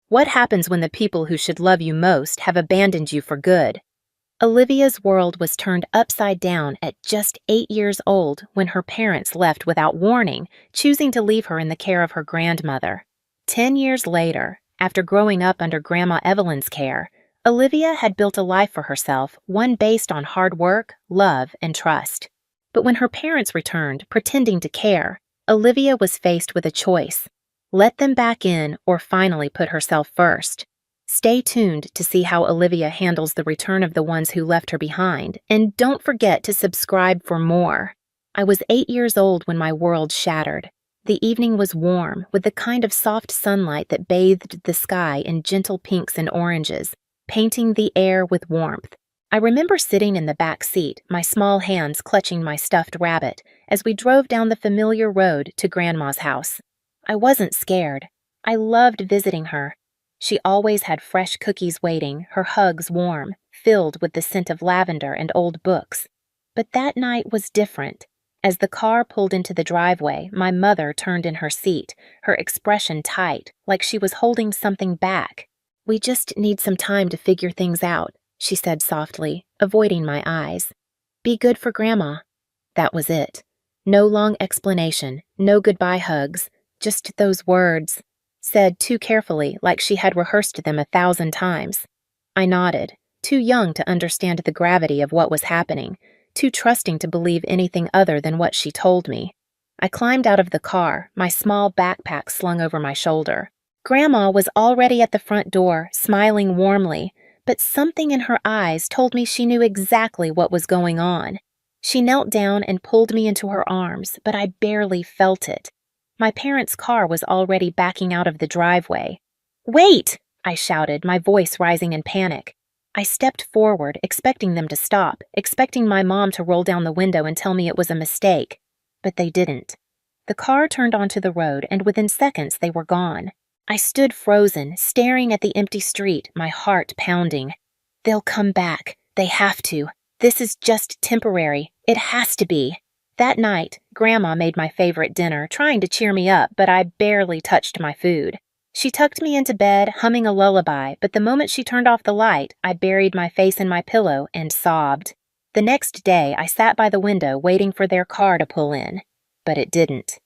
What happens when the people who should love you most have abandoned you for good? Olivia's world was turned upside down at just 8 years old when her parents left without warning, choosing to leave her in the care of her grandmother. 10 years later, after growing up under Grandma Evelyn's care, Olivia had built a life for herself, one based on hard work, love, and trust. But when her parents returned, pretending to care, Olivia was faced with a choice: let them back in or finally put herself first. Stay tuned to see how Olivia handles the return of the ones who left her behind, and don't forget to subscribe for more. I was 8 years old when my world shattered. The evening was warm, with the kind of soft sunlight that bathed the sky in gentle pinks and oranges, painting the air with warmth. I remember sitting in the back seat, my small hands clutching my stuffed rabbit, as we drove down the familiar road to Grandma's house. I wasn't scared. I loved visiting her. She always had fresh cookies waiting, her hugs warm, filled with the scent of lavender and old books. But that night was different. As the car pulled into the driveway, my mother turned in her seat, her expression tight, like she was holding something back. "We just need some time to figure things out," she said softly, avoiding my eyes. "Be good for Grandma." That was it. No long explanation, no goodbye hugs, just those words, said too carefully, like she had rehearsed them 1,000 times. I nodded, too young to understand the gravity of what was happening, too trusting to believe anything other than what she told me. I climbed out of the car, my small backpack slung over my shoulder. Grandma was already at the front door, smiling warmly, but something in her eyes told me she knew exactly what was going on. She knelt down and pulled me into her arms, but I barely felt it. My parents' car was already backing out of the driveway. "Wait!" I shouted, my voice rising in panic. I stepped forward, expecting them to stop, expecting my mom to roll down the window and tell me it was a mistake. But they didn't. The car turned onto the road, and within seconds they were gone. I stood frozen, staring at the empty street, my heart pounding. They'll come back. They have to. This is just temporary. It has to be. That night, Grandma made my favorite dinner, trying to cheer me up, but I barely touched my food. She tucked me into bed, humming a lullaby, but the moment she turned off the light, I buried my face in my pillow and sobbed. The next day, I sat by the window waiting for their car to pull in. But it didn't.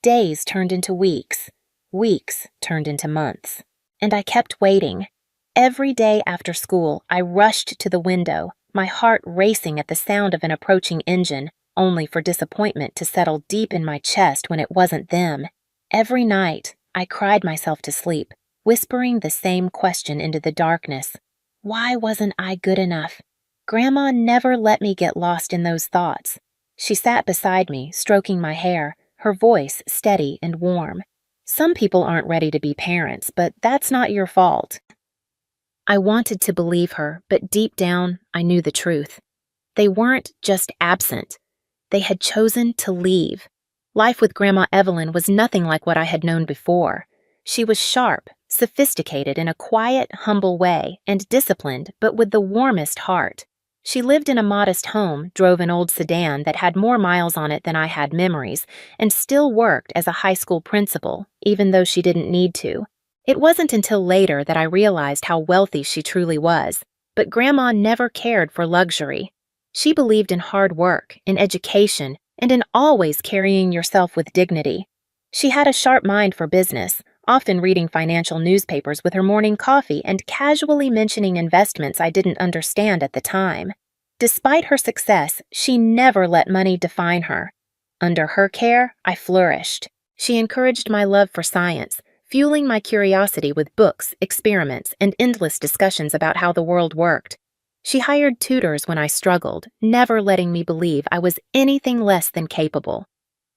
Days turned into weeks. Weeks turned into months. And I kept waiting. Every day after school, I rushed to the window, my heart racing at the sound of an approaching engine, only for disappointment to settle deep in my chest when it wasn't them. Every night, I cried myself to sleep, whispering the same question into the darkness. Why wasn't I good enough? Grandma never let me get lost in those thoughts. She sat beside me, stroking my hair, her voice steady and warm. "Some people aren't ready to be parents, but that's not your fault." I wanted to believe her, but deep down, I knew the truth. They weren't just absent. They had chosen to leave. Life with Grandma Evelyn was nothing like what I had known before. She was sharp, sophisticated in a quiet, humble way, and disciplined, but with the warmest heart. She lived in a modest home, drove an old sedan that had more miles on it than I had memories, and still worked as a high school principal, even though she didn't need to. It wasn't until later that I realized how wealthy she truly was, but Grandma never cared for luxury. She believed in hard work, in education, and in always carrying yourself with dignity. She had a sharp mind for business, often reading financial newspapers with her morning coffee and casually mentioning investments I didn't understand at the time. Despite her success, she never let money define her. Under her care, I flourished. She encouraged my love for science, fueling my curiosity with books, experiments, and endless discussions about how the world worked. She hired tutors when I struggled, never letting me believe I was anything less than capable.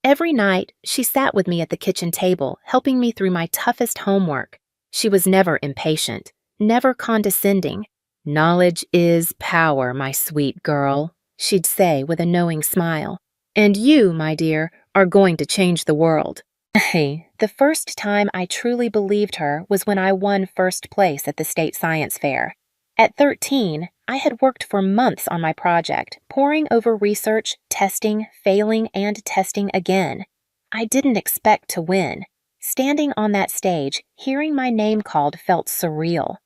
Every night, she sat with me at the kitchen table, helping me through my toughest homework. She was never impatient, never condescending. "Knowledge is power, my sweet girl," she'd say with a knowing smile. "And you, my dear, are going to change the world." Hey, the first time I truly believed her was when I won first place at the state science fair. At 13, I had worked for months on my project, poring over research, testing, failing, and testing again. I didn't expect to win. Standing on that stage, hearing my name called felt surreal.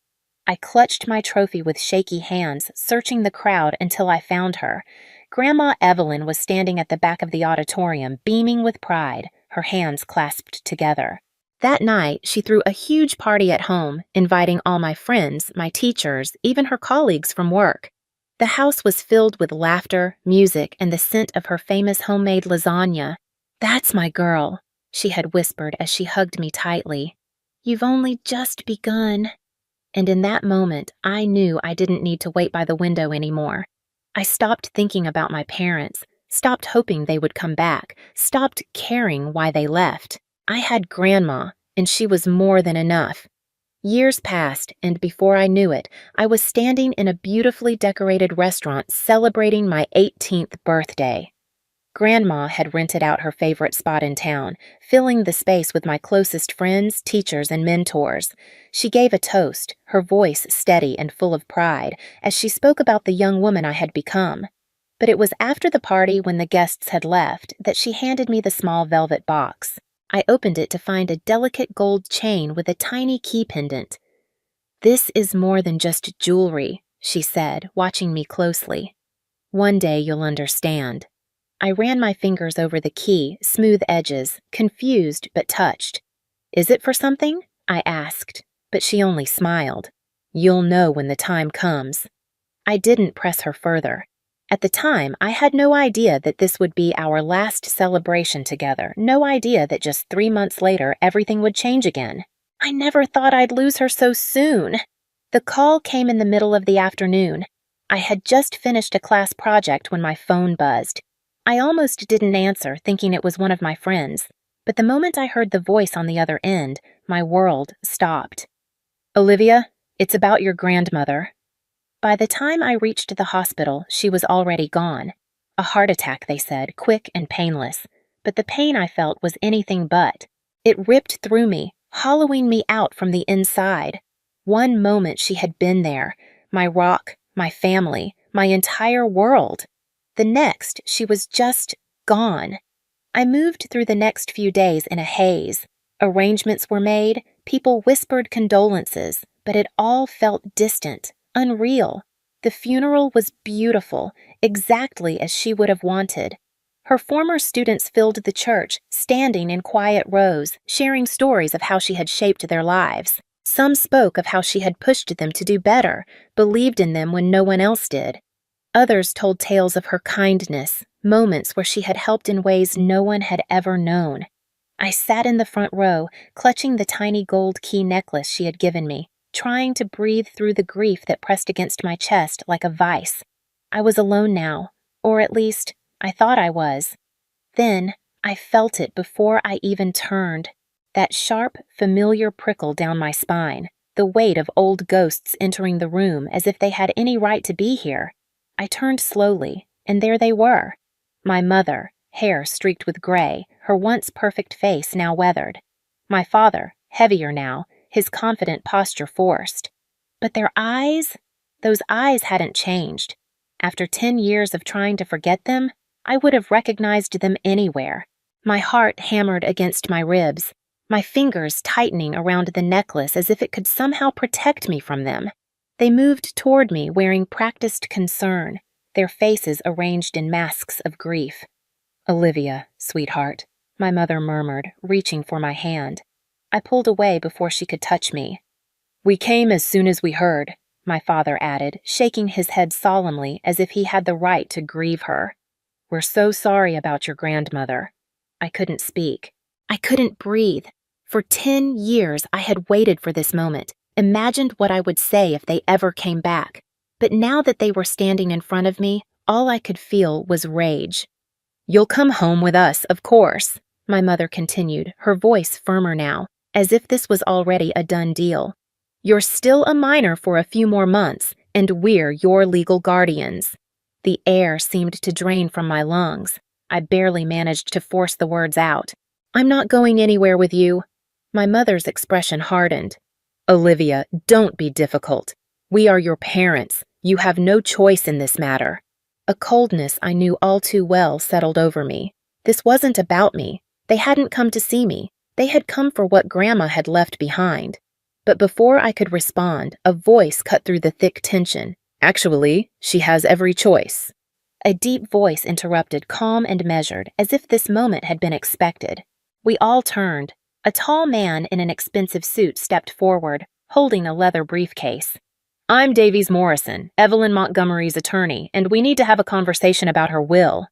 I clutched my trophy with shaky hands, searching the crowd until I found her. Grandma Evelyn was standing at the back of the auditorium, beaming with pride, her hands clasped together. That night, she threw a huge party at home, inviting all my friends, my teachers, even her colleagues from work. The house was filled with laughter, music, and the scent of her famous homemade lasagna. "That's my girl," she had whispered as she hugged me tightly. "You've only just begun." And in that moment, I knew I didn't need to wait by the window anymore. I stopped thinking about my parents, stopped hoping they would come back, stopped caring why they left. I had Grandma, and she was more than enough. Years passed, and before I knew it, I was standing in a beautifully decorated restaurant celebrating my 18th birthday. Grandma had rented out her favorite spot in town, filling the space with my closest friends, teachers, and mentors. She gave a toast, her voice steady and full of pride, as she spoke about the young woman I had become. But it was after the party, when the guests had left, that she handed me the small velvet box. I opened it to find a delicate gold chain with a tiny key pendant. "This is more than just jewelry," she said, watching me closely. "One day you'll understand." I ran my fingers over the key, smooth edges, confused but touched. "Is it for something?" I asked, but she only smiled. "You'll know when the time comes." I didn't press her further. At the time, I had no idea that this would be our last celebration together, no idea that just 3 months later everything would change again. I never thought I'd lose her so soon. The call came in the middle of the afternoon. I had just finished a class project when my phone buzzed. I almost didn't answer, thinking it was one of my friends, but the moment I heard the voice on the other end, my world stopped. "Olivia, it's about your grandmother." By the time I reached the hospital, she was already gone. A heart attack, they said, quick and painless, but the pain I felt was anything but. It ripped through me, hollowing me out from the inside. One moment she had been there, my rock, my family, my entire world. The next, she was just gone. I moved through the next few days in a haze. Arrangements were made, people whispered condolences, but it all felt distant, unreal. The funeral was beautiful, exactly as she would have wanted. Her former students filled the church, standing in quiet rows, sharing stories of how she had shaped their lives. Some spoke of how she had pushed them to do better, believed in them when no one else did. Others told tales of her kindness, moments where she had helped in ways no one had ever known. I sat in the front row, clutching the tiny gold key necklace she had given me, trying to breathe through the grief that pressed against my chest like a vice. I was alone now, or at least, I thought I was. Then, I felt it before I even turned. That sharp, familiar prickle down my spine, the weight of old ghosts entering the room as if they had any right to be here. I turned slowly, and there they were. My mother, hair streaked with gray, her once perfect face now weathered. My father, heavier now, his confident posture forced. But their eyes? Those eyes hadn't changed. After 10 years of trying to forget them, I would have recognized them anywhere. My heart hammered against my ribs, my fingers tightening around the necklace as if it could somehow protect me from them. They moved toward me wearing practiced concern, their faces arranged in masks of grief. "Olivia, sweetheart," my mother murmured, reaching for my hand. I pulled away before she could touch me. "We came as soon as we heard," my father added, shaking his head solemnly as if he had the right to grieve her. "We're so sorry about your grandmother." I couldn't speak. I couldn't breathe. For 10 years I had waited for this moment, imagined what I would say if they ever came back. But now that they were standing in front of me, all I could feel was rage. "You'll come home with us, of course," my mother continued, her voice firmer now, as if this was already a done deal. "You're still a minor for a few more months, and we're your legal guardians." The air seemed to drain from my lungs. I barely managed to force the words out. "I'm not going anywhere with you." My mother's expression hardened. "Olivia, don't be difficult. We are your parents. You have no choice in this matter." A coldness I knew all too well settled over me. This wasn't about me. They hadn't come to see me. They had come for what Grandma had left behind. But before I could respond, a voice cut through the thick tension. Actually, she has every choice. A deep voice interrupted, calm and measured, as if this moment had been expected. We all turned. A tall man in an expensive suit stepped forward, holding a leather briefcase. I'm Davies Morrison, Evelyn Montgomery's attorney, and we need to have a conversation about her will.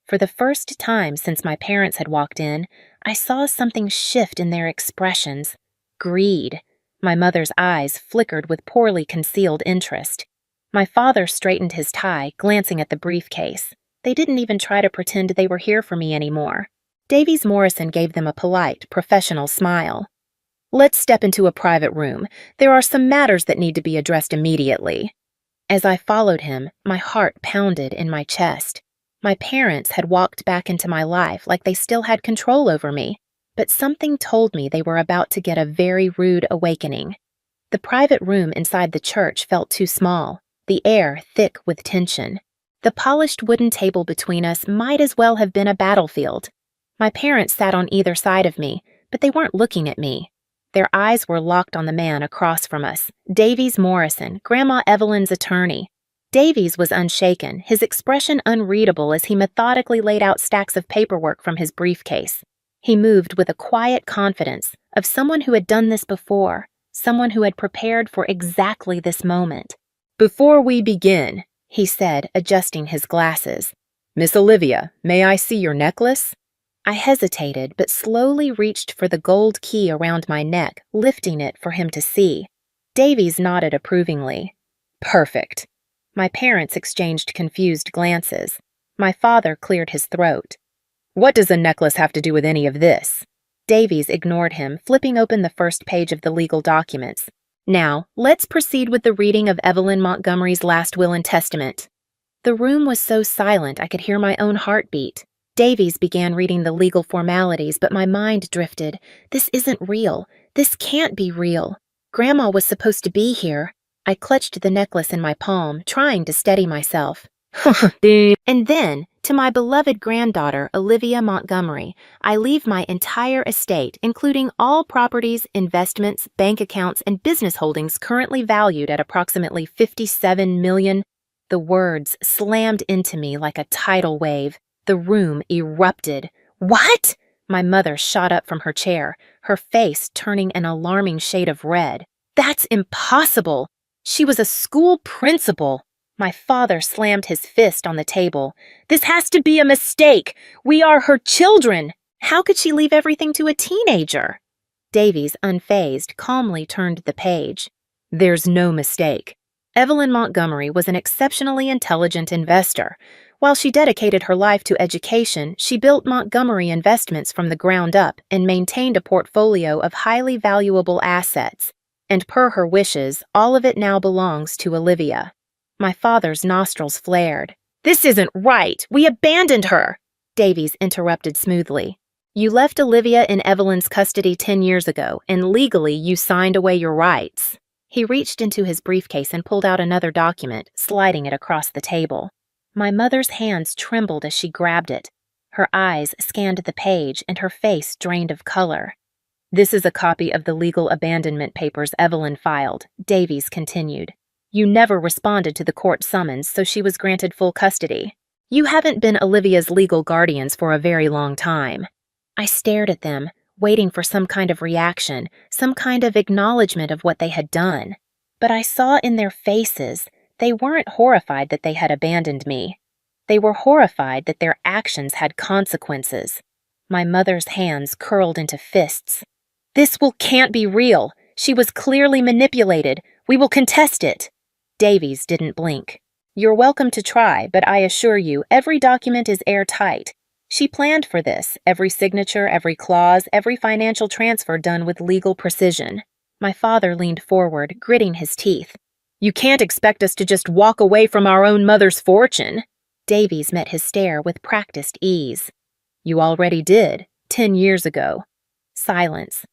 For the first time since my parents had walked in, I saw something shift in their expressions. Greed. My mother's eyes flickered with poorly concealed interest. My father straightened his tie, glancing at the briefcase. They didn't even try to pretend they were here for me anymore. Davies Morrison gave them a polite, professional smile. Let's step into a private room. There are some matters that need to be addressed immediately. As I followed him, my heart pounded in my chest. My parents had walked back into my life like they still had control over me, but something told me they were about to get a very rude awakening. The private room inside the church felt too small, the air thick with tension. The polished wooden table between us might as well have been a battlefield. My parents sat on either side of me, but they weren't looking at me. Their eyes were locked on the man across from us, Davies Morrison, Grandma Evelyn's attorney. Davies was unshaken, his expression unreadable as he methodically laid out stacks of paperwork from his briefcase. He moved with a quiet confidence of someone who had done this before, someone who had prepared for exactly this moment. Before we begin, he said, adjusting his glasses. Miss Olivia, may I see your necklace? I hesitated, but slowly reached for the gold key around my neck, lifting it for him to see. Davies nodded approvingly. Perfect. My parents exchanged confused glances. My father cleared his throat. What does a necklace have to do with any of this? Davies ignored him, flipping open the first page of the legal documents. Now, let's proceed with the reading of Evelyn Montgomery's last will and testament. The room was so silent I could hear my own heartbeat. Davies began reading the legal formalities, but my mind drifted. This isn't real. This can't be real. Grandma was supposed to be here. I clutched the necklace in my palm, trying to steady myself. And then, to my beloved granddaughter, Olivia Montgomery, I leave my entire estate, including all properties, investments, bank accounts, and business holdings currently valued at approximately $57 million. The words slammed into me like a tidal wave. The room erupted. What? My mother shot up from her chair, her face turning an alarming shade of red. That's impossible! She was a school principal. My father slammed his fist on the table. This has to be a mistake. We are her children. How could she leave everything to a teenager? Davies, unfazed, calmly turned the page. There's no mistake. Evelyn Montgomery was an exceptionally intelligent investor. While she dedicated her life to education, she built Montgomery Investments from the ground up and maintained a portfolio of highly valuable assets. And per her wishes, all of it now belongs to Olivia. My father's nostrils flared. This isn't right. We abandoned her. Davies interrupted smoothly. You left Olivia in Evelyn's custody 10 years ago, and legally you signed away your rights. He reached into his briefcase and pulled out another document, sliding it across the table. My mother's hands trembled as she grabbed it. Her eyes scanned the page, and her face drained of color. This is a copy of the legal abandonment papers Evelyn filed, Davies continued. You never responded to the court summons, so she was granted full custody. You haven't been Olivia's legal guardians for a very long time. I stared at them, waiting for some kind of reaction, some kind of acknowledgement of what they had done. But I saw in their faces, they weren't horrified that they had abandoned me. They were horrified that their actions had consequences. My mother's hands curled into fists. This can't be real. She was clearly manipulated. We will contest it. Davies didn't blink. You're welcome to try, but I assure you, every document is airtight. She planned for this, every signature, every clause, every financial transfer done with legal precision. My father leaned forward, gritting his teeth. You can't expect us to just walk away from our own mother's fortune. Davies met his stare with practiced ease. You already did, 10 years ago. Silence.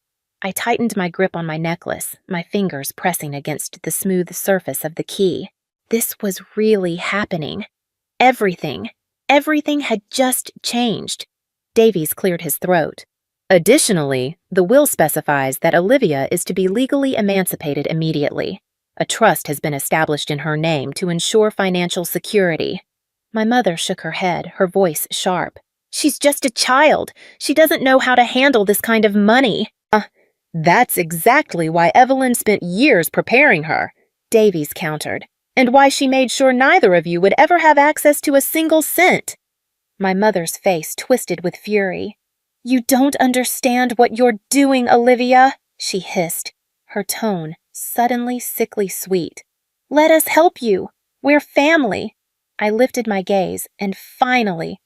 I tightened my grip on my necklace, my fingers pressing against the smooth surface of the key. This was really happening. Everything had just changed. Davies cleared his throat. Additionally, the will specifies that Olivia is to be legally emancipated immediately. A trust has been established in her name to ensure financial security. My mother shook her head, her voice sharp. She's just a child. She doesn't know how to handle this kind of money. That's exactly why Evelyn spent years preparing her, Davies countered, and why she made sure neither of you would ever have access to a single cent. My mother's face twisted with fury. You don't understand what you're doing, Olivia, she hissed, her tone suddenly sickly sweet. Let us help you. We're family. I lifted my gaze and finally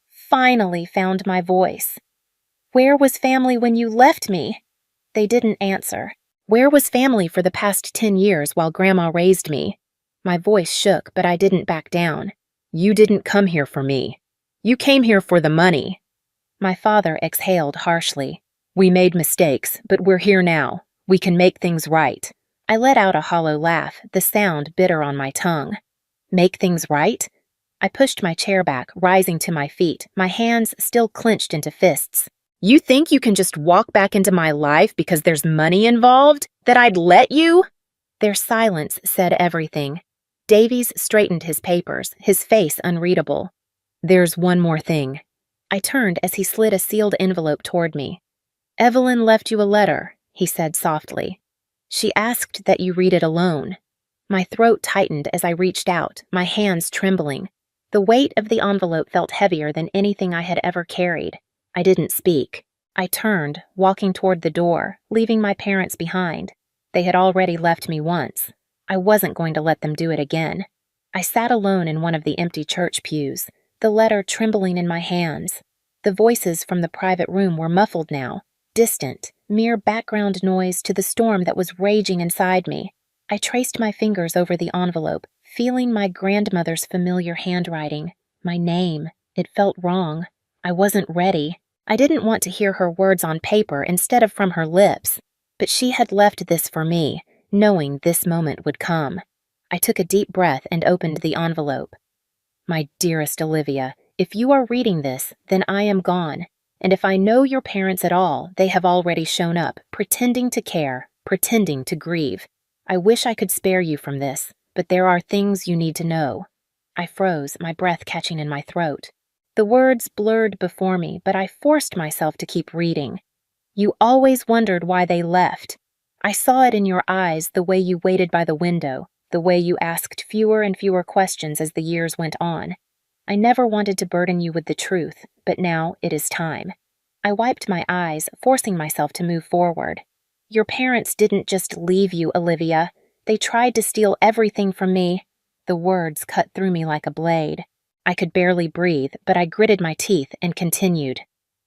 found my voice. Where was family when you left me? They didn't answer. Where was family for the past 10 years while Grandma raised me? My voice shook, but I didn't back down. You didn't come here for me. You came here for the money. My father exhaled harshly. We made mistakes, but we're here now. We can make things right. I let out a hollow laugh, the sound bitter on my tongue. Make things right? I pushed my chair back, rising to my feet, my hands still clenched into fists. You think you can just walk back into my life because there's money involved? That I'd let you? Their silence said everything. Davies straightened his papers, his face unreadable. There's one more thing. I turned as he slid a sealed envelope toward me. Evelyn left you a letter, he said softly. She asked that you read it alone. My throat tightened as I reached out, my hands trembling. The weight of the envelope felt heavier than anything I had ever carried. I didn't speak. I turned, walking toward the door, leaving my parents behind. They had already left me once. I wasn't going to let them do it again. I sat alone in one of the empty church pews, the letter trembling in my hands. The voices from the private room were muffled now, distant, mere background noise to the storm that was raging inside me. I traced my fingers over the envelope, feeling my grandmother's familiar handwriting. My name. It felt wrong. I wasn't ready. I didn't want to hear her words on paper instead of from her lips. But she had left this for me, knowing this moment would come. I took a deep breath and opened the envelope. My dearest Olivia, if you are reading this, then I am gone. And if I know your parents at all, they have already shown up, pretending to care, pretending to grieve. I wish I could spare you from this, but there are things you need to know. I froze, my breath catching in my throat. The words blurred before me, but I forced myself to keep reading. You always wondered why they left. I saw it in your eyes, the way you waited by the window, the way you asked fewer and fewer questions as the years went on. I never wanted to burden you with the truth, but now it is time. I wiped my eyes, forcing myself to move forward. Your parents didn't just leave you, Olivia. They tried to steal everything from me. The words cut through me like a blade. I could barely breathe, but I gritted my teeth and continued.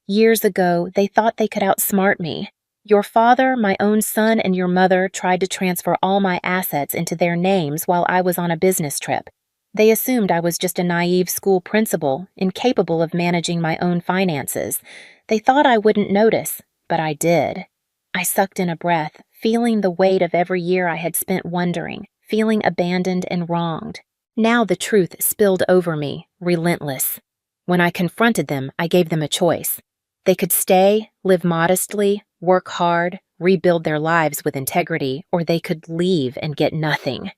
Years ago, they thought they could outsmart me. Your father, my own son, and your mother tried to transfer all my assets into their names while I was on a business trip. They assumed I was just a naive school principal, incapable of managing my own finances. They thought I wouldn't notice, but I did. I sucked in a breath, feeling the weight of every year I had spent wondering, feeling abandoned and wronged. Now the truth spilled over me, relentless. When I confronted them, I gave them a choice. They could stay, live modestly, work hard, rebuild their lives with integrity, or they could leave and get nothing.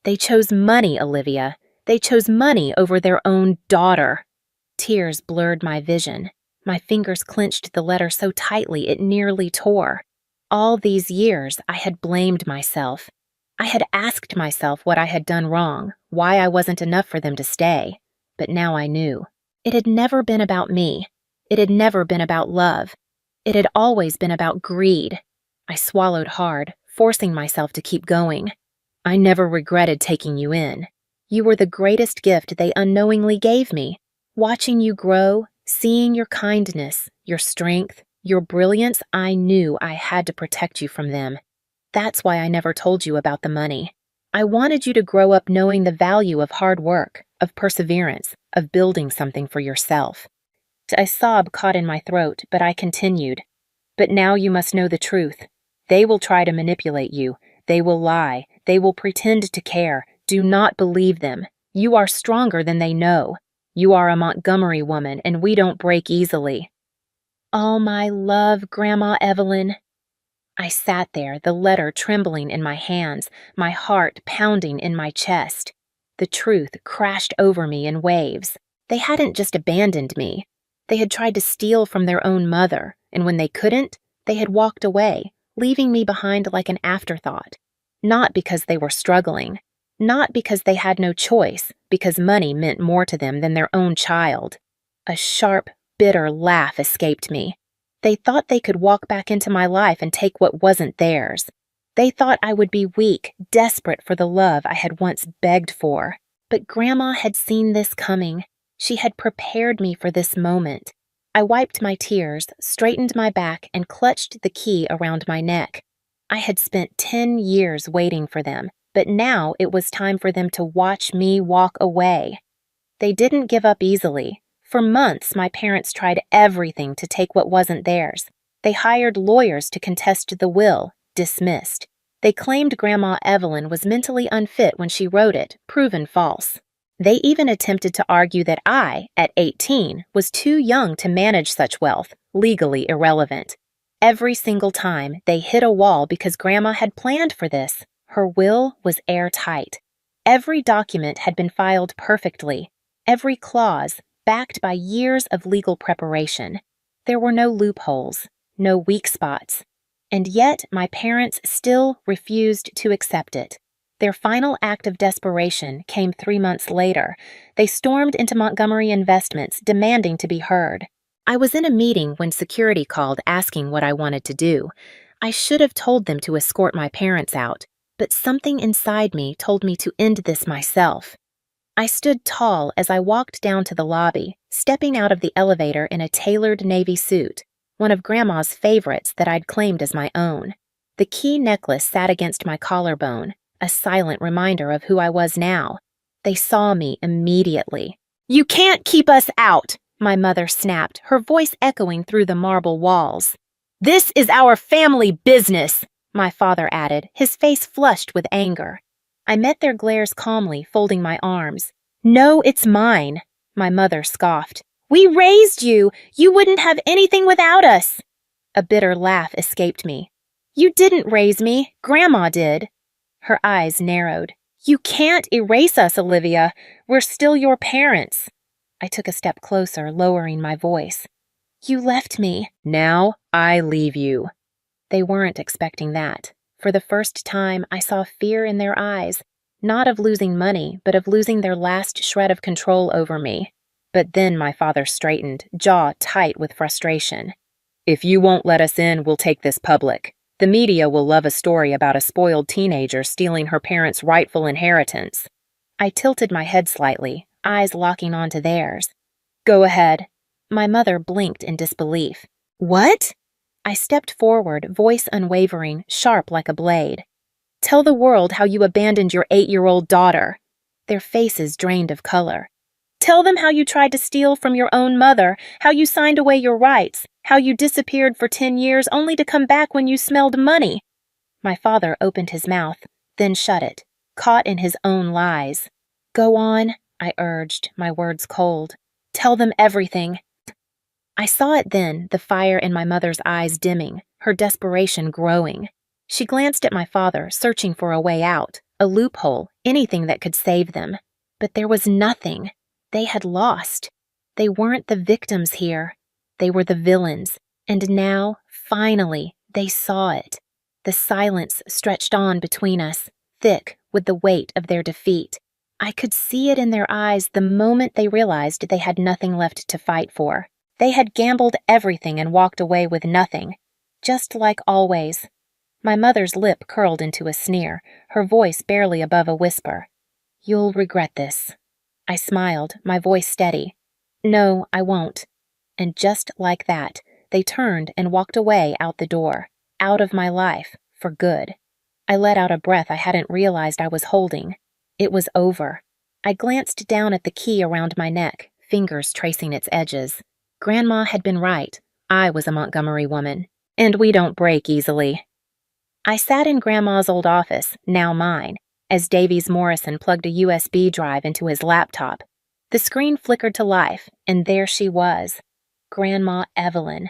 They chose money, Olivia. They chose money over their own daughter. Tears blurred my vision. My fingers clenched the letter so tightly it nearly tore. All these years, I had blamed myself. I had asked myself what I had done wrong, why I wasn't enough for them to stay. But now I knew. It had never been about me. It had never been about love. It had always been about greed. I swallowed hard, forcing myself to keep going. I never regretted taking you in. You were the greatest gift they unknowingly gave me. Watching you grow, seeing your kindness, your strength, your brilliance, I knew I had to protect you from them. That's why I never told you about the money. I wanted you to grow up knowing the value of hard work, of perseverance, of building something for yourself. A sob caught in my throat, but I continued. But now you must know the truth. They will try to manipulate you. They will lie. They will pretend to care. Do not believe them. You are stronger than they know. You are a Montgomery woman, and we don't break easily. All my love, Grandma Evelyn. I sat there, the letter trembling in my hands, my heart pounding in my chest. The truth crashed over me in waves. They hadn't just abandoned me. They had tried to steal from their own mother, and when they couldn't, they had walked away, leaving me behind like an afterthought. Not because they were struggling, not because they had no choice, because money meant more to them than their own child. A sharp, bitter laugh escaped me. They thought they could walk back into my life and take what wasn't theirs. They thought I would be weak, desperate for the love I had once begged for. But Grandma had seen this coming. She had prepared me for this moment. I wiped my tears, straightened my back, and clutched the key around my neck. I had spent 10 years waiting for them, but now it was time for them to watch me walk away. They didn't give up easily. For months, my parents tried everything to take what wasn't theirs. They hired lawyers to contest the will, dismissed. They claimed Grandma Evelyn was mentally unfit when she wrote it, proven false. They even attempted to argue that I, at 18, was too young to manage such wealth, legally irrelevant. Every single time, they hit a wall because Grandma had planned for this. Her will was airtight. Every document had been filed perfectly. Every clause, backed by years of legal preparation. There were no loopholes, no weak spots. And yet my parents still refused to accept it. Their final act of desperation came 3 months later. They stormed into Montgomery Investments, demanding to be heard. I was in a meeting when security called asking what I wanted to do. I should have told them to escort my parents out, but something inside me told me to end this myself. I stood tall as I walked down to the lobby, stepping out of the elevator in a tailored navy suit, one of Grandma's favorites that I'd claimed as my own. The key necklace sat against my collarbone, a silent reminder of who I was now. They saw me immediately. "You can't keep us out!" my mother snapped, her voice echoing through the marble walls. "This is our family business," my father added, his face flushed with anger. I met their glares calmly, folding my arms. "No, it's mine," my mother scoffed. "We raised you! You wouldn't have anything without us!" A bitter laugh escaped me. "You didn't raise me. Grandma did." Her eyes narrowed. "You can't erase us, Olivia. We're still your parents." I took a step closer, lowering my voice. "You left me. Now I leave you." They weren't expecting that. For the first time, I saw fear in their eyes, not of losing money, but of losing their last shred of control over me. But then my father straightened, jaw tight with frustration. "If you won't let us in, we'll take this public. The media will love a story about a spoiled teenager stealing her parents' rightful inheritance." I tilted my head slightly, eyes locking onto theirs. "Go ahead." My mother blinked in disbelief. "What?" I stepped forward, voice unwavering, sharp like a blade. "Tell the world how you abandoned your 8-year-old daughter." Their faces drained of color. "Tell them how you tried to steal from your own mother, how you signed away your rights, how you disappeared for 10 years only to come back when you smelled money." My father opened his mouth, then shut it, caught in his own lies. "Go on," I urged, my words cold. "Tell them everything." I saw it then, the fire in my mother's eyes dimming, her desperation growing. She glanced at my father, searching for a way out, a loophole, anything that could save them. But there was nothing. They had lost. They weren't the victims here. They were the villains. And now, finally, they saw it. The silence stretched on between us, thick with the weight of their defeat. I could see it in their eyes the moment they realized they had nothing left to fight for. They had gambled everything and walked away with nothing, just like always. My mother's lip curled into a sneer, her voice barely above a whisper. "You'll regret this." I smiled, my voice steady. "No, I won't." And just like that, they turned and walked away out the door, out of my life, for good. I let out a breath I hadn't realized I was holding. It was over. I glanced down at the key around my neck, fingers tracing its edges. Grandma had been right. I was a Montgomery woman, and we don't break easily. I sat in Grandma's old office, now mine, as Davies Morrison plugged a USB drive into his laptop. The screen flickered to life, and there she was, Grandma Evelyn.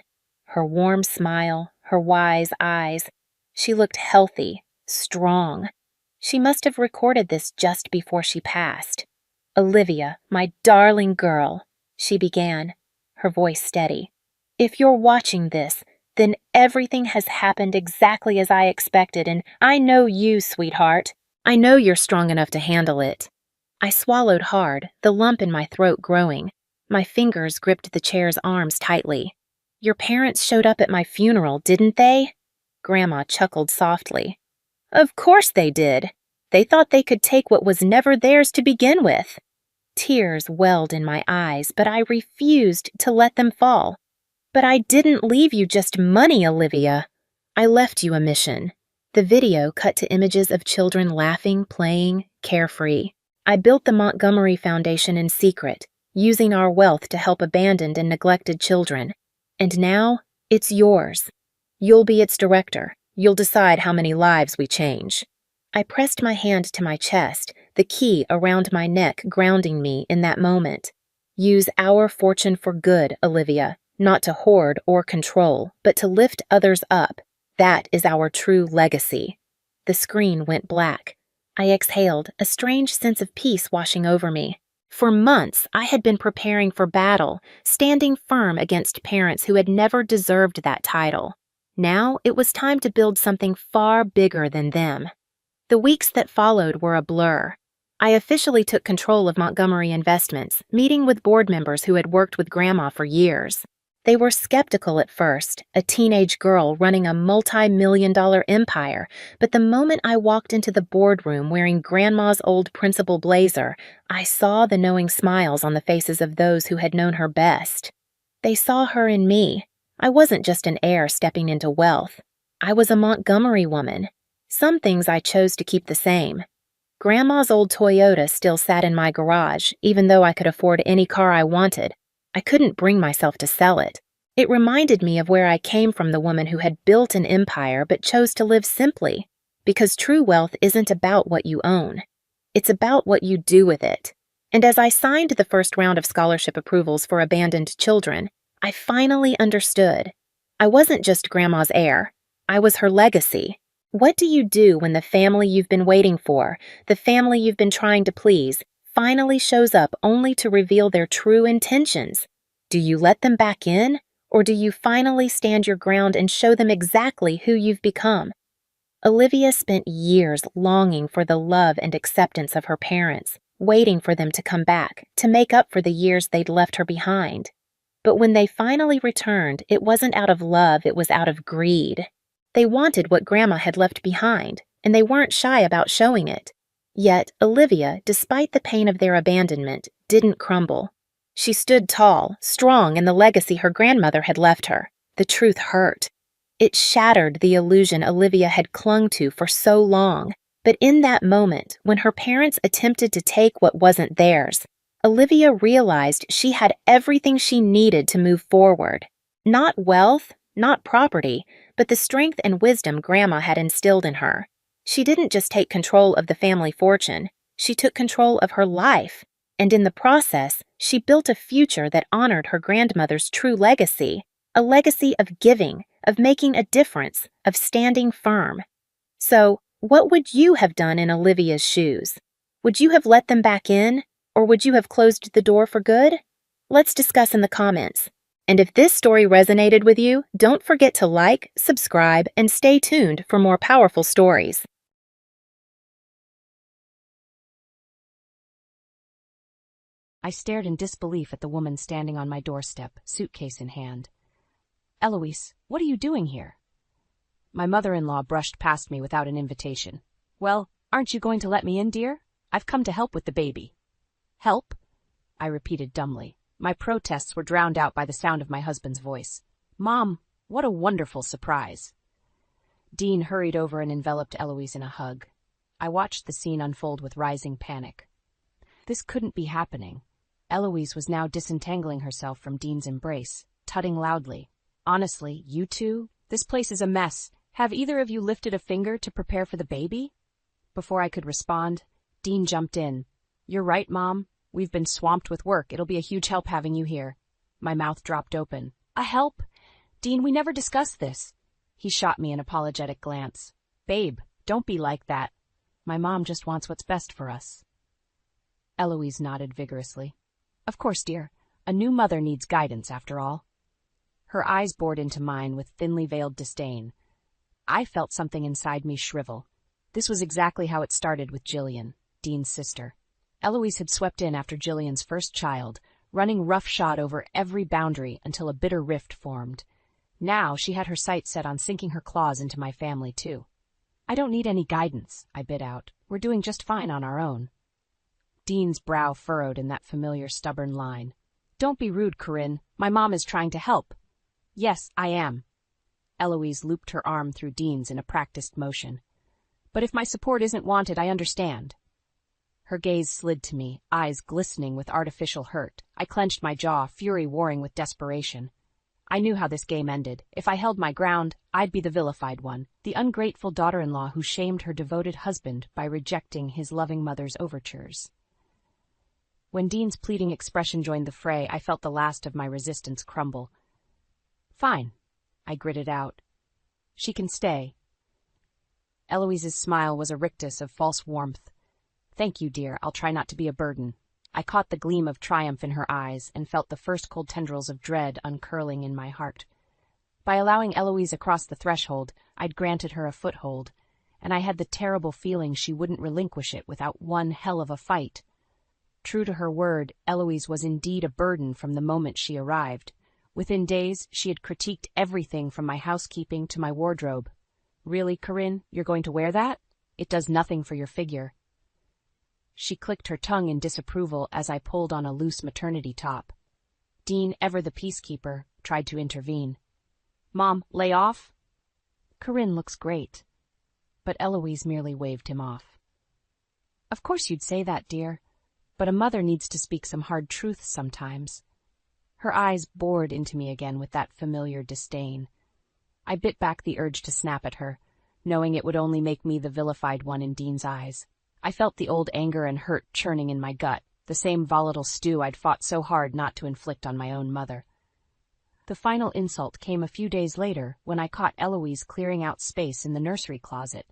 Her warm smile, her wise eyes. She looked healthy, strong. She must have recorded this just before she passed. "Olivia, my darling girl," she began, her voice steady. "If you're watching this, then everything has happened exactly as I expected, and I know you, sweetheart. I know you're strong enough to handle it." I swallowed hard, the lump in my throat growing. My fingers gripped the chair's arms tightly. "Your parents showed up at my funeral, didn't they?" Grandma chuckled softly. "Of course they did. They thought they could take what was never theirs to begin with." Tears welled in my eyes, but I refused to let them fall. "But I didn't leave you just money, Olivia. I left you a mission." The video cut to images of children laughing, playing, carefree. "I built the Montgomery Foundation in secret, using our wealth to help abandoned and neglected children. And now, it's yours. You'll be its director. You'll decide how many lives we change." I pressed my hand to my chest, the key around my neck grounding me in that moment. "Use our fortune for good, Olivia, not to hoard or control, but to lift others up. That is our true legacy." The screen went black. I exhaled, a strange sense of peace washing over me. For months, I had been preparing for battle, standing firm against parents who had never deserved that title. Now it was time to build something far bigger than them. The weeks that followed were a blur. I officially took control of Montgomery Investments, meeting with board members who had worked with Grandma for years. They were skeptical at first, a teenage girl running a multi-million-dollar empire, but the moment I walked into the boardroom wearing Grandma's old principal blazer, I saw the knowing smiles on the faces of those who had known her best. They saw her in me. I wasn't just an heir stepping into wealth. I was a Montgomery woman. Some things I chose to keep the same. Grandma's old Toyota still sat in my garage, even though I could afford any car I wanted. I couldn't bring myself to sell it. It reminded me of where I came from, the woman who had built an empire but chose to live simply. Because true wealth isn't about what you own. It's about what you do with it. And as I signed the first round of scholarship approvals for abandoned children, I finally understood. I wasn't just Grandma's heir. I was her legacy. What do you do when the family you've been waiting for, the family you've been trying to please, finally shows up only to reveal their true intentions? Do you let them back in, or do you finally stand your ground and show them exactly who you've become? Olivia spent years longing for the love and acceptance of her parents, waiting for them to come back, to make up for the years they'd left her behind. But when they finally returned, it wasn't out of love, it was out of greed. They wanted what Grandma had left behind, and they weren't shy about showing it. Yet Olivia, despite the pain of their abandonment, didn't crumble. She stood tall, strong in the legacy her grandmother had left her. The truth hurt. It shattered the illusion Olivia had clung to for so long. But in that moment, when her parents attempted to take what wasn't theirs, Olivia realized she had everything she needed to move forward. Not wealth, not property, but the strength and wisdom Grandma had instilled in her. She didn't just take control of the family fortune, she took control of her life. And in the process, she built a future that honored her grandmother's true legacy, a legacy of giving, of making a difference, of standing firm. So, what would you have done in Olivia's shoes? Would you have let them back in, or would you have closed the door for good? Let's discuss in the comments. And if this story resonated with you, don't forget to like, subscribe, and stay tuned for more powerful stories. I stared in disbelief at the woman standing on my doorstep, suitcase in hand. "Eloise, what are you doing here?" My mother-in-law brushed past me without an invitation. "Well, aren't you going to let me in, dear? I've come to help with the baby." "Help?" I repeated dumbly. My protests were drowned out by the sound of my husband's voice. "Mom, what a wonderful surprise." Dean hurried over and enveloped Eloise in a hug. I watched the scene unfold with rising panic. This couldn't be happening. Eloise was now disentangling herself from Dean's embrace, tutting loudly. "Honestly, you two? This place is a mess. Have either of you lifted a finger to prepare for the baby?" Before I could respond, Dean jumped in. "You're right, Mom. We've been swamped with work. It'll be a huge help having you here." My mouth dropped open. "A help? Dean, we never discussed this. He shot me an apologetic glance. Babe, don't be like that. My mom just wants what's best for us. Eloise nodded vigorously. Of course, dear. A new mother needs guidance, after all. Her eyes bored into mine with thinly veiled disdain. I felt something inside me shrivel. This was exactly how it started with Jillian, Dean's sister. Eloise had swept in after Jillian's first child, running roughshod over every boundary until a bitter rift formed. Now she had her sights set on sinking her claws into my family, too. I don't need any guidance, I bit out. We're doing just fine on our own. Dean's brow furrowed in that familiar stubborn line. Don't be rude, Corinne. My mom is trying to help. Yes, I am. Eloise looped her arm through Dean's in a practiced motion. But if my support isn't wanted, I understand. Her gaze slid to me, eyes glistening with artificial hurt. I clenched my jaw, fury warring with desperation. I knew how this game ended. If I held my ground, I'd be the vilified one, the ungrateful daughter-in-law who shamed her devoted husband by rejecting his loving mother's overtures. When Dean's pleading expression joined the fray, I felt the last of my resistance crumble. Fine, I gritted out. She can stay. Eloise's smile was a rictus of false warmth. Thank you, dear. I'll try not to be a burden. I caught the gleam of triumph in her eyes and felt the first cold tendrils of dread uncurling in my heart. By allowing Eloise across the threshold, I'd granted her a foothold, and I had the terrible feeling she wouldn't relinquish it without one hell of a fight. True to her word, Eloise was indeed a burden from the moment she arrived. Within days, she had critiqued everything from my housekeeping to my wardrobe. Really, Corinne, you're going to wear that? It does nothing for your figure. She clicked her tongue in disapproval as I pulled on a loose maternity top. Dean, ever the peacekeeper, tried to intervene. Mom, lay off? Corinne looks great. But Eloise merely waved him off. Of course you'd say that, dear. But a mother needs to speak some hard truths sometimes. Her eyes bored into me again with that familiar disdain. I bit back the urge to snap at her, knowing it would only make me the vilified one in Dean's eyes. I felt the old anger and hurt churning in my gut, the same volatile stew I'd fought so hard not to inflict on my own mother. The final insult came a few days later when I caught Eloise clearing out space in the nursery closet.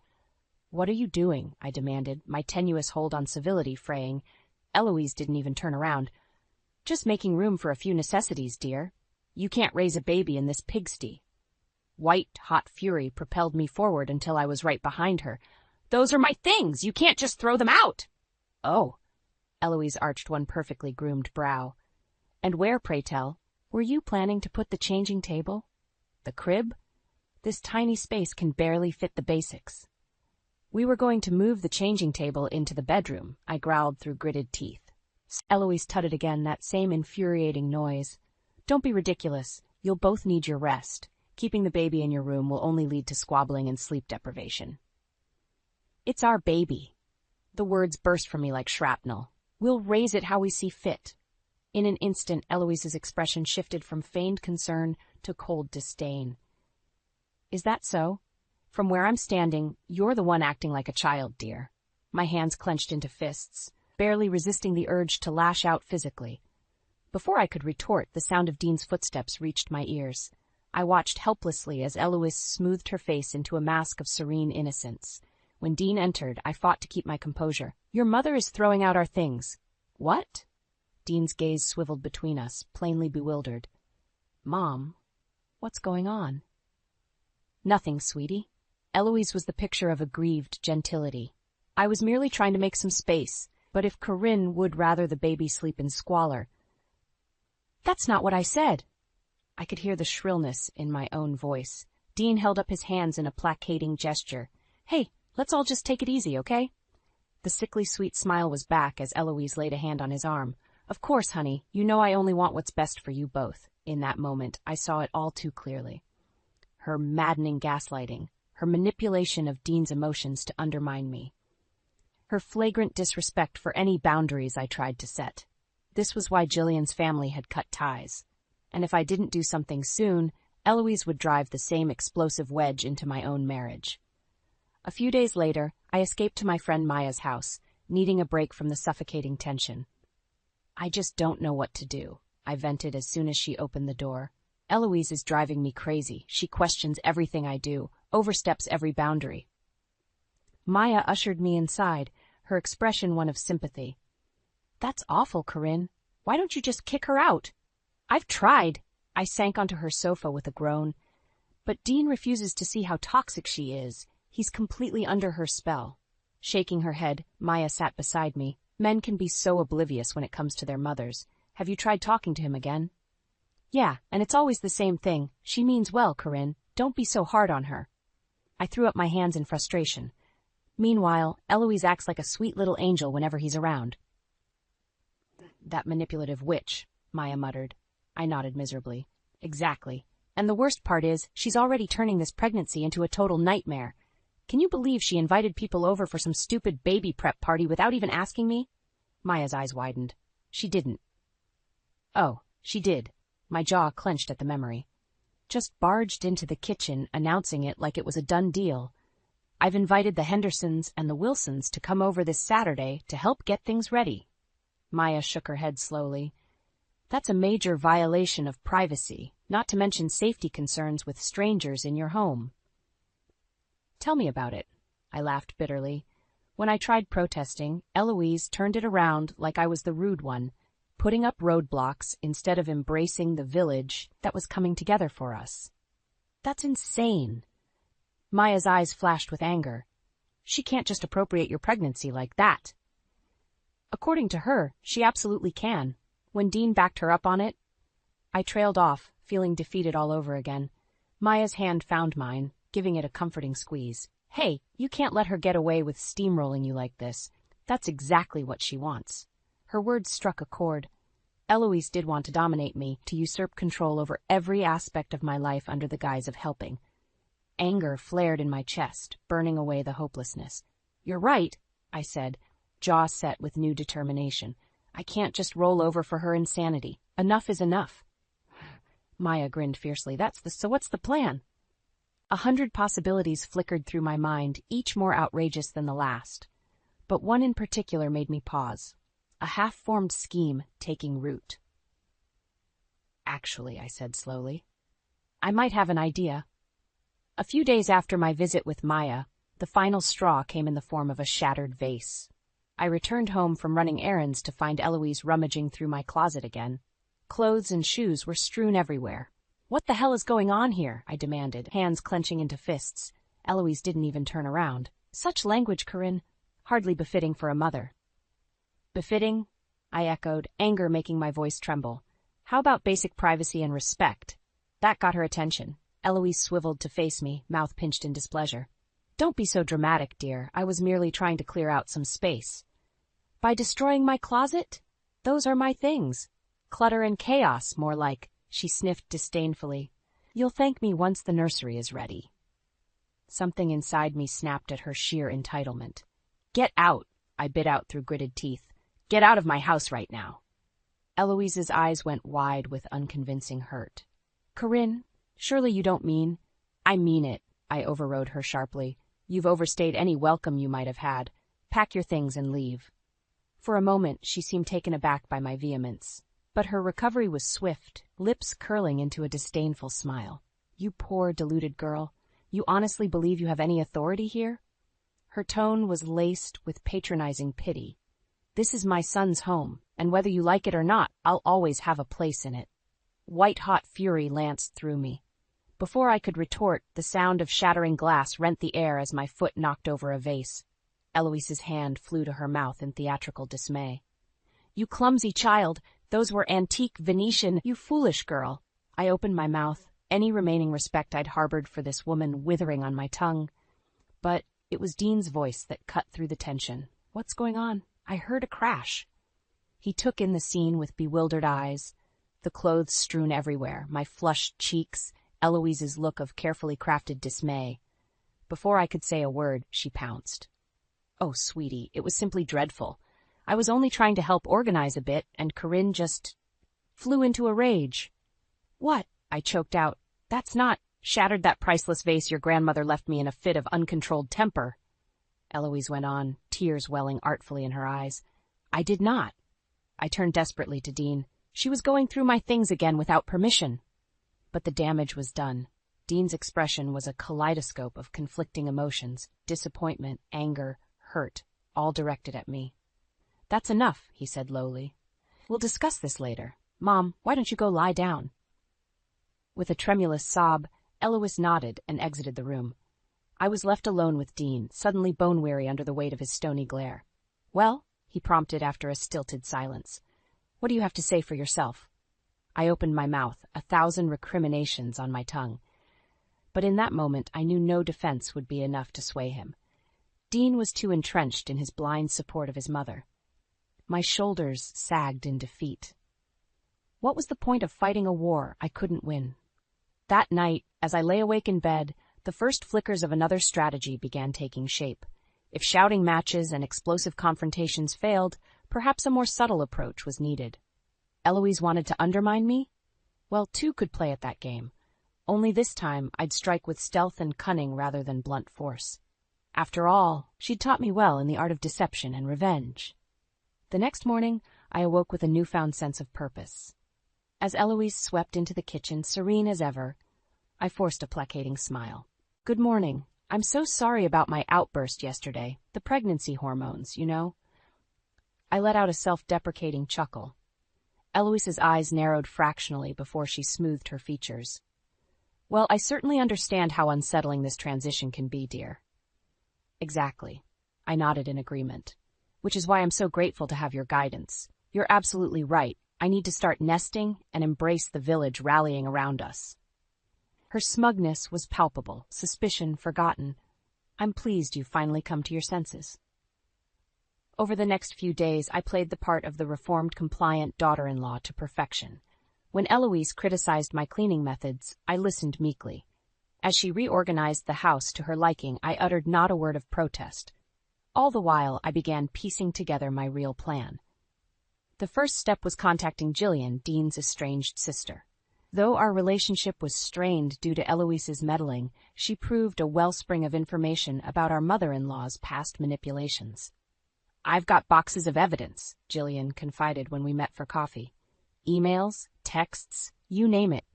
What are you doing? I demanded, my tenuous hold on civility fraying. Eloise didn't even turn around. Just making room for a few necessities, dear. You can't raise a baby in this pigsty. White, hot fury propelled me forward until I was right behind her. Those are my things! You can't just throw them out! Oh. Eloise arched one perfectly groomed brow. And where, pray tell, were you planning to put the changing table? The crib? This tiny space can barely fit the basics. We were going to move the changing table into the bedroom, I growled through gritted teeth. Eloise tutted again, that same infuriating noise. Don't be ridiculous. You'll both need your rest. Keeping the baby in your room will only lead to squabbling and sleep deprivation. It's our baby. The words burst from me like shrapnel. We'll raise it how we see fit. In an instant, Eloise's expression shifted from feigned concern to cold disdain. Is that so? From where I'm standing, you're the one acting like a child, dear. My hands clenched into fists, barely resisting the urge to lash out physically. Before I could retort, the sound of Dean's footsteps reached my ears. I watched helplessly as Eloise smoothed her face into a mask of serene innocence. When Dean entered, I fought to keep my composure. Your mother is throwing out our things. What? Dean's gaze swiveled between us, plainly bewildered. Mom, what's going on? Nothing, sweetie. Eloise was the picture of aggrieved gentility. I was merely trying to make some space, but if Corinne would rather the baby sleep in squalor. That's not what I said. I could hear the shrillness in my own voice. Dean held up his hands in a placating gesture. Hey, let's all just take it easy, okay? The sickly sweet smile was back as Eloise laid a hand on his arm. Of course, honey, you know I only want what's best for you both. In that moment, I saw it all too clearly. Her maddening gaslighting, her manipulation of Dean's emotions to undermine me. Her flagrant disrespect for any boundaries I tried to set. This was why Jillian's family had cut ties. And if I didn't do something soon, Eloise would drive the same explosive wedge into my own marriage. A few days later, I escaped to my friend Maya's house, needing a break from the suffocating tension. I just don't know what to do, I vented as soon as she opened the door. Eloise is driving me crazy. She questions everything I do, oversteps every boundary. Maya ushered me inside, her expression one of sympathy. That's awful, Corinne. Why don't you just kick her out? I've tried. I sank onto her sofa with a groan. But Dean refuses to see how toxic she is. He's completely under her spell. Shaking her head, Maya sat beside me. Men can be so oblivious when it comes to their mothers. Have you tried talking to him again? Yeah, and it's always the same thing. She means well, Corinne. Don't be so hard on her. I threw up my hands in frustration. Meanwhile, Eloise acts like a sweet little angel whenever he's around. That manipulative witch, Maya muttered. I nodded miserably. Exactly. And the worst part is, she's already turning this pregnancy into a total nightmare. Can you believe she invited people over for some stupid baby prep party without even asking me? Maya's eyes widened. She didn't. Oh, she did. My jaw clenched at the memory. Just barged into the kitchen, announcing it like it was a done deal. I've invited the Hendersons and the Wilsons to come over this Saturday to help get things ready. Maya shook her head slowly. That's a major violation of privacy, not to mention safety concerns with strangers in your home. Tell me about it. I laughed bitterly. When I tried protesting, Eloise turned it around like I was the rude one, putting up roadblocks instead of embracing the village that was coming together for us. That's insane. Maya's eyes flashed with anger. She can't just appropriate your pregnancy like that. According to her, she absolutely can. When Dean backed her up on it, I trailed off, feeling defeated all over again. Maya's hand found mine, giving it a comforting squeeze. Hey, you can't let her get away with steamrolling you like this. That's exactly what she wants. Her words struck a chord. Eloise did want to dominate me, to usurp control over every aspect of my life under the guise of helping. Anger flared in my chest, burning away the hopelessness. You're right, I said, jaw set with new determination. I can't just roll over for her insanity. Enough is enough. Maya grinned fiercely. So what's the plan? 100 possibilities flickered through my mind, each more outrageous than the last. But one in particular made me pause. A half-formed scheme taking root. Actually, I said slowly, I might have an idea. A few days after my visit with Maya, the final straw came in the form of a shattered vase. I returned home from running errands to find Eloise rummaging through my closet again. Clothes and shoes were strewn everywhere. What the hell is going on here? I demanded, hands clenching into fists. Eloise didn't even turn around. Such language, Corinne. Hardly befitting for a mother. Befitting? I echoed, anger making my voice tremble. How about basic privacy and respect? That got her attention. Eloise swiveled to face me, mouth pinched in displeasure. Don't be so dramatic, dear. I was merely trying to clear out some space. By destroying my closet? Those are my things. Clutter and chaos, more like. She sniffed disdainfully. You'll thank me once the nursery is ready. Something inside me snapped at her sheer entitlement. Get out, I bit out through gritted teeth. Get out of my house right now. Eloise's eyes went wide with unconvincing hurt. Corinne, surely you don't mean... I mean it, I overrode her sharply. You've overstayed any welcome you might have had. Pack your things and leave. For a moment, she seemed taken aback by my vehemence. But her recovery was swift, lips curling into a disdainful smile. You poor, deluded girl. You honestly believe you have any authority here? Her tone was laced with patronizing pity. This is my son's home, and whether you like it or not, I'll always have a place in it. White-hot fury lanced through me. Before I could retort, the sound of shattering glass rent the air as my foot knocked over a vase. Eloise's hand flew to her mouth in theatrical dismay. You clumsy child! Those were antique Venetian, you foolish girl. I opened my mouth, any remaining respect I'd harbored for this woman withering on my tongue. But it was Dean's voice that cut through the tension. What's going on? I heard a crash. He took in the scene with bewildered eyes, the clothes strewn everywhere, my flushed cheeks, Eloise's look of carefully crafted dismay. Before I could say a word, she pounced. Oh, sweetie, it was simply dreadful. I was only trying to help organize a bit, and Corinne just flew into a rage. What? I choked out. That's not... Shattered that priceless vase your grandmother left me in a fit of uncontrolled temper. Eloise went on, tears welling artfully in her eyes. I did not. I turned desperately to Dean. She was going through my things again without permission. But the damage was done. Dean's expression was a kaleidoscope of conflicting emotions, disappointment, anger, hurt, all directed at me. "That's enough," he said lowly. "We'll discuss this later. Mom, why don't you go lie down?" With a tremulous sob, Eloise nodded and exited the room. I was left alone with Dean, suddenly bone-weary under the weight of his stony glare. "Well?" he prompted after a stilted silence. "What do you have to say for yourself?" I opened my mouth, 1,000 recriminations on my tongue. But in that moment I knew no defense would be enough to sway him. Dean was too entrenched in his blind support of his mother. My shoulders sagged in defeat. What was the point of fighting a war I couldn't win? That night, as I lay awake in bed, the first flickers of another strategy began taking shape. If shouting matches and explosive confrontations failed, perhaps a more subtle approach was needed. Eloise wanted to undermine me? Well, two could play at that game. Only this time I'd strike with stealth and cunning rather than blunt force. After all, she'd taught me well in the art of deception and revenge. The next morning, I awoke with a newfound sense of purpose. As Eloise swept into the kitchen, serene as ever, I forced a placating smile. "Good morning. I'm so sorry about my outburst yesterday. The pregnancy hormones, you know." I let out a self-deprecating chuckle. Eloise's eyes narrowed fractionally before she smoothed her features. "Well, I certainly understand how unsettling this transition can be, dear." "Exactly." I nodded in agreement. "Which is why I'm so grateful to have your guidance. You're absolutely right. I need to start nesting and embrace the village rallying around us." Her smugness was palpable, suspicion forgotten. "I'm pleased you've finally come to your senses." Over the next few days, I played the part of the reformed, compliant daughter-in-law to perfection. When Eloise criticized my cleaning methods, I listened meekly. As she reorganized the house to her liking, I uttered not a word of protest. All the while, I began piecing together my real plan. The first step was contacting Jillian, Dean's estranged sister. Though our relationship was strained due to Eloise's meddling, she proved a wellspring of information about our mother-in-law's past manipulations. "I've got boxes of evidence," Jillian confided when we met for coffee. "Emails, texts, you name it,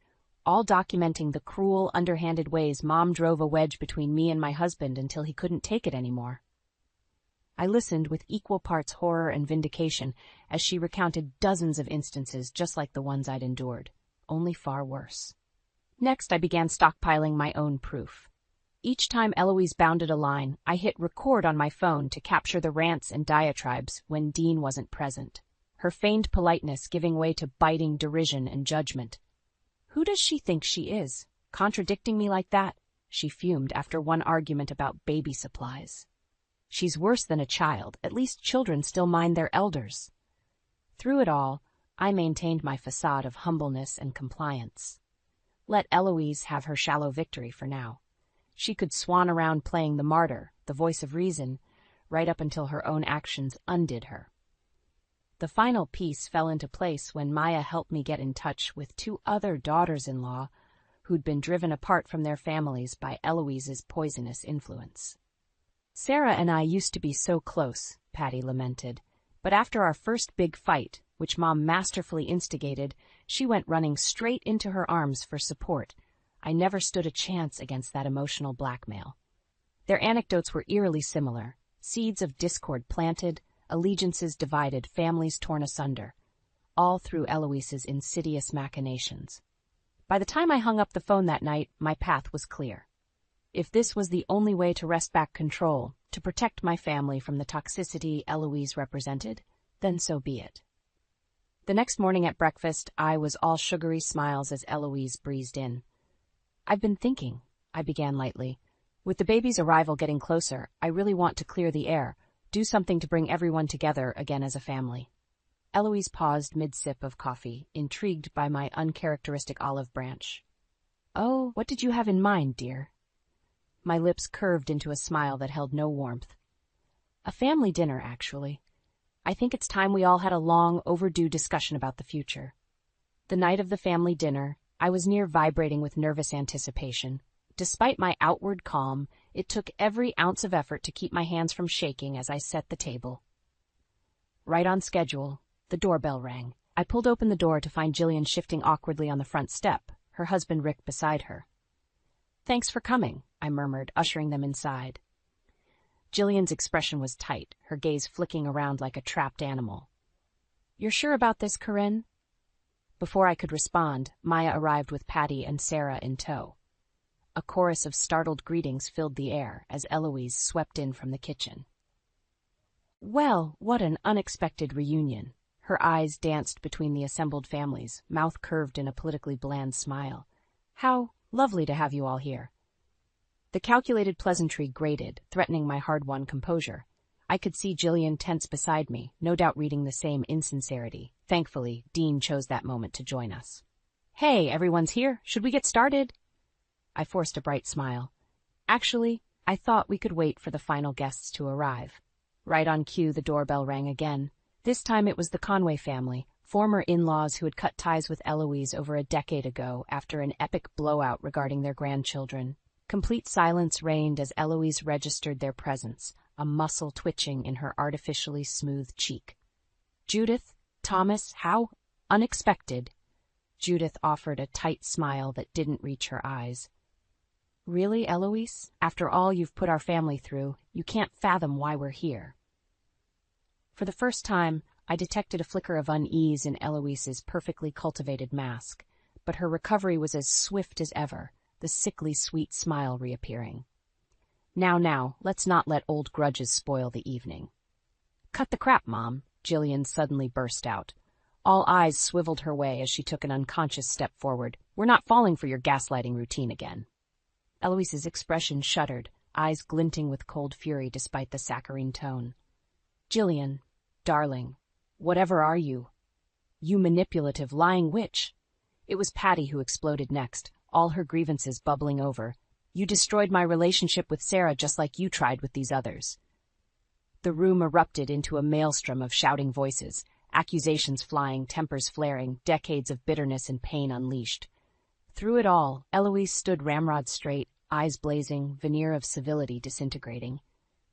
all documenting the cruel, underhanded ways Mom drove a wedge between me and my husband until he couldn't take it anymore." I listened with equal parts horror and vindication as she recounted dozens of instances just like the ones I'd endured, only far worse. Next, I began stockpiling my own proof. Each time Eloise bounded a line, I hit record on my phone to capture the rants and diatribes when Dean wasn't present, her feigned politeness giving way to biting derision and judgment. "Who does she think she is, contradicting me like that?" she fumed after one argument about baby supplies. "She's worse than a child. At least children still mind their elders." Through it all, I maintained my facade of humbleness and compliance. Let Eloise have her shallow victory for now. She could swan around playing the martyr, the voice of reason, right up until her own actions undid her. The final piece fell into place when Maya helped me get in touch with two other daughters-in-law who'd been driven apart from their families by Eloise's poisonous influence. "Sarah and I used to be so close," Patty lamented, "but after our first big fight, which Mom masterfully instigated, she went running straight into her arms for support. I never stood a chance against that emotional blackmail." Their anecdotes were eerily similar. Seeds of discord planted, allegiances divided, families torn asunder, all through Eloise's insidious machinations. By the time I hung up the phone that night, my path was clear. If this was the only way to wrest back control, to protect my family from the toxicity Eloise represented, then so be it. The next morning at breakfast, I was all sugary smiles as Eloise breezed in. "I've been thinking," I began lightly. "With the baby's arrival getting closer, I really want to clear the air, do something to bring everyone together again as a family." Eloise paused mid-sip of coffee, intrigued by my uncharacteristic olive branch. "Oh, what did you have in mind, dear?" My lips curved into a smile that held no warmth. "A family dinner, actually. I think it's time we all had a long, overdue discussion about the future." The night of the family dinner, I was near vibrating with nervous anticipation. Despite my outward calm, it took every ounce of effort to keep my hands from shaking as I set the table. Right on schedule, the doorbell rang. I pulled open the door to find Jillian shifting awkwardly on the front step, her husband Rick beside her. "Thanks for coming," I murmured, ushering them inside. Jillian's expression was tight, her gaze flicking around like a trapped animal. "You're sure about this, Corinne?" Before I could respond, Maya arrived with Patty and Sarah in tow. A chorus of startled greetings filled the air as Eloise swept in from the kitchen. Well, what an unexpected reunion. Her eyes danced between the assembled families, mouth curved in a politically bland smile. "How lovely to have you all here." The calculated pleasantry grated, threatening my hard-won composure. I could see Jillian tense beside me, no doubt reading the same insincerity. Thankfully, Dean chose that moment to join us. "Hey, everyone's here. Should we get started?" I forced a bright smile. Actually, I thought we could wait for the final guests to arrive. Right on cue, the doorbell rang again. This time it was the Conway family, former in-laws who had cut ties with Eloise over a decade ago after an epic blowout regarding their grandchildren. Complete silence reigned as Eloise registered their presence, a muscle twitching in her artificially smooth cheek. "Judith, Thomas, how unexpected." Judith offered a tight smile that didn't reach her eyes. "Really, Eloise? After all you've put our family through, you can't fathom why we're here." For the first time, I detected a flicker of unease in Eloise's perfectly cultivated mask, but her recovery was as swift as ever, the sickly sweet smile reappearing. Now, let's not let old grudges spoil the evening." "Cut the crap, Mom," Jillian suddenly burst out. All eyes swiveled her way as she took an unconscious step forward. "We're not falling for your gaslighting routine again." Eloise's expression shuddered, eyes glinting with cold fury despite the saccharine tone. "Jillian, darling, whatever are you? You manipulative, lying witch." It was Patty who exploded next, all her grievances bubbling over. "You destroyed my relationship with Sarah just like you tried with these others." The room erupted into a maelstrom of shouting voices, accusations flying, tempers flaring, decades of bitterness and pain unleashed. Through it all, Eloise stood ramrod straight, eyes blazing, veneer of civility disintegrating.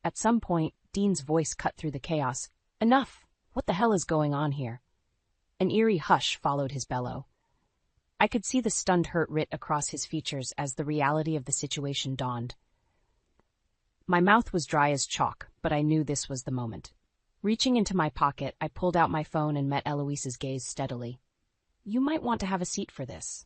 At some point, Dean's voice cut through the chaos. "Enough! What the hell is going on here?" An eerie hush followed his bellow. I could see the stunned hurt writ across his features as the reality of the situation dawned. My mouth was dry as chalk, but I knew this was the moment. Reaching into my pocket, I pulled out my phone and met Eloise's gaze steadily. "You might want to have a seat for this."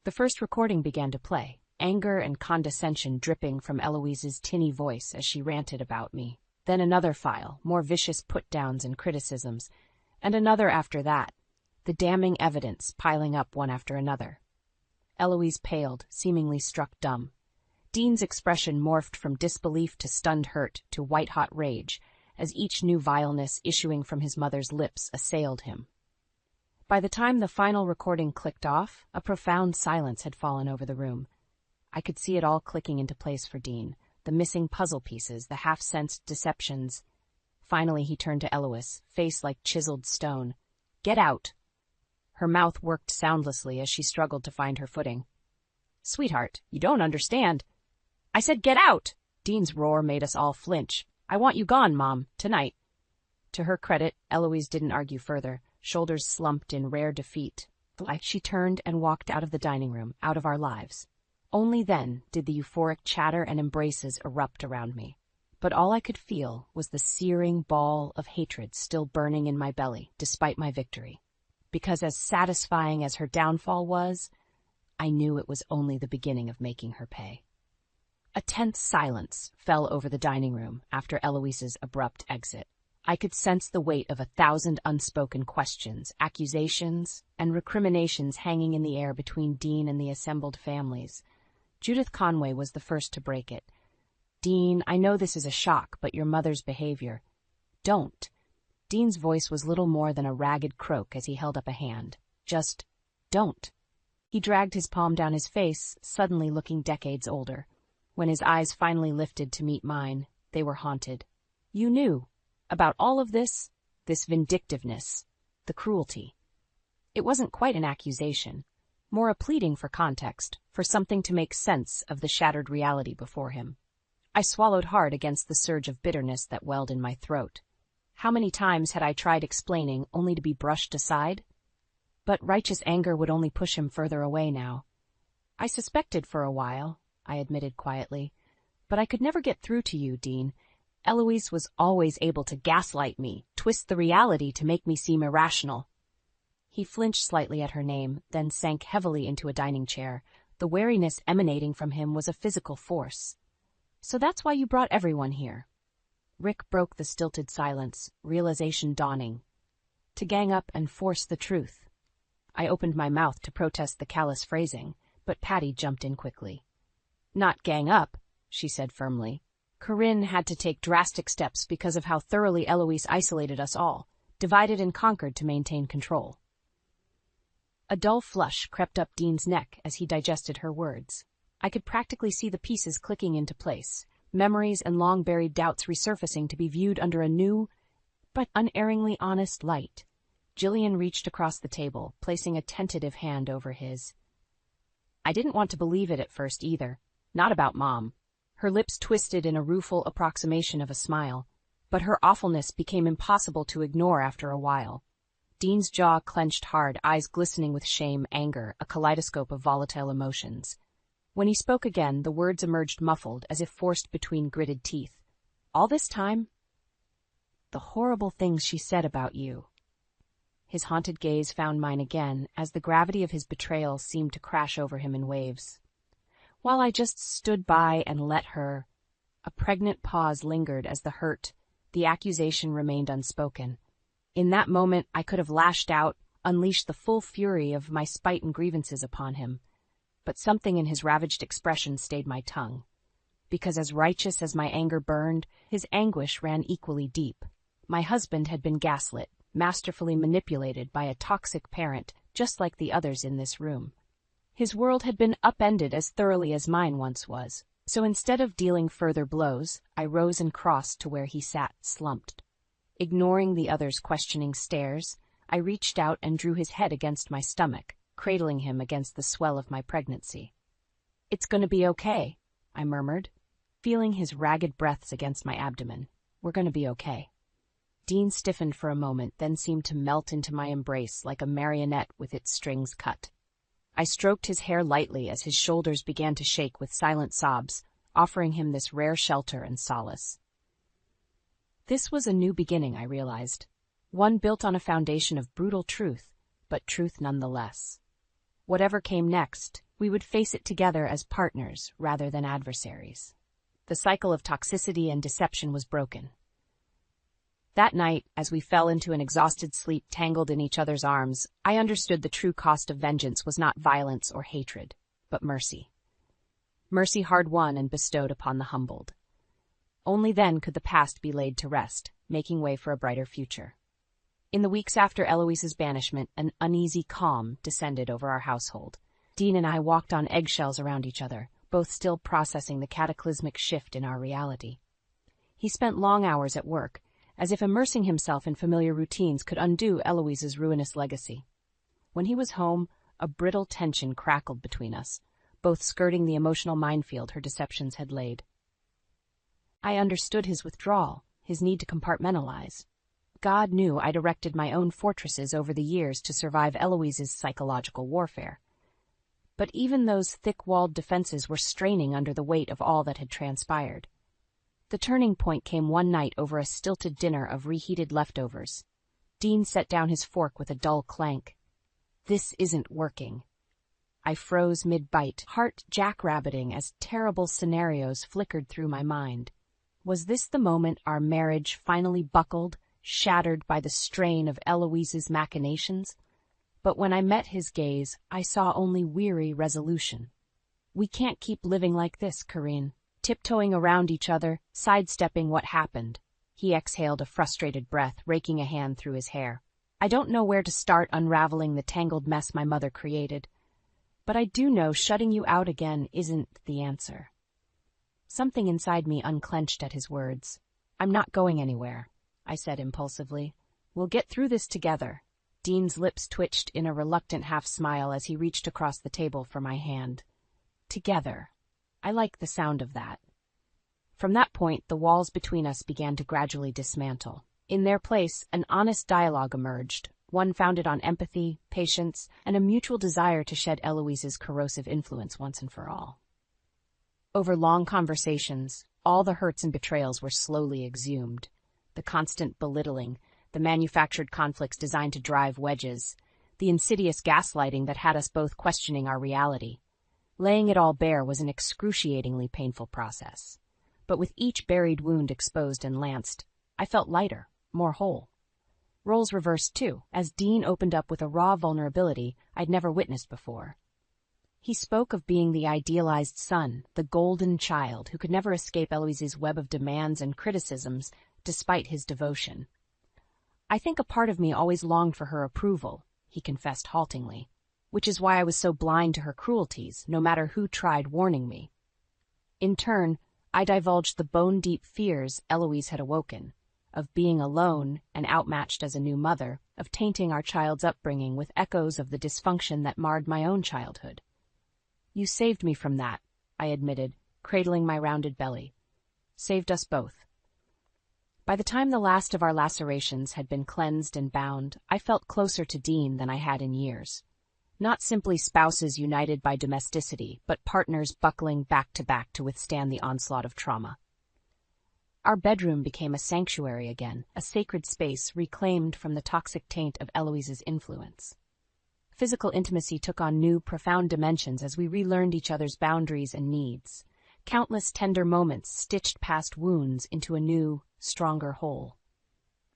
The first recording began to play, anger and condescension dripping from Eloise's tinny voice as she ranted about me. Then another file, more vicious put-downs and criticisms, and another after that, the damning evidence piling up one after another. Eloise paled, seemingly struck dumb. Dean's expression morphed from disbelief to stunned hurt to white-hot rage, as each new vileness issuing from his mother's lips assailed him. By the time the final recording clicked off, a profound silence had fallen over the room. I could see it all clicking into place for Dean, the missing puzzle pieces, the half-sensed deceptions. Finally he turned to Eloise, face like chiseled stone. "Get out!" Her mouth worked soundlessly as she struggled to find her footing. "Sweetheart, you don't understand." "I said get out!" Dean's roar made us all flinch. "I want you gone, Mom, tonight." To her credit, Eloise didn't argue further, shoulders slumped in rare defeat. She turned and walked out of the dining room, out of our lives. Only then did the euphoric chatter and embraces erupt around me. But all I could feel was the searing ball of hatred still burning in my belly, despite my victory. Because as satisfying as her downfall was, I knew it was only the beginning of making her pay. A tense silence fell over the dining room after Eloise's abrupt exit. I could sense the weight of 1,000 unspoken questions, accusations, and recriminations hanging in the air between Dean and the assembled families. Judith Conway was the first to break it. "Dean, I know this is a shock, but your mother's behavior—" "Don't." Dean's voice was little more than a ragged croak as he held up a hand. "Just don't." He dragged his palm down his face, suddenly looking decades older. When his eyes finally lifted to meet mine, they were haunted. "You knew about all of this vindictiveness, the cruelty." It wasn't quite an accusation, more a pleading for context, for something to make sense of the shattered reality before him. I swallowed hard against the surge of bitterness that welled in my throat. How many times had I tried explaining only to be brushed aside? But righteous anger would only push him further away now. I suspected for a while, I admitted quietly, but I could never get through to you, Dean. Eloise was always able to gaslight me, twist the reality to make me seem irrational. He flinched slightly at her name, then sank heavily into a dining chair. The wariness emanating from him was a physical force. So that's why you brought everyone here. Rick broke the stilted silence, realization dawning. To gang up and force the truth. I opened my mouth to protest the callous phrasing, but Patty jumped in quickly. Not gang up, she said firmly. Corinne had to take drastic steps because of how thoroughly Eloise isolated us all, divided and conquered to maintain control. A dull flush crept up Dean's neck as he digested her words. I could practically see the pieces clicking into place, memories and long-buried doubts resurfacing to be viewed under a new, but unerringly honest light. Jillian reached across the table, placing a tentative hand over his. I didn't want to believe it at first either. Not about Mom. Her lips twisted in a rueful approximation of a smile, but her awfulness became impossible to ignore after a while. Dean's jaw clenched hard, eyes glistening with shame, anger, a kaleidoscope of volatile emotions. When he spoke again, the words emerged muffled, as if forced between gritted teeth. All this time? The horrible things she said about you. His haunted gaze found mine again, as the gravity of his betrayal seemed to crash over him in waves. While I just stood by and let her. A pregnant pause lingered as the accusation remained unspoken. In that moment, I could have lashed out, unleashed the full fury of my spite and grievances upon him. But something in his ravaged expression stayed my tongue. Because as righteous as my anger burned, his anguish ran equally deep. My husband had been gaslit, masterfully manipulated by a toxic parent, just like the others in this room. His world had been upended as thoroughly as mine once was. So instead of dealing further blows, I rose and crossed to where he sat, slumped. Ignoring the other's questioning stares, I reached out and drew his head against my stomach, cradling him against the swell of my pregnancy. It's gonna be okay, I murmured, feeling his ragged breaths against my abdomen. We're gonna be okay. Dean stiffened for a moment, then seemed to melt into my embrace like a marionette with its strings cut. I stroked his hair lightly as his shoulders began to shake with silent sobs, offering him this rare shelter and solace. This was a new beginning, I realized. One built on a foundation of brutal truth, but truth nonetheless. Whatever came next, we would face it together as partners rather than adversaries. The cycle of toxicity and deception was broken. That night, as we fell into an exhausted sleep tangled in each other's arms, I understood the true cost of vengeance was not violence or hatred, but mercy. Mercy hard-won and bestowed upon the humbled. Only then could the past be laid to rest, making way for a brighter future. In the weeks after Eloise's banishment, an uneasy calm descended over our household. Dean and I walked on eggshells around each other, both still processing the cataclysmic shift in our reality. He spent long hours at work, as if immersing himself in familiar routines could undo Eloise's ruinous legacy. When he was home, a brittle tension crackled between us, both skirting the emotional minefield her deceptions had laid. I understood his withdrawal, his need to compartmentalize. God knew I'd erected my own fortresses over the years to survive Eloise's psychological warfare. But even those thick-walled defenses were straining under the weight of all that had transpired. The turning point came one night over a stilted dinner of reheated leftovers. Dean set down his fork with a dull clank. This isn't working. I froze mid-bite, heart jackrabbiting as terrible scenarios flickered through my mind. Was this the moment our marriage finally buckled, shattered by the strain of Eloise's machinations? But when I met his gaze, I saw only weary resolution. We can't keep living like this, Corinne, tiptoeing around each other, sidestepping what happened. He exhaled a frustrated breath, raking a hand through his hair. I don't know where to start unraveling the tangled mess my mother created, but I do know shutting you out again isn't the answer. Something inside me unclenched at his words. I'm not going anywhere, I said impulsively. We'll get through this together. Dean's lips twitched in a reluctant half-smile as he reached across the table for my hand. Together. I like the sound of that. From that point, the walls between us began to gradually dismantle. In their place, an honest dialogue emerged, one founded on empathy, patience, and a mutual desire to shed Eloise's corrosive influence once and for all. Over long conversations, all the hurts and betrayals were slowly exhumed. The constant belittling, the manufactured conflicts designed to drive wedges, the insidious gaslighting that had us both questioning our reality. Laying it all bare was an excruciatingly painful process. But with each buried wound exposed and lanced, I felt lighter, more whole. Roles reversed, too, as Dean opened up with a raw vulnerability I'd never witnessed before. He spoke of being the idealized son, the golden child who could never escape Eloise's web of demands and criticisms despite his devotion. I think a part of me always longed for her approval, he confessed haltingly, which is why I was so blind to her cruelties, no matter who tried warning me. In turn, I divulged the bone-deep fears Eloise had awoken, of being alone and outmatched as a new mother, of tainting our child's upbringing with echoes of the dysfunction that marred my own childhood. You saved me from that, I admitted, cradling my rounded belly. Saved us both. By the time the last of our lacerations had been cleansed and bound, I felt closer to Dean than I had in years. Not simply spouses united by domesticity, but partners buckling back to withstand the onslaught of trauma. Our bedroom became a sanctuary again, a sacred space reclaimed from the toxic taint of Eloise's influence. Physical intimacy took on new, profound dimensions as we relearned each other's boundaries and needs. Countless tender moments stitched past wounds into a new, stronger whole.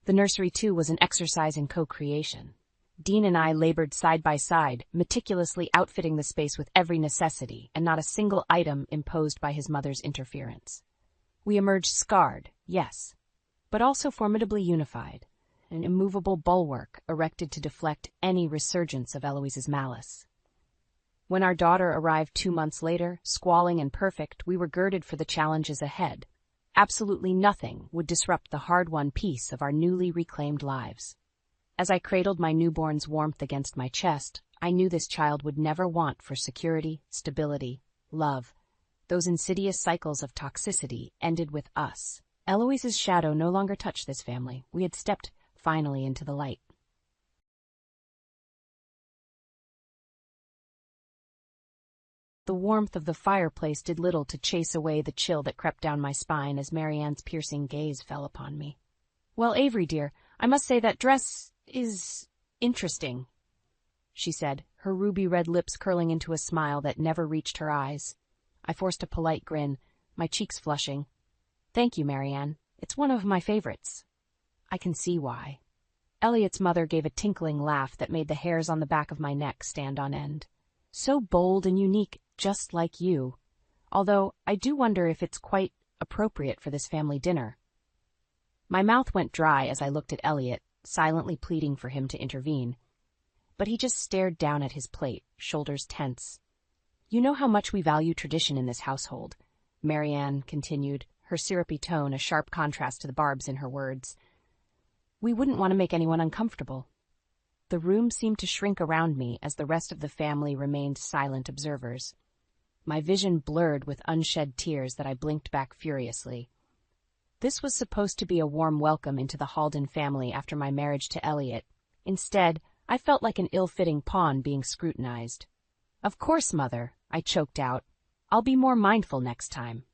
The nursery, too, was an exercise in co-creation. Dean and I labored side by side, meticulously outfitting the space with every necessity, and not a single item imposed by his mother's interference. We emerged scarred, yes, but also formidably unified, an immovable bulwark erected to deflect any resurgence of Eloise's malice. When our daughter arrived 2 months later, squalling and perfect, we were girded for the challenges ahead. Absolutely nothing would disrupt the hard-won peace of our newly reclaimed lives. As I cradled my newborn's warmth against my chest, I knew this child would never want for security, stability, love. Those insidious cycles of toxicity ended with us. Eloise's shadow no longer touched this family. We had stepped finally into the light. The warmth of the fireplace did little to chase away the chill that crept down my spine as Marianne's piercing gaze fell upon me. "Well, Avery, dear, I must say that dress is interesting," she said, her ruby-red lips curling into a smile that never reached her eyes. I forced a polite grin, my cheeks flushing. "Thank you, Marianne. It's one of my favorites." "I can see why." Elliot's mother gave a tinkling laugh that made the hairs on the back of my neck stand on end. "So bold and unique, just like you. Although I do wonder if it's quite appropriate for this family dinner." My mouth went dry as I looked at Elliot, silently pleading for him to intervene. But he just stared down at his plate, shoulders tense. "You know how much we value tradition in this household," Marianne continued, her syrupy tone a sharp contrast to the barbs in her words. "We wouldn't want to make anyone uncomfortable." The room seemed to shrink around me as the rest of the family remained silent observers. My vision blurred with unshed tears that I blinked back furiously. This was supposed to be a warm welcome into the Halden family after my marriage to Elliot. Instead, I felt like an ill-fitting pawn being scrutinized. "Of course, Mother," I choked out. "I'll be more mindful next time."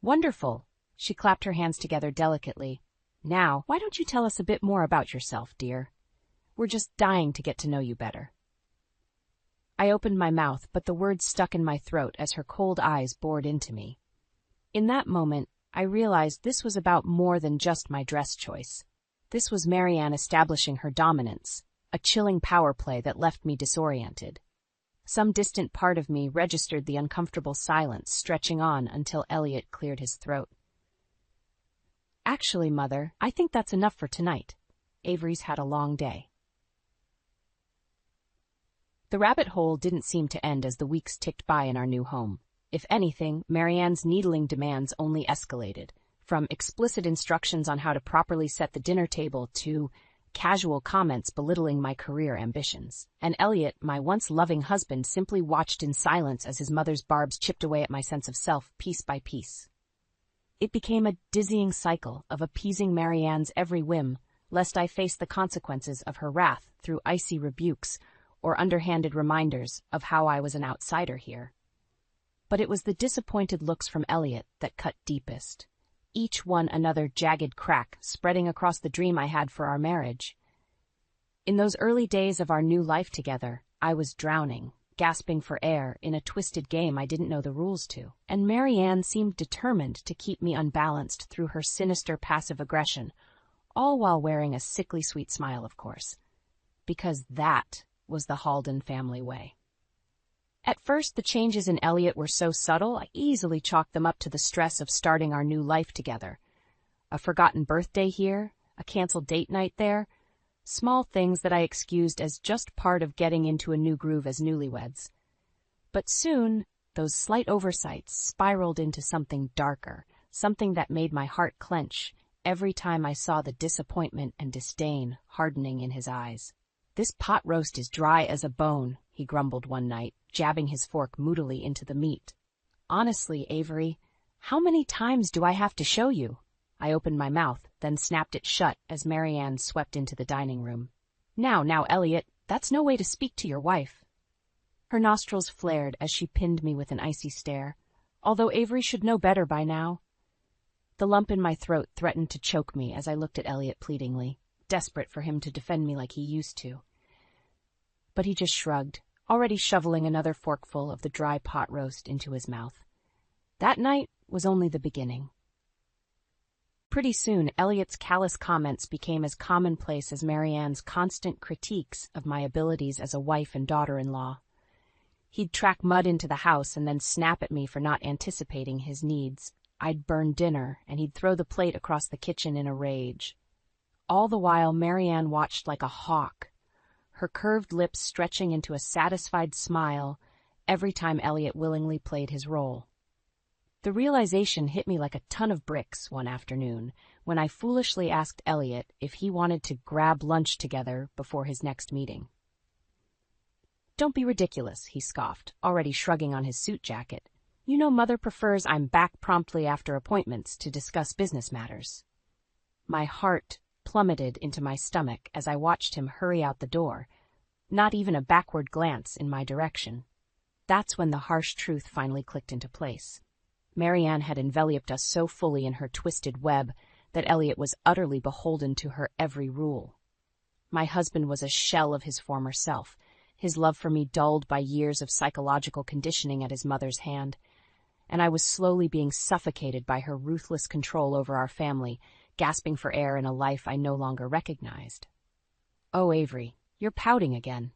"Wonderful." She clapped her hands together delicately. "Now, why don't you tell us a bit more about yourself, dear? We're just dying to get to know you better." I opened my mouth, but the words stuck in my throat as her cold eyes bored into me. In that moment, I realized this was about more than just my dress choice. This was Marianne establishing her dominance, a chilling power play that left me disoriented. Some distant part of me registered the uncomfortable silence stretching on until Elliot cleared his throat. "Actually, Mother, I think that's enough for tonight. Avery's had a long day." The rabbit hole didn't seem to end as the weeks ticked by in our new home. If anything, Marianne's needling demands only escalated, from explicit instructions on how to properly set the dinner table to casual comments belittling my career ambitions. And Elliot, my once loving husband, simply watched in silence as his mother's barbs chipped away at my sense of self piece by piece. It became a dizzying cycle of appeasing Marianne's every whim, lest I face the consequences of her wrath through icy rebukes or underhanded reminders of how I was an outsider here. But it was the disappointed looks from Elliot that cut deepest, each one another jagged crack spreading across the dream I had for our marriage. In those early days of our new life together, I was drowning, gasping for air in a twisted game I didn't know the rules to, and Marianne seemed determined to keep me unbalanced through her sinister passive aggression, all while wearing a sickly sweet smile, of course, because that was the Halden family way. At first, the changes in Elliot were so subtle, I easily chalked them up to the stress of starting our new life together. A forgotten birthday here, a canceled date night there, small things that I excused as just part of getting into a new groove as newlyweds. But soon, those slight oversights spiraled into something darker, something that made my heart clench every time I saw the disappointment and disdain hardening in his eyes. "This pot roast is dry as a bone," he grumbled one night, jabbing his fork moodily into the meat. "Honestly, Avery, how many times do I have to show you?" I opened my mouth, then snapped it shut as Marianne swept into the dining room. Now, Elliot, that's no way to speak to your wife." Her nostrils flared as she pinned me with an icy stare, although Avery should know better by now. The lump in my throat threatened to choke me as I looked at Elliot pleadingly, desperate for him to defend me like he used to. But he just shrugged, already shoveling another forkful of the dry pot roast into his mouth. That night was only the beginning. Pretty soon, Elliot's callous comments became as commonplace as Marianne's constant critiques of my abilities as a wife and daughter-in-law. He'd track Mud into the house and then snap at me for not anticipating his needs. I'd burn dinner, and he'd throw the plate across the kitchen in a rage. All the while, Marianne watched like a hawk, her curved lips stretching into a satisfied smile every time Elliot willingly played his role. The realization hit me like a ton of bricks one afternoon when I foolishly asked Elliot if he wanted to grab lunch together before his next meeting. "Don't be ridiculous," he scoffed, already shrugging on his suit jacket. "You know Mother prefers I'm back promptly after appointments to discuss business matters." My heart plummeted into my stomach as I watched him hurry out the door, not even a backward glance in my direction. That's when the harsh truth finally clicked into place. Marianne had enveloped us so fully in her twisted web that Elliot was utterly beholden to her every rule. My husband was a shell of his former self, his love for me dulled by years of psychological conditioning at his mother's hand, and I was slowly being suffocated by her ruthless control over our family, gasping for air in a life I no longer recognized. "Oh, Avery, you're pouting again."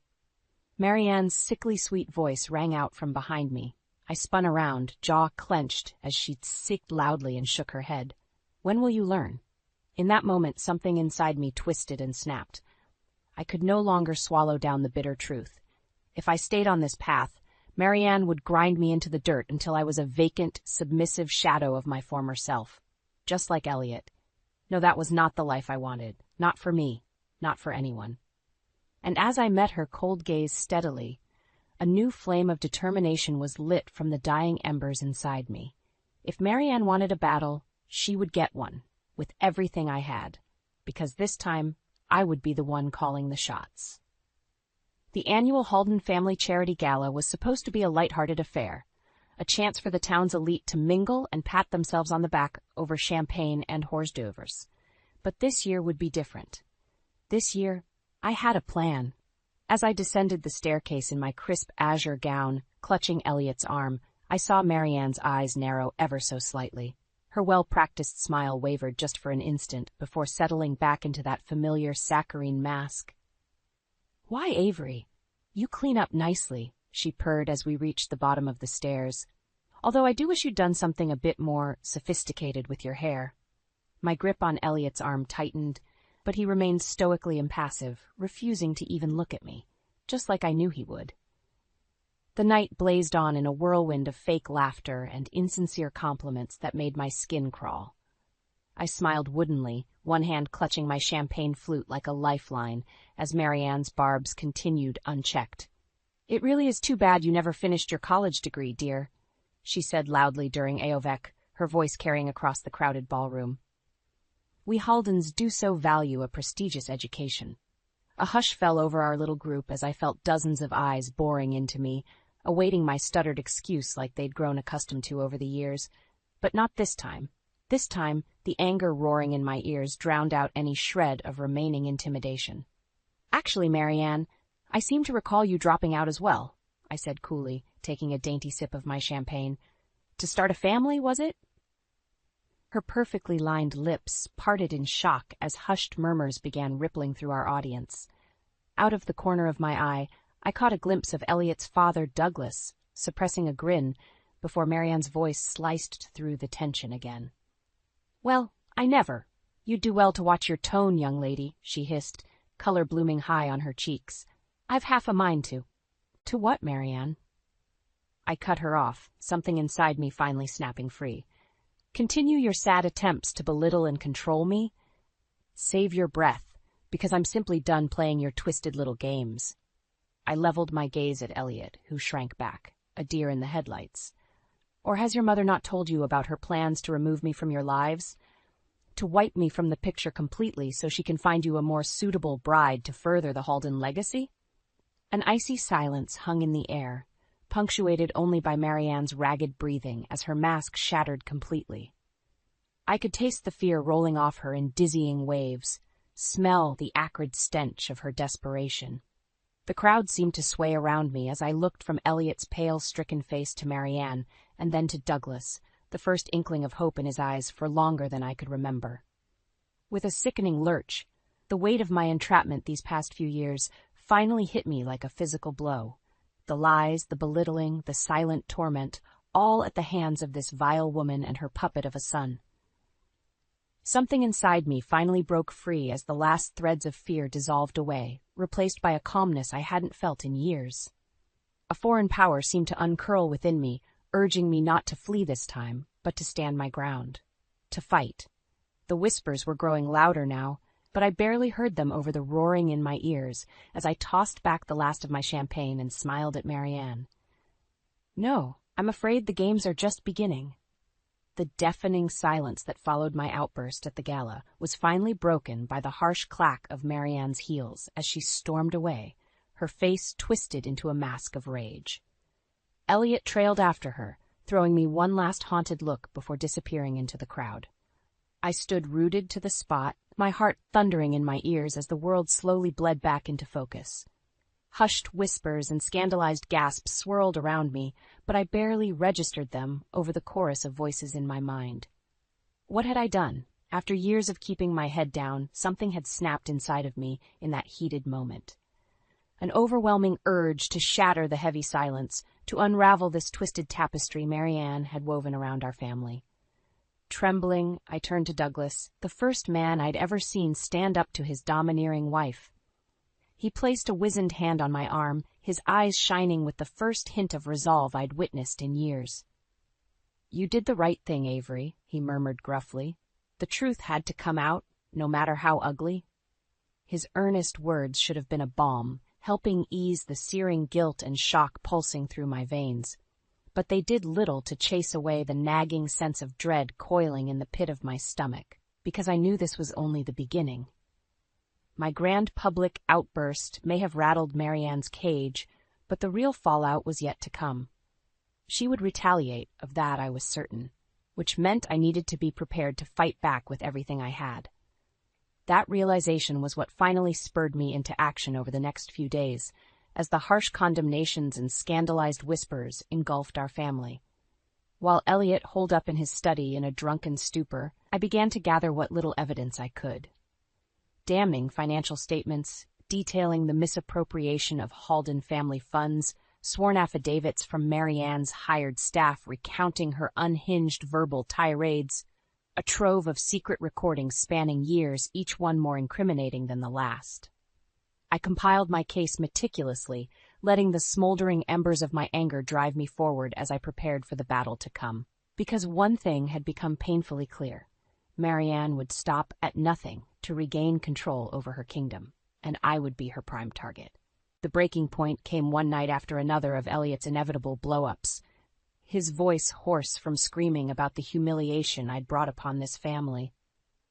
Marianne's sickly sweet voice rang out from behind me. I spun around, jaw clenched, as she sicked loudly and shook her head. "When will you learn?" In that moment, something inside me twisted and snapped. I could no longer swallow down the bitter truth. If I stayed on this path, Marianne would grind me into the dirt until I was a vacant, submissive shadow of my former self. Just like Elliot. No, that was not the life I wanted. Not for me. Not for anyone. And as I met her cold gaze steadily, a new flame of determination was lit from the dying embers inside me. If Marianne wanted a battle, she would get one, with everything I had, because this time I would be the one calling the shots. The annual Halden Family Charity Gala was supposed to be a lighthearted affair, a chance for the town's elite to mingle and pat themselves on the back over champagne and hors d'oeuvres. But this year would be different. This year, I had a plan. As I descended the staircase in my crisp azure gown, clutching Elliot's arm, I saw Marianne's eyes narrow ever so slightly. Her well-practiced smile wavered just for an instant before settling back into that familiar saccharine mask. "Why, Avery? You clean up nicely," she purred as we reached the bottom of the stairs. "Although I do wish you'd done something a bit more sophisticated with your hair." My grip on Elliot's arm tightened, but he remained stoically impassive, refusing to even look at me, just like I knew he would. The night blazed on in a whirlwind of fake laughter and insincere compliments that made my skin crawl. I smiled woodenly, one hand clutching my champagne flute like a lifeline, as Marianne's barbs continued unchecked. "It really is too bad you never finished your college degree, dear," she said loudly during Aovek, her voice carrying across the crowded ballroom. We Haldens do so value a prestigious education. A hush fell over our little group as I felt dozens of eyes boring into me, awaiting my stuttered excuse like they'd grown accustomed to over the years. But not this time. This time, the anger roaring in my ears drowned out any shred of remaining intimidation. "Actually, Marianne, I seem to recall you dropping out as well," I said coolly, taking a dainty sip of my champagne. "To start a family, was it?" Her perfectly lined lips parted in shock as hushed murmurs began rippling through our audience. Out of the corner of my eye, I caught a glimpse of Elliot's father, Douglas, suppressing a grin before Marianne's voice sliced through the tension again. "Well, I never. You'd do well to watch your tone, young lady," she hissed, color blooming high on her cheeks. "I've half a mind to." "To what, Marianne?" I cut her off, something inside me finally snapping free. "Continue your sad attempts to belittle and control me? Save your breath, because I'm simply done playing your twisted little games." I leveled my gaze at Elliot, who shrank back, a deer in the headlights. "Or has your mother not told you about her plans to remove me from your lives? To wipe me from the picture completely so she can find you a more suitable bride to further the Halden legacy?" An icy silence hung in the air, punctuated only by Marianne's ragged breathing as her mask shattered completely. I could taste the fear rolling off her in dizzying waves, smell the acrid stench of her desperation. The crowd seemed to sway around me as I looked from Elliot's pale, stricken face to Marianne, and then to Douglas, the first inkling of hope in his eyes for longer than I could remember. With a sickening lurch, the weight of my entrapment these past few years finally hit me like a physical blow. The lies, the belittling, the silent torment, all at the hands of this vile woman and her puppet of a son. Something inside me finally broke free as the last threads of fear dissolved away, replaced by a calmness I hadn't felt in years. A foreign power seemed to uncurl within me, urging me not to flee this time, but to stand my ground. To fight. The whispers were growing louder now, but I barely heard them over the roaring in my ears as I tossed back the last of my champagne and smiled at Marianne. "No, I'm afraid the games are just beginning." The deafening silence that followed my outburst at the gala was finally broken by the harsh clack of Marianne's heels as she stormed away, her face twisted into a mask of rage. Elliot trailed after her, throwing me one last haunted look before disappearing into the crowd. I stood rooted to the spot, my heart thundering in my ears as the world slowly bled back into focus. Hushed whispers and scandalized gasps swirled around me, but I barely registered them over the chorus of voices in my mind. What had I done? After years of keeping my head down, something had snapped inside of me in that heated moment. An overwhelming urge to shatter the heavy silence, to unravel this twisted tapestry Marianne had woven around our family. Trembling, I turned to Douglas, the first man I'd ever seen stand up to his domineering wife. He placed a wizened hand on my arm, his eyes shining with the first hint of resolve I'd witnessed in years. "You did the right thing, Avery," he murmured gruffly. "The truth had to come out, no matter how ugly." His earnest words should have been a balm, helping ease the searing guilt and shock pulsing through my veins. But they did little to chase away the nagging sense of dread coiling in the pit of my stomach, because I knew this was only the beginning. My grand public outburst may have rattled Marianne's cage, but the real fallout was yet to come. She would retaliate, of that I was certain, which meant I needed to be prepared to fight back with everything I had. That realization was what finally spurred me into action over the next few days, as the harsh condemnations and scandalized whispers engulfed our family. While Elliot holed up in his study in a drunken stupor, I began to gather what little evidence I could. Damning financial statements, detailing the misappropriation of Halden family funds, sworn affidavits from Marianne's hired staff recounting her unhinged verbal tirades, a trove of secret recordings spanning years, each one more incriminating than the last. I compiled my case meticulously, letting the smoldering embers of my anger drive me forward as I prepared for the battle to come. Because one thing had become painfully clear. Marianne would stop at nothing to regain control over her kingdom, and I would be her prime target. The breaking point came one night after another of Elliot's inevitable blow-ups, his voice hoarse from screaming about the humiliation I'd brought upon this family.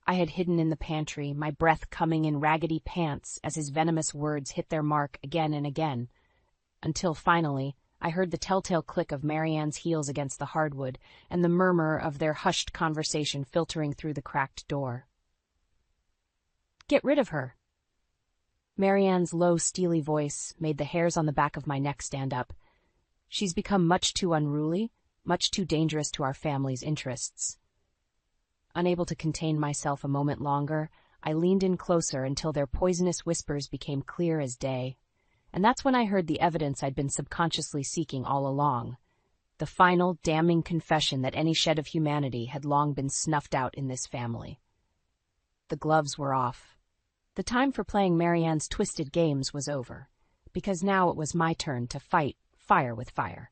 I had hidden in the pantry, my breath coming in raggedy pants as his venomous words hit their mark again and again, until finally I heard the telltale click of Marianne's heels against the hardwood and the murmur of their hushed conversation filtering through the cracked door. "Get rid of her." Marianne's low, steely voice made the hairs on the back of my neck stand up. "She's become much too unruly, much too dangerous to our family's interests." Unable to contain myself a moment longer, I leaned in closer until their poisonous whispers became clear as day. And that's when I heard the evidence I'd been subconsciously seeking all along. The final, damning confession that any shed of humanity had long been snuffed out in this family. The gloves were off. The time for playing Marianne's twisted games was over, because now it was my turn to fight fire with fire.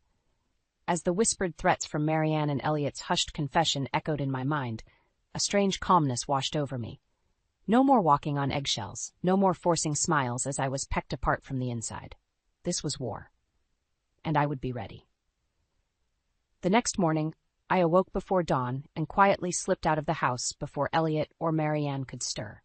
As the whispered threats from Marianne and Elliot's hushed confession echoed in my mind, a strange calmness washed over me. No more walking on eggshells, no more forcing smiles as I was pecked apart from the inside. This was war, and I would be ready. The next morning, I awoke before dawn and quietly slipped out of the house before Elliot or Marianne could stir.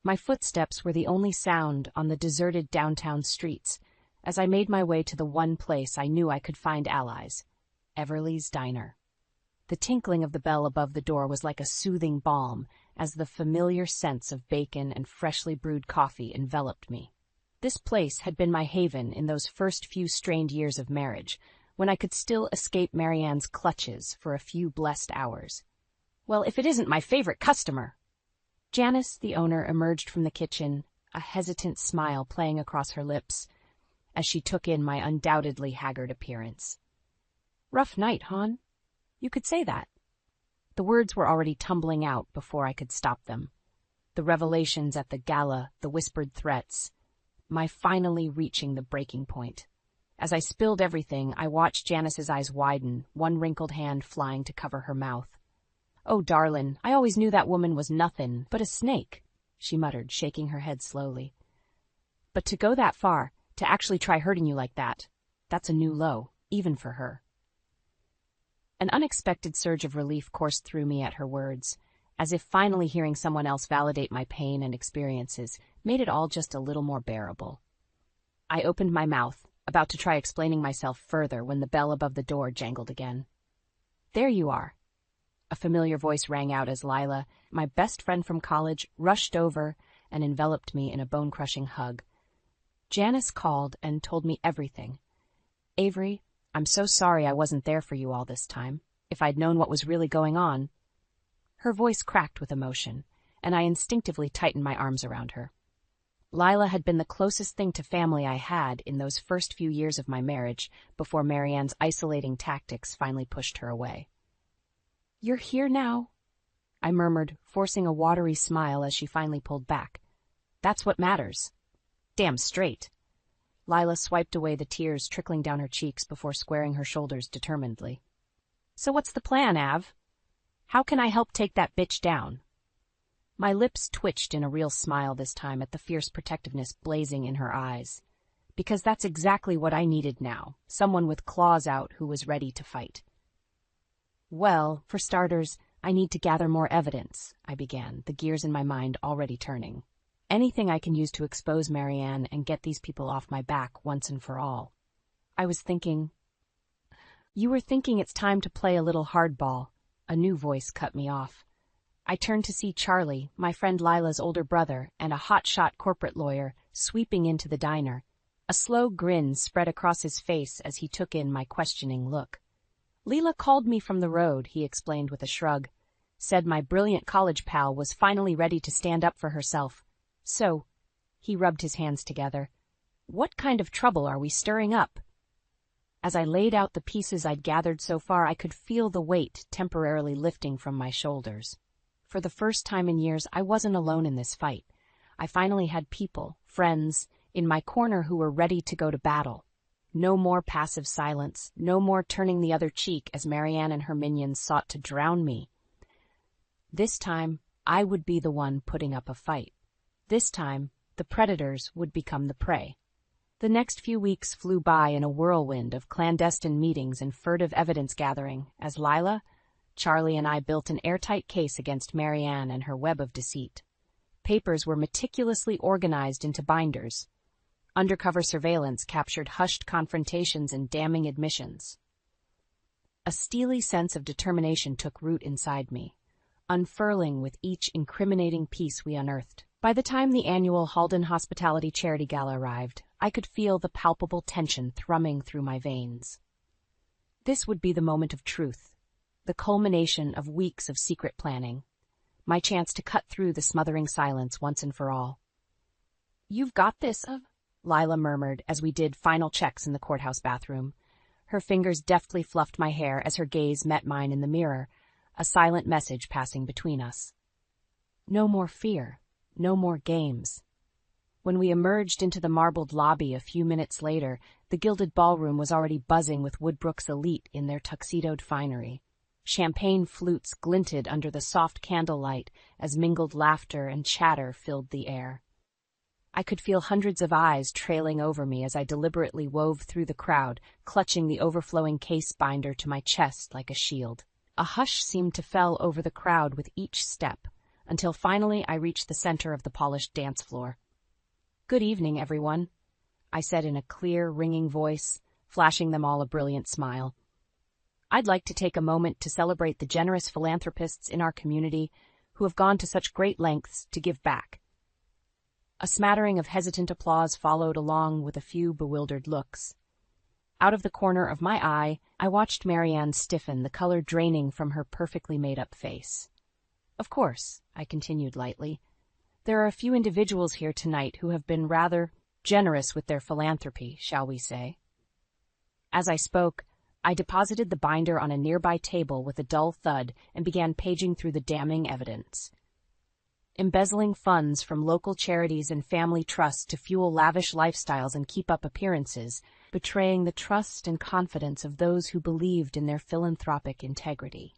My footsteps were the only sound on the deserted downtown streets as I made my way to the one place I knew I could find allies, Everly's Diner. The tinkling of the bell above the door was like a soothing balm as the familiar scents of bacon and freshly brewed coffee enveloped me. This place had been my haven in those first few strained years of marriage, when I could still escape Marianne's clutches for a few blessed hours. "Well, if it isn't my favorite customer!" Janice, the owner, emerged from the kitchen, a hesitant smile playing across her lips, as she took in my undoubtedly haggard appearance. "Rough night, hon? You could say that." The words were already tumbling out before I could stop them. The revelations at the gala, the whispered threats, my finally reaching the breaking point. As I spilled everything, I watched Janice's eyes widen, one wrinkled hand flying to cover her mouth. "Oh, darlin', I always knew that woman was nothin' but a snake," she muttered, shaking her head slowly. "But to go that far, to actually try hurting you like that, that's a new low, even for her." An unexpected surge of relief coursed through me at her words, as if finally hearing someone else validate my pain and experiences made it all just a little more bearable. I opened my mouth, about to try explaining myself further when the bell above the door jangled again. "There you are." A familiar voice rang out as Lila, my best friend from college, rushed over and enveloped me in a bone-crushing hug. Janice called and told me everything. "Avery, I'm so sorry I wasn't there for you all this time. If I'd known what was really going on." Her voice cracked with emotion, and I instinctively tightened my arms around her. Lila had been the closest thing to family I had in those first few years of my marriage before Marianne's isolating tactics finally pushed her away. "You're here now," I murmured, forcing a watery smile as she finally pulled back. "That's what matters." "Damn straight." Lila swiped away the tears trickling down her cheeks before squaring her shoulders determinedly. "So what's the plan, Av? How can I help take that bitch down?" My lips twitched in a real smile this time at the fierce protectiveness blazing in her eyes. Because that's exactly what I needed now, someone with claws out who was ready to fight. "Well, for starters, I need to gather more evidence," I began, the gears in my mind already turning. "Anything I can use to expose Marianne and get these people off my back once and for all." I was thinking... "You were thinking it's time to play a little hardball." A new voice cut me off. I turned to see Charlie, my friend Lila's older brother and a hotshot corporate lawyer, sweeping into the diner. A slow grin spread across his face as he took in my questioning look. "Leela called me from the road," he explained with a shrug. "Said my brilliant college pal was finally ready to stand up for herself. So," he rubbed his hands together, "what kind of trouble are we stirring up?" As I laid out the pieces I'd gathered so far, I could feel the weight temporarily lifting from my shoulders. For the first time in years, I wasn't alone in this fight. I finally had people, friends, in my corner who were ready to go to battle. No more passive silence, no more turning the other cheek as Marianne and her minions sought to drown me. This time, I would be the one putting up a fight. This time, the predators would become the prey. The next few weeks flew by in a whirlwind of clandestine meetings and furtive evidence gathering as Lila, Charlie and I built an airtight case against Marianne and her web of deceit. Papers were meticulously organized into binders. Undercover surveillance captured hushed confrontations and damning admissions. A steely sense of determination took root inside me, unfurling with each incriminating piece we unearthed. By the time the annual Halden Hospitality Charity Gala arrived, I could feel the palpable tension thrumming through my veins. This would be the moment of truth, the culmination of weeks of secret planning, my chance to cut through the smothering silence once and for all. "You've got this, Lila murmured as we did final checks in the courthouse bathroom. Her fingers deftly fluffed my hair as her gaze met mine in the mirror, a silent message passing between us. No more fear, no more games. When we emerged into the marbled lobby a few minutes later, the gilded ballroom was already buzzing with Woodbrook's elite in their tuxedoed finery. Champagne flutes glinted under the soft candlelight as mingled laughter and chatter filled the air. I could feel hundreds of eyes trailing over me as I deliberately wove through the crowd, clutching the overflowing case binder to my chest like a shield. A hush seemed to fell over the crowd with each step, until finally I reached the center of the polished dance floor. "Good evening, everyone," I said in a clear, ringing voice, flashing them all a brilliant smile. "I'd like to take a moment to celebrate the generous philanthropists in our community who have gone to such great lengths to give back." A smattering of hesitant applause followed, along with a few bewildered looks. Out of the corner of my eye, I watched Marianne stiffen, the color draining from her perfectly made-up face. "Of course," I continued lightly, "there are a few individuals here tonight who have been rather generous with their philanthropy, shall we say." As I spoke, I deposited the binder on a nearby table with a dull thud and began paging through the damning evidence. Embezzling funds from local charities and family trusts to fuel lavish lifestyles and keep up appearances, betraying the trust and confidence of those who believed in their philanthropic integrity.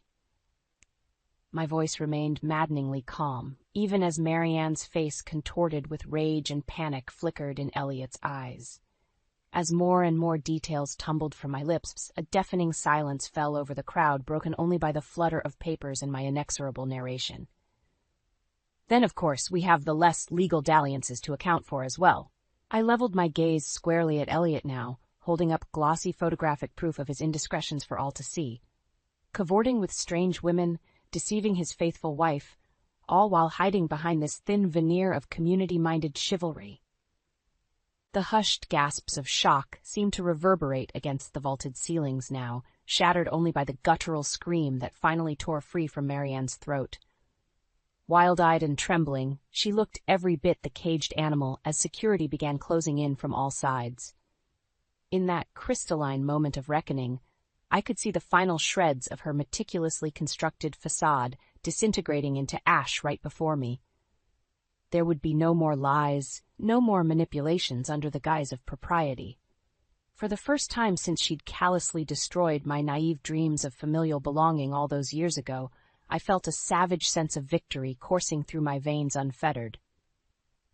My voice remained maddeningly calm, even as Marianne's face contorted with rage and panic flickered in Elliot's eyes. As more and more details tumbled from my lips, a deafening silence fell over the crowd, broken only by the flutter of papers and my inexorable narration. "Then, of course, we have the less legal dalliances to account for as well." I leveled my gaze squarely at Elliot now, holding up glossy photographic proof of his indiscretions for all to see. Cavorting with strange women, deceiving his faithful wife, all while hiding behind this thin veneer of community-minded chivalry. The hushed gasps of shock seemed to reverberate against the vaulted ceilings now, shattered only by the guttural scream that finally tore free from Marianne's throat. Wild-eyed and trembling, she looked every bit the caged animal as security began closing in from all sides. In that crystalline moment of reckoning, I could see the final shreds of her meticulously constructed facade disintegrating into ash right before me. There would be no more lies, no more manipulations under the guise of propriety. For the first time since she'd callously destroyed my naive dreams of familial belonging all those years ago, I felt a savage sense of victory coursing through my veins unfettered.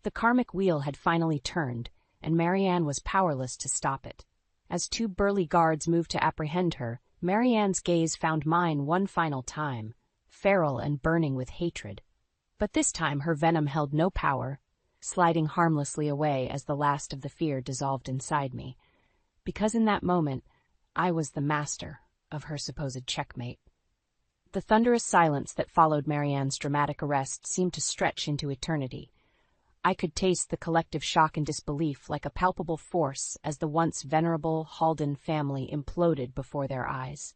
The karmic wheel had finally turned, and Marianne was powerless to stop it. As two burly guards moved to apprehend her, Marianne's gaze found mine one final time, feral and burning with hatred. But this time her venom held no power, sliding harmlessly away as the last of the fear dissolved inside me, because in that moment I was the master of her supposed checkmate. The thunderous silence that followed Marianne's dramatic arrest seemed to stretch into eternity. I could taste the collective shock and disbelief like a palpable force as the once venerable Halden family imploded before their eyes.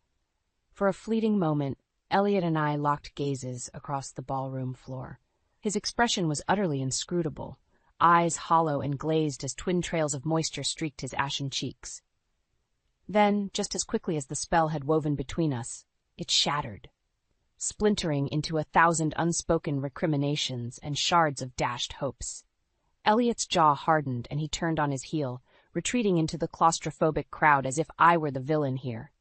For a fleeting moment, Elliot and I locked gazes across the ballroom floor. His expression was utterly inscrutable, eyes hollow and glazed as twin trails of moisture streaked his ashen cheeks. Then, just as quickly as the spell had woven between us, it shattered, splintering into 1,000 unspoken recriminations and shards of dashed hopes. Elliot's jaw hardened and he turned on his heel, retreating into the claustrophobic crowd as if I were the villain here,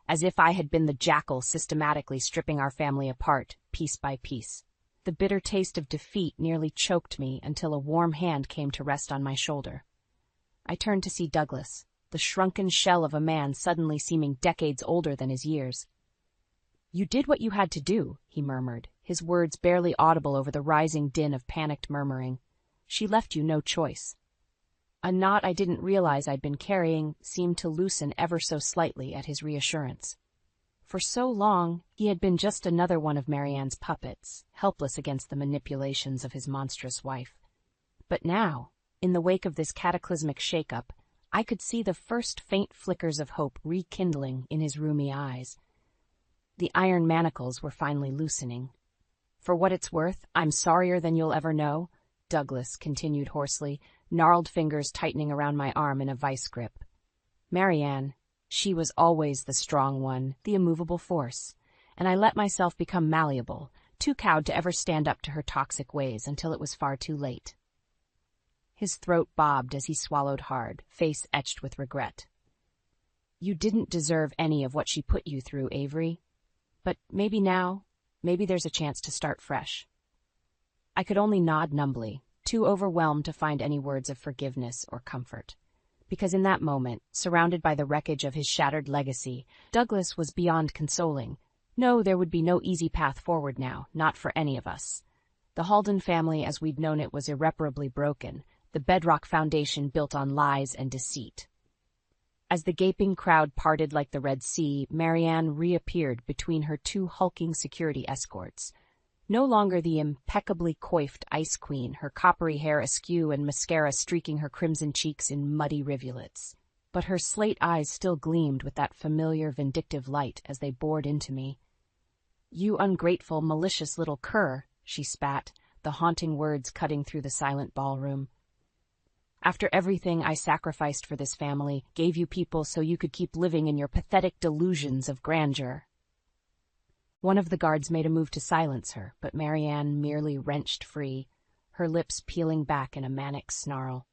as if I had been the jackal systematically stripping our family apart, piece by piece. The bitter taste of defeat nearly choked me until a warm hand came to rest on my shoulder. I turned to see Douglas, the shrunken shell of a man suddenly seeming decades older than his years. You did what you had to do, he murmured, his words barely audible over the rising din of panicked murmuring. She left you no choice. A knot I didn't realize I'd been carrying seemed to loosen ever so slightly at his reassurance. For so long, he had been just another one of Marianne's puppets, helpless against the manipulations of his monstrous wife. But now, in the wake of this cataclysmic shake-up, I could see the first faint flickers of hope rekindling in his rheumy eyes. The iron manacles were finally loosening. For what it's worth, I'm sorrier than you'll ever know, Douglas continued hoarsely, gnarled fingers tightening around my arm in a vice grip. Marianne, she was always the strong one, the immovable force, and I let myself become malleable, too cowed to ever stand up to her toxic ways until it was far too late. His throat bobbed as he swallowed hard, face etched with regret. You didn't deserve any of what she put you through, Avery. But maybe now, maybe there's a chance to start fresh. I could only nod numbly, too overwhelmed to find any words of forgiveness or comfort. Because in that moment, surrounded by the wreckage of his shattered legacy, Douglas was beyond consoling. No, there would be no easy path forward now, not for any of us. The Halden family as we'd known it was irreparably broken, the bedrock foundation built on lies and deceit. As the gaping crowd parted like the Red Sea, Marianne reappeared between her two hulking security escorts. No longer the impeccably coiffed ice queen, her coppery hair askew and mascara streaking her crimson cheeks in muddy rivulets. But her slate eyes still gleamed with that familiar vindictive light as they bored into me. You ungrateful, malicious little cur, she spat, the haunting words cutting through the silent ballroom. After everything I sacrificed for this family, gave you people so you could keep living in your pathetic delusions of grandeur. One of the guards made a move to silence her, but Marianne merely wrenched free, her lips peeling back in a manic snarl.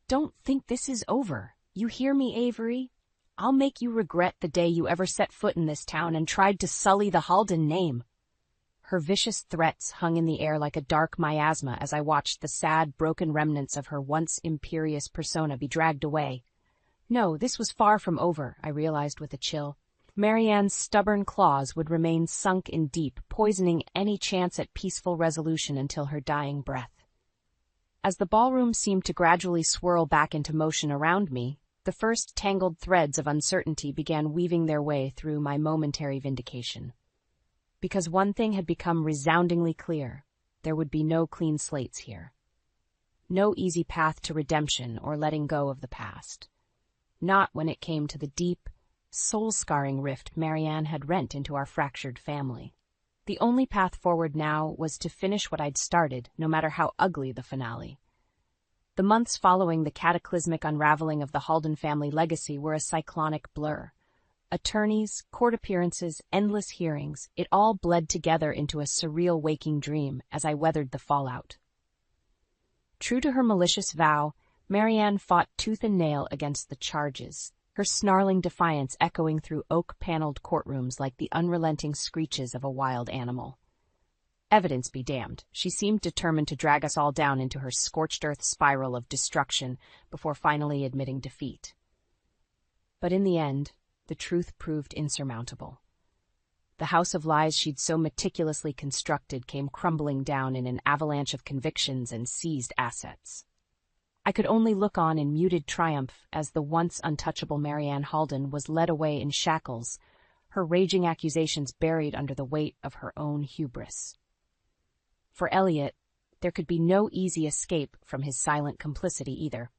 Don't think this is over. You hear me, Avery? I'll make you regret the day you ever set foot in this town and tried to sully the Halden name. Her vicious threats hung in the air like a dark miasma as I watched the sad, broken remnants of her once imperious persona be dragged away. No, this was far from over, I realized with a chill. Marianne's stubborn claws would remain sunk in deep, poisoning any chance at peaceful resolution until her dying breath. As the ballroom seemed to gradually swirl back into motion around me, the first tangled threads of uncertainty began weaving their way through my momentary vindication. Because one thing had become resoundingly clear, there would be no clean slates here. No easy path to redemption or letting go of the past. Not when it came to the deep, soul-scarring rift Marianne had rent into our fractured family. The only path forward now was to finish what I'd started, no matter how ugly the finale. The months following the cataclysmic unraveling of the Halden family legacy were a cyclonic blur. Attorneys, court appearances, endless hearings, it all bled together into a surreal waking dream as I weathered the fallout. True to her malicious vow, Marianne fought tooth and nail against the charges, her snarling defiance echoing through oak-paneled courtrooms like the unrelenting screeches of a wild animal. Evidence be damned, she seemed determined to drag us all down into her scorched-earth spiral of destruction before finally admitting defeat. But in the end, the truth proved insurmountable. The house of lies she'd so meticulously constructed came crumbling down in an avalanche of convictions and seized assets. I could only look on in muted triumph as the once untouchable Marianne Halden was led away in shackles, her raging accusations buried under the weight of her own hubris. For Elliot, there could be no easy escape from his silent complicity either.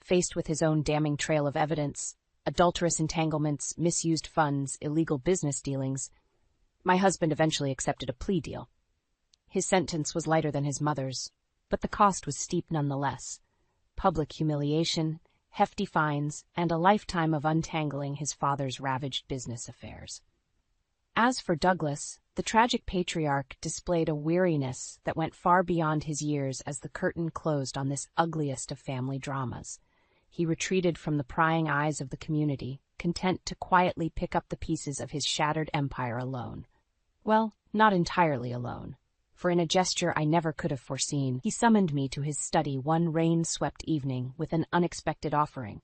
Faced with his own damning trail of evidence, adulterous entanglements, misused funds, illegal business dealings, my husband eventually accepted a plea deal. His sentence was lighter than his mother's, but the cost was steep nonetheless. Public humiliation, hefty fines, and a lifetime of untangling his father's ravaged business affairs. As for Douglas, the tragic patriarch displayed a weariness that went far beyond his years as the curtain closed on this ugliest of family dramas. He retreated from the prying eyes of the community, content to quietly pick up the pieces of his shattered empire alone. Well, not entirely alone, for in a gesture I never could have foreseen, he summoned me to his study one rain-swept evening with an unexpected offering,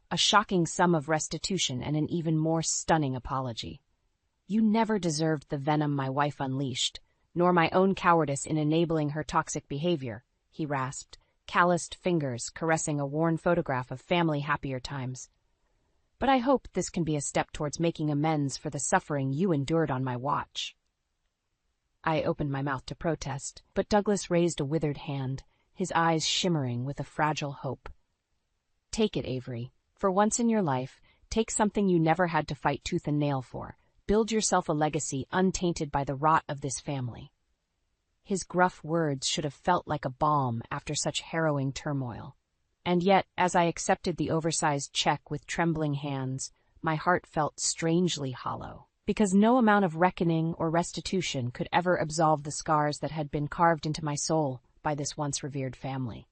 a shocking sum of restitution and an even more stunning apology. You never deserved the venom my wife unleashed, nor my own cowardice in enabling her toxic behavior, he rasped, calloused fingers caressing a worn photograph of family happier times. But I hope this can be a step towards making amends for the suffering you endured on my watch. I opened my mouth to protest, but Douglas raised a withered hand, his eyes shimmering with a fragile hope. Take it, Avery. For once in your life, take something you never had to fight tooth and nail for. Build yourself a legacy untainted by the rot of this family. His gruff words should have felt like a balm after such harrowing turmoil. And yet, as I accepted the oversized check with trembling hands, my heart felt strangely hollow, because no amount of reckoning or restitution could ever absolve the scars that had been carved into my soul by this once revered family.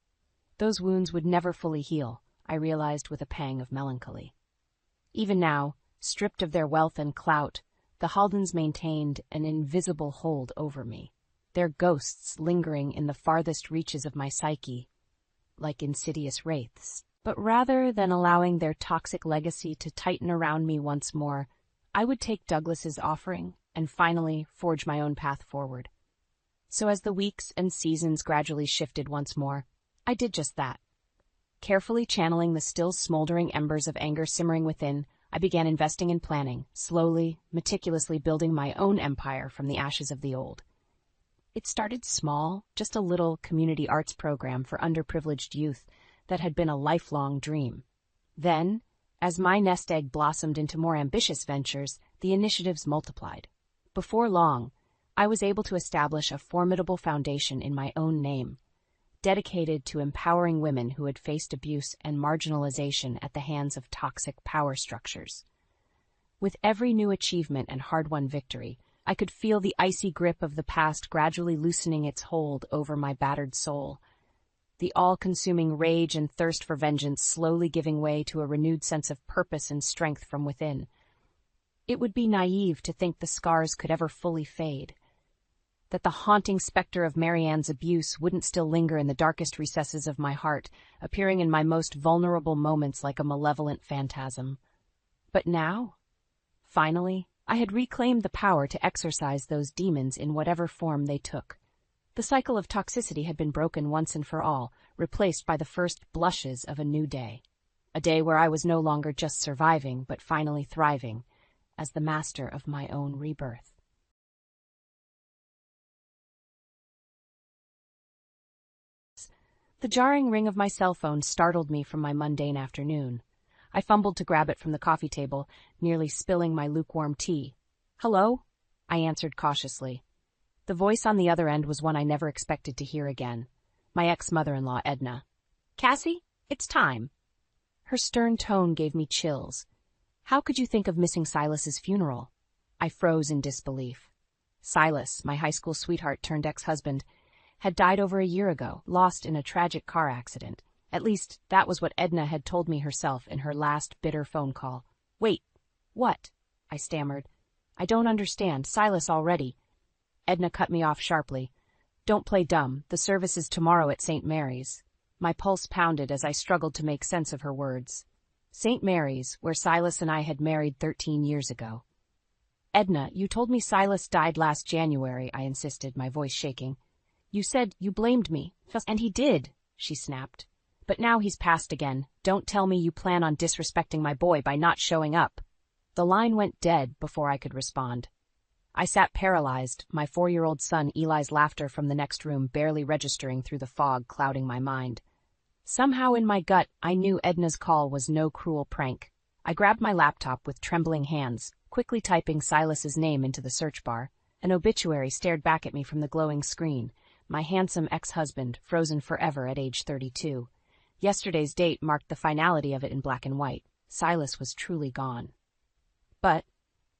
Those wounds would never fully heal, I realized with a pang of melancholy. Even now, stripped of their wealth and clout, the Haldens maintained an invisible hold over me, their ghosts lingering in the farthest reaches of my psyche, like insidious wraiths. But rather than allowing their toxic legacy to tighten around me once more, I would take Douglas's offering and finally forge my own path forward. So as the weeks and seasons gradually shifted once more, I did just that. Carefully channeling the still smoldering embers of anger simmering within, I began investing in planning, slowly, meticulously building my own empire from the ashes of the old. It started small, just a little community arts program for underprivileged youth that had been a lifelong dream. Then, as my nest egg blossomed into more ambitious ventures, the initiatives multiplied. Before long, I was able to establish a formidable foundation in my own name, dedicated to empowering women who had faced abuse and marginalization at the hands of toxic power structures. With every new achievement and hard-won victory, I could feel the icy grip of the past gradually loosening its hold over my battered soul, the all-consuming rage and thirst for vengeance slowly giving way to a renewed sense of purpose and strength from within. It would be naive to think the scars could ever fully fade, that the haunting specter of Marianne's abuse wouldn't still linger in the darkest recesses of my heart, appearing in my most vulnerable moments like a malevolent phantasm. But now, finally, I had reclaimed the power to exorcise those demons in whatever form they took. The cycle of toxicity had been broken once and for all, replaced by the first blushes of a new day. A day where I was no longer just surviving, but finally thriving, as the master of my own rebirth. The jarring ring of my cell phone startled me from my mundane afternoon. I fumbled to grab it from the coffee table, nearly spilling my lukewarm tea. "Hello?" I answered cautiously. The voice on the other end was one I never expected to hear again. My ex-mother-in-law, Edna. "Cassie, it's time." Her stern tone gave me chills. "How could you think of missing Silas's funeral?" I froze in disbelief. Silas, my high school sweetheart turned ex-husband, had died over a year ago, lost in a tragic car accident. At least, that was what Edna had told me herself in her last bitter phone call. "Wait, what?" I stammered. "I don't understand. Silas already." Edna cut me off sharply. "Don't play dumb. The service is tomorrow at St. Mary's." My pulse pounded as I struggled to make sense of her words. St. Mary's, where Silas and I had married 13 years ago. "Edna, you told me Silas died last January," I insisted, my voice shaking. "You said you blamed me." "And he did," she snapped. "But now he's passed again. Don't tell me you plan on disrespecting my boy by not showing up." The line went dead before I could respond. I sat paralyzed, my 4-year-old son Eli's laughter from the next room barely registering through the fog clouding my mind. Somehow in my gut, I knew Edna's call was no cruel prank. I grabbed my laptop with trembling hands, quickly typing Silas's name into the search bar. An obituary stared back at me from the glowing screen. My handsome ex-husband, frozen forever at age 32. Yesterday's date marked the finality of it in black and white. Silas was truly gone. But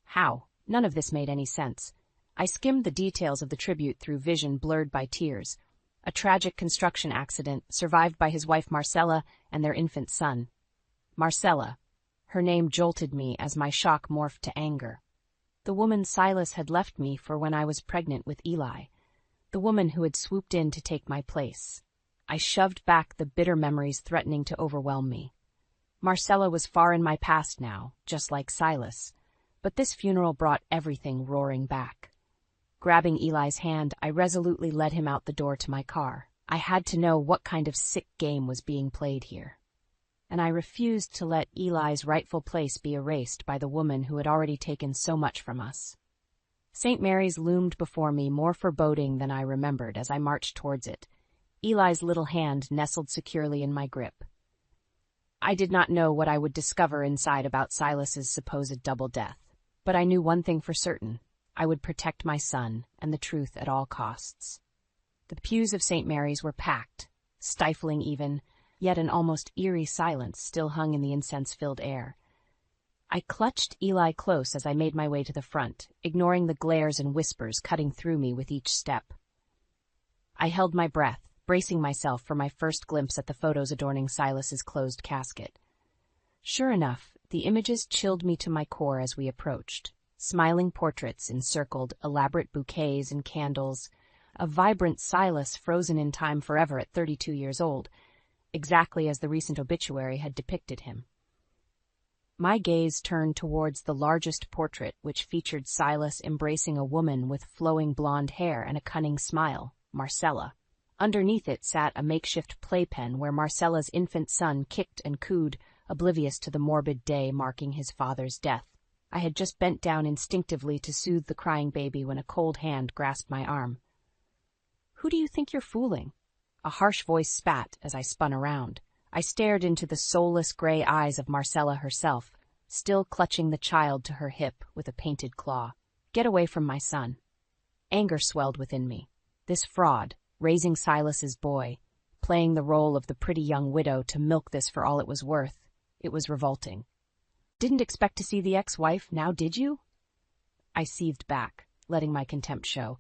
how? None of this made any sense. I skimmed the details of the tribute through vision blurred by tears. A tragic construction accident, survived by his wife Marcella and their infant son. Marcella. Her name jolted me as my shock morphed to anger. The woman Silas had left me for when I was pregnant with Eli. The woman who had swooped in to take my place. I shoved back the bitter memories threatening to overwhelm me. Marcella was far in my past now, just like Silas. But this funeral brought everything roaring back. Grabbing Eli's hand, I resolutely led him out the door to my car. I had to know what kind of sick game was being played here. And I refused to let Eli's rightful place be erased by the woman who had already taken so much from us. St. Mary's loomed before me more foreboding than I remembered as I marched towards it, Eli's little hand nestled securely in my grip. I did not know what I would discover inside about Silas's supposed double death, but I knew one thing for certain. I would protect my son and the truth at all costs. The pews of St. Mary's were packed, stifling even, yet an almost eerie silence still hung in the incense-filled air. I clutched Eli close as I made my way to the front, ignoring the glares and whispers cutting through me with each step. I held my breath, bracing myself for my first glimpse at the photos adorning Silas's closed casket. Sure enough, the images chilled me to my core as we approached. Smiling portraits encircled elaborate bouquets and candles, a vibrant Silas frozen in time forever at 32 years old, exactly as the recent obituary had depicted him. My gaze turned towards the largest portrait, which featured Silas embracing a woman with flowing blonde hair and a cunning smile, Marcella. Underneath it sat a makeshift playpen where Marcella's infant son kicked and cooed, oblivious to the morbid day marking his father's death. I had just bent down instinctively to soothe the crying baby when a cold hand grasped my arm. "Who do you think you're fooling?" A harsh voice spat as I spun around. I stared into the soulless gray eyes of Marcella herself, still clutching the child to her hip with a painted claw. "Get away from my son." Anger swelled within me. This fraud, raising Silas's boy, playing the role of the pretty young widow to milk this for all it was worth, it was revolting. "Didn't expect to see the ex-wife, now did you?" I seethed back, letting my contempt show.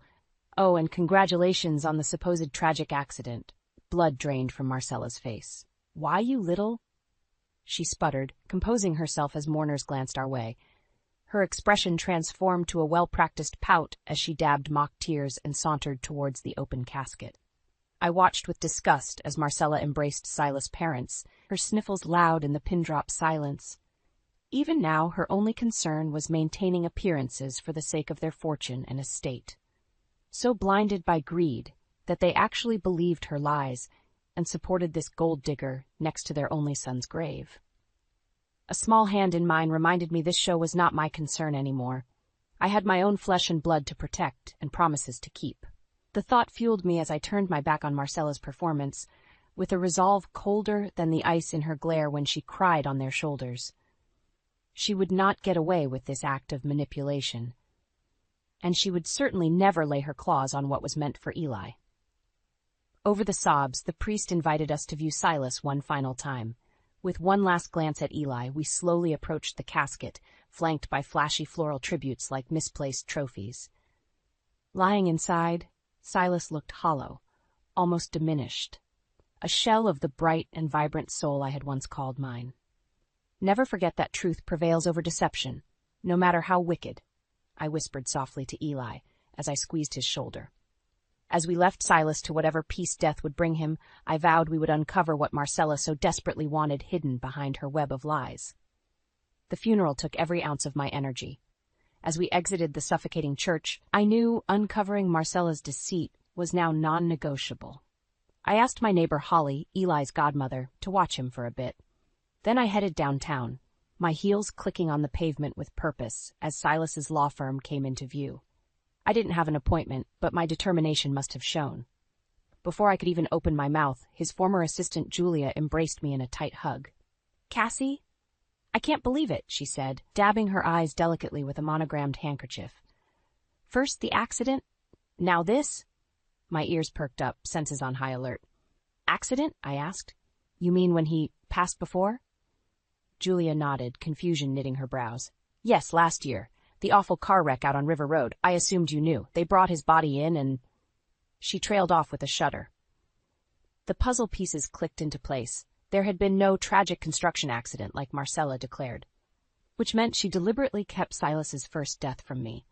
"Oh, and congratulations on the supposed tragic accident." Blood drained from Marcella's face. "Why, you little—" She sputtered, composing herself as mourners glanced our way. Her expression transformed to a well-practiced pout as she dabbed mock tears and sauntered towards the open casket. I watched with disgust as Marcella embraced Silas' parents, her sniffles loud in the pin-drop silence. Even now, her only concern was maintaining appearances for the sake of their fortune and estate. So blinded by greed that they actually believed her lies and supported this gold digger next to their only son's grave. A small hand in mine reminded me this show was not my concern anymore. I had my own flesh and blood to protect and promises to keep. The thought fueled me as I turned my back on Marcella's performance, with a resolve colder than the ice in her glare when she cried on their shoulders. She would not get away with this act of manipulation, and she would certainly never lay her claws on what was meant for Eli. Over the sobs, the priest invited us to view Silas one final time. With one last glance at Eli, we slowly approached the casket, flanked by flashy floral tributes like misplaced trophies. Lying inside, Silas looked hollow, almost diminished, a shell of the bright and vibrant soul I had once called mine. "Never forget that truth prevails over deception, no matter how wicked," I whispered softly to Eli as I squeezed his shoulder. As we left Silas to whatever peace death would bring him, I vowed we would uncover what Marcella so desperately wanted hidden behind her web of lies. The funeral took every ounce of my energy. As we exited the suffocating church, I knew uncovering Marcella's deceit was now non-negotiable. I asked my neighbor Holly, Eli's godmother, to watch him for a bit. Then I headed downtown, my heels clicking on the pavement with purpose as Silas's law firm came into view. I didn't have an appointment, but my determination must have shown. Before I could even open my mouth, his former assistant Julia embraced me in a tight hug. "Cassie? I can't believe it," she said, dabbing her eyes delicately with a monogrammed handkerchief. "First the accident, now this?" My ears perked up, senses on high alert. "Accident?" I asked. "You mean when he passed before?" Julia nodded, confusion knitting her brows. "Yes, last year. The awful car wreck out on River Road. I assumed you knew. They brought his body in and—" She trailed off with a shudder. The puzzle pieces clicked into place. There had been no tragic construction accident like Marcella declared, which meant she deliberately kept Silas's first death from me,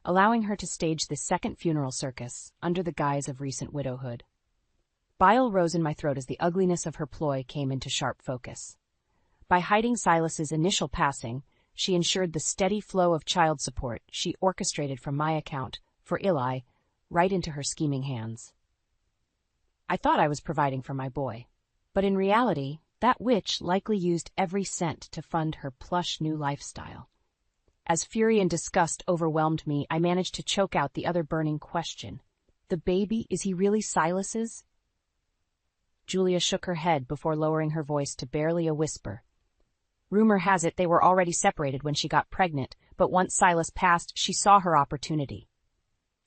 allowing her to stage this second funeral circus under the guise of recent widowhood. Bile rose in my throat as the ugliness of her ploy came into sharp focus. By hiding Silas's initial passing, she ensured the steady flow of child support she orchestrated from my account for Eli right into her scheming hands. I thought I was providing for my boy, but in reality, that witch likely used every cent to fund her plush new lifestyle. As fury and disgust overwhelmed me, I managed to choke out the other burning question. The baby, is he really Silas's? Julia shook her head before lowering her voice to barely a whisper. Rumor has it they were already separated when she got pregnant, but once Silas passed, she saw her opportunity.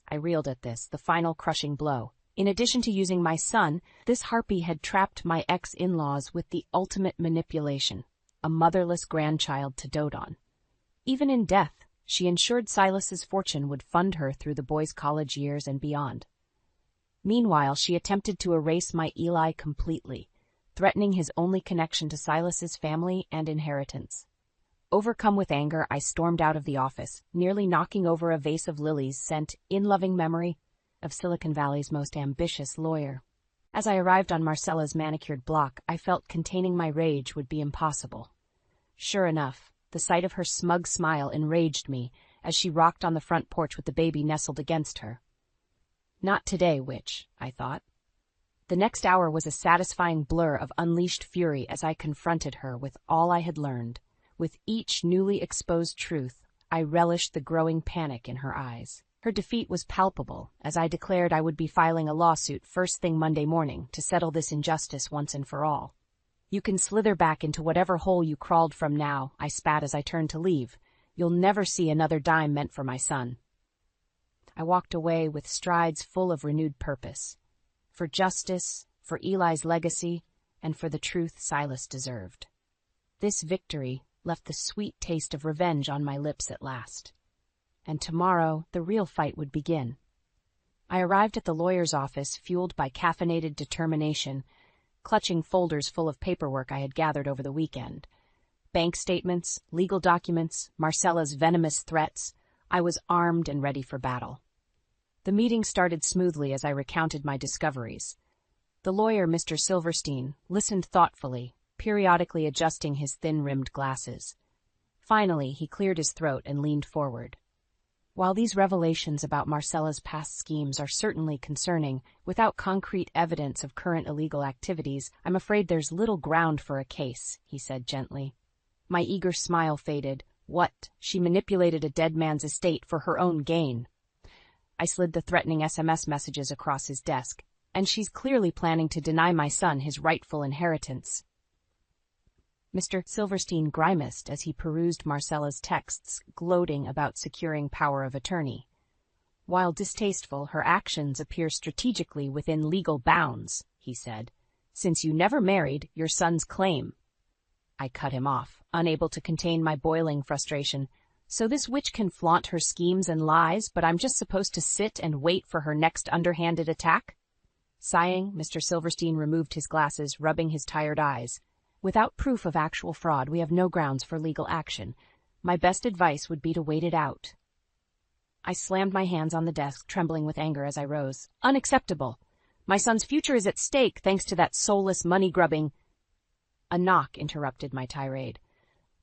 I reeled at this, the final crushing blow. In addition to using my son, this harpy had trapped my ex-in-laws with the ultimate manipulation, a motherless grandchild to dote on. Even in death, she ensured Silas's fortune would fund her through the boy's college years and beyond. Meanwhile, she attempted to erase my Eli completely, threatening his only connection to Silas's family and inheritance. Overcome with anger, I stormed out of the office, nearly knocking over a vase of lilies sent in loving memory of Silicon Valley's most ambitious lawyer. As I arrived on Marcella's manicured block, I felt containing my rage would be impossible. Sure enough, the sight of her smug smile enraged me as she rocked on the front porch with the baby nestled against her. Not today, witch, I thought. The next hour was a satisfying blur of unleashed fury as I confronted her with all I had learned. With each newly exposed truth, I relished the growing panic in her eyes. Her defeat was palpable, as I declared I would be filing a lawsuit first thing Monday morning to settle this injustice once and for all. You can slither back into whatever hole you crawled from now, I spat as I turned to leave. You'll never see another dime meant for my son. I walked away with strides full of renewed purpose. For justice, for Eli's legacy, and for the truth Silas deserved. This victory left the sweet taste of revenge on my lips at last. And tomorrow, the real fight would begin. I arrived at the lawyer's office, fueled by caffeinated determination, clutching folders full of paperwork I had gathered over the weekend. Bank statements, legal documents, Marcella's venomous threats. I was armed and ready for battle. The meeting started smoothly as I recounted my discoveries. The lawyer, Mr. Silverstein, listened thoughtfully, periodically adjusting his thin-rimmed glasses. Finally, he cleared his throat and leaned forward. While these revelations about Marcella's past schemes are certainly concerning, without concrete evidence of current illegal activities, I'm afraid there's little ground for a case, he said gently. My eager smile faded. What? She manipulated a dead man's estate for her own gain. I slid the threatening SMS messages across his desk. And she's clearly planning to deny my son his rightful inheritance. Mr. Silverstein grimaced as he perused Marcella's texts, gloating about securing power of attorney. While distasteful, her actions appear strategically within legal bounds, he said, since you never married your son's claim. I cut him off, unable to contain my boiling frustration. So this witch can flaunt her schemes and lies, but I'm just supposed to sit and wait for her next underhanded attack? Sighing, Mr. Silverstein removed his glasses, rubbing his tired eyes. Without proof of actual fraud, we have no grounds for legal action. My best advice would be to wait it out. I slammed my hands on the desk, trembling with anger as I rose. Unacceptable. My son's future is at stake thanks to that soulless money-grubbing... A knock interrupted my tirade.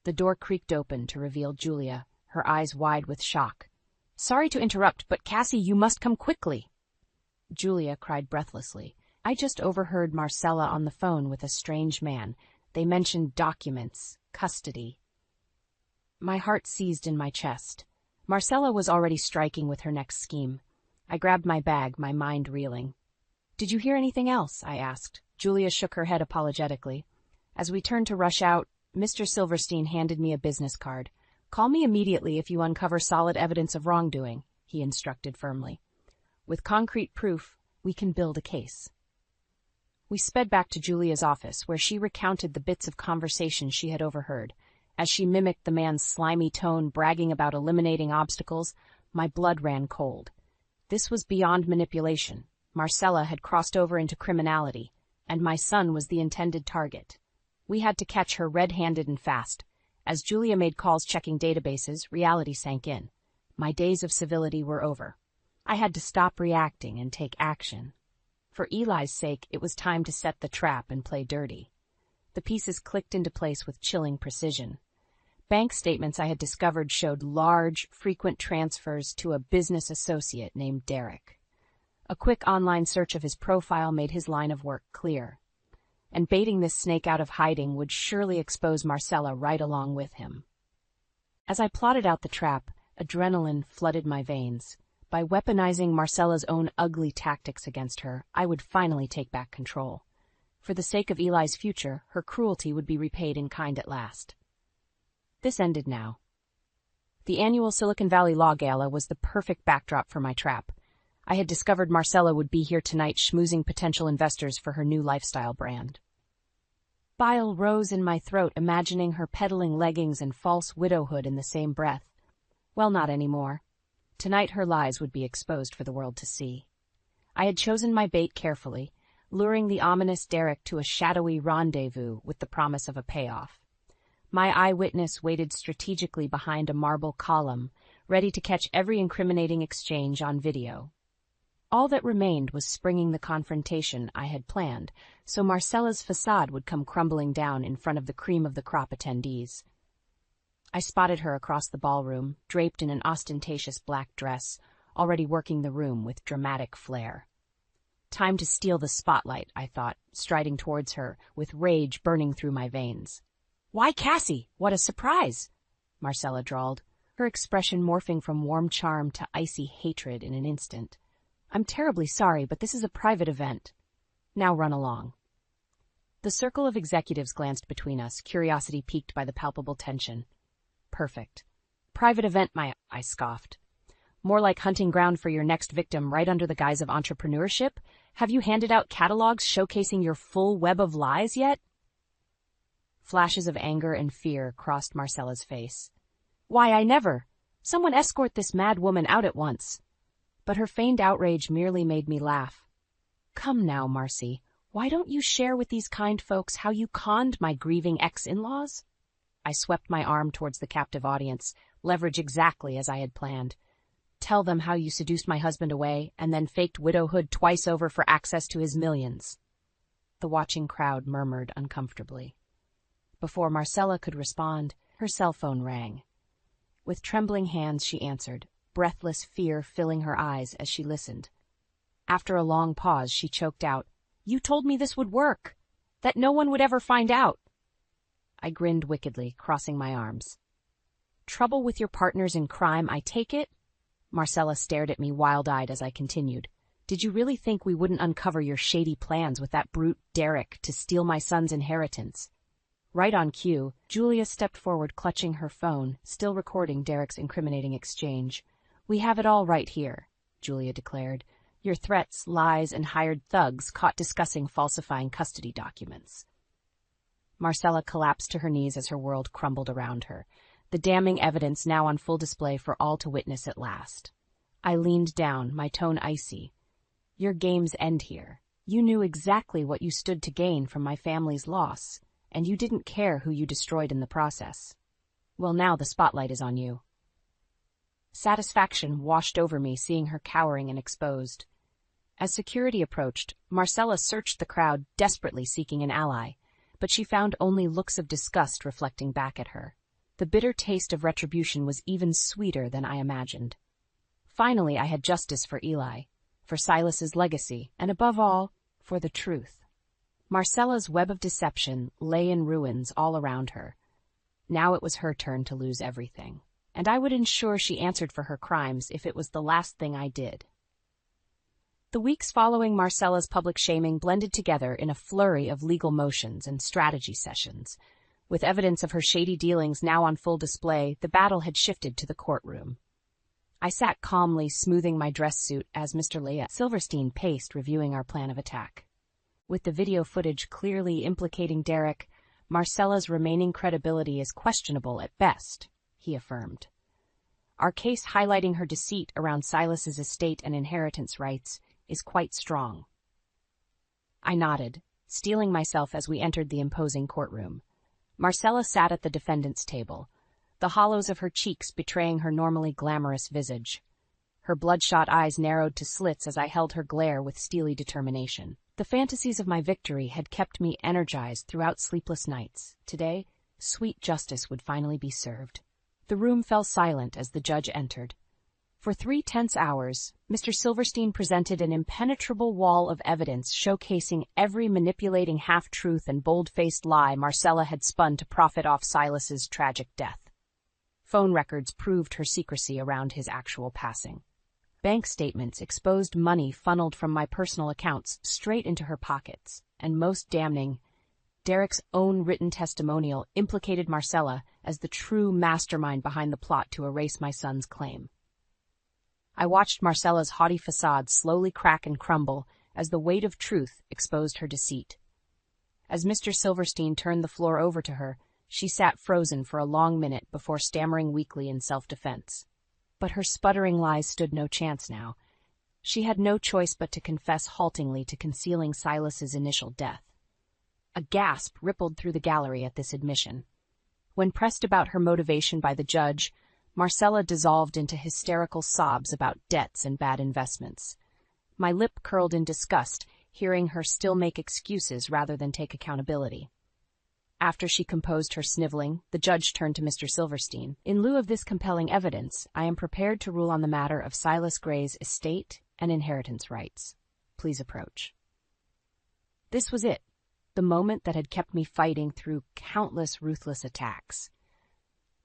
The door creaked open to reveal Julia, her eyes wide with shock. Sorry to interrupt, but Cassie, you must come quickly. Julia cried breathlessly. I just overheard Marcella on the phone with a strange man. They mentioned documents, custody. My heart seized in my chest. Marcella was already striking with her next scheme. I grabbed my bag, my mind reeling. Did you hear anything else? I asked. Julia shook her head apologetically. As we turned to rush out, Mr. Silverstein handed me a business card. Call me immediately if you uncover solid evidence of wrongdoing, he instructed firmly. With concrete proof, we can build a case. We sped back to Julia's office, where she recounted the bits of conversation she had overheard. As she mimicked the man's slimy tone, bragging about eliminating obstacles, my blood ran cold. This was beyond manipulation. Marcella had crossed over into criminality, and my son was the intended target. We had to catch her red-handed and fast. As Julia made calls checking databases, reality sank in. My days of civility were over. I had to stop reacting and take action. For Eli's sake, it was time to set the trap and play dirty. The pieces clicked into place with chilling precision. Bank statements I had discovered showed large, frequent transfers to a business associate named Derek. A quick online search of his profile made his line of work clear, and baiting this snake out of hiding would surely expose Marcella right along with him. As I plotted out the trap, adrenaline flooded my veins. By weaponizing Marcella's own ugly tactics against her, I would finally take back control. For the sake of Eli's future, her cruelty would be repaid in kind at last. This ended now. The annual Silicon Valley Law Gala was the perfect backdrop for my trap. I had discovered Marcella would be here tonight schmoozing potential investors for her new lifestyle brand. Bile rose in my throat, imagining her peddling leggings and false widowhood in the same breath. Well, not anymore. Tonight her lies would be exposed for the world to see. I had chosen my bait carefully, luring the ominous Derek to a shadowy rendezvous with the promise of a payoff. My eyewitness waited strategically behind a marble column, ready to catch every incriminating exchange on video. All that remained was springing the confrontation I had planned, so Marcella's facade would come crumbling down in front of the cream of the crop attendees. I spotted her across the ballroom, draped in an ostentatious black dress, already working the room with dramatic flair. Time to steal the spotlight, I thought, striding towards her, with rage burning through my veins. "Why, Cassie, what a surprise!" Marcella drawled, her expression morphing from warm charm to icy hatred in an instant. "I'm terribly sorry, but this is a private event. Now run along." The circle of executives glanced between us, curiosity piqued by the palpable tension. Perfect. Private event, I scoffed. More like hunting ground for your next victim right under the guise of entrepreneurship? Have you handed out catalogs showcasing your full web of lies yet? Flashes of anger and fear crossed Marcella's face. "Why, I never. Someone escort this mad woman out at once." But her feigned outrage merely made me laugh. "Come now, Marcy, why don't you share with these kind folks how you conned my grieving ex-in-laws?" I swept my arm towards the captive audience, leverage exactly as I had planned. "Tell them how you seduced my husband away and then faked widowhood twice over for access to his millions." The watching crowd murmured uncomfortably. Before Marcella could respond, her cell phone rang. With trembling hands she answered, breathless fear filling her eyes as she listened. After a long pause, she choked out, "You told me this would work, that no one would ever find out." I grinned wickedly, crossing my arms. "Trouble with your partners in crime, I take it?" Marcella stared at me wild-eyed as I continued. "Did you really think we wouldn't uncover your shady plans with that brute Derek to steal my son's inheritance?" Right on cue, Julia stepped forward, clutching her phone, still recording Derek's incriminating exchange. "We have it all right here," Julia declared. "Your threats, lies, and hired thugs caught discussing falsifying custody documents." Marcella collapsed to her knees as her world crumbled around her, the damning evidence now on full display for all to witness at last. I leaned down, my tone icy. "Your games end here. You knew exactly what you stood to gain from my family's loss, and you didn't care who you destroyed in the process. Well, now the spotlight is on you." Satisfaction washed over me seeing her cowering and exposed. As security approached, Marcella searched the crowd, desperately seeking an ally, but she found only looks of disgust reflecting back at her. The bitter taste of retribution was even sweeter than I imagined. Finally, I had justice for Eli, for Silas's legacy, and above all, for the truth. Marcella's web of deception lay in ruins all around her. Now it was her turn to lose everything, and I would ensure she answered for her crimes if it was the last thing I did. The weeks following Marcella's public shaming blended together in a flurry of legal motions and strategy sessions. With evidence of her shady dealings now on full display, the battle had shifted to the courtroom. I sat calmly smoothing my dress suit as Mr. Leah Silverstein paced, reviewing our plan of attack. With the video footage clearly implicating Derek, Marcella's remaining credibility is questionable at best, he affirmed. Our case highlighting her deceit around Silas's estate and inheritance rights is quite strong. I nodded, steeling myself as we entered the imposing courtroom. Marcella sat at the defendant's table, the hollows of her cheeks betraying her normally glamorous visage. Her bloodshot eyes narrowed to slits as I held her glare with steely determination. The fantasies of my victory had kept me energized throughout sleepless nights. Today, Sweet justice would finally be served. The room fell silent as the judge entered. For 3 tense hours, Mr. Silverstein presented an impenetrable wall of evidence showcasing every manipulating half-truth and bold-faced lie Marcella had spun to profit off Silas's tragic death. Phone records proved her secrecy around his actual passing. Bank statements exposed money funneled from my personal accounts straight into her pockets, and most damning, Derek's own written testimonial implicated Marcella as the true mastermind behind the plot to erase my son's claim. I watched Marcella's haughty facade slowly crack and crumble as the weight of truth exposed her deceit. As Mr. Silverstein turned the floor over to her, she sat frozen for a long minute before stammering weakly in self-defense. But her sputtering lies stood no chance now. She had no choice but to confess haltingly to concealing Silas's initial death. A gasp rippled through the gallery at this admission. When pressed about her motivation by the judge, Marcella dissolved into hysterical sobs about debts and bad investments. My lip curled in disgust, hearing her still make excuses rather than take accountability. After she composed her sniveling, the judge turned to Mr. Silverstein. In lieu of this compelling evidence, I am prepared to rule on the matter of Silas Gray's estate and inheritance rights. Please approach. This was it, the moment that had kept me fighting through countless ruthless attacks.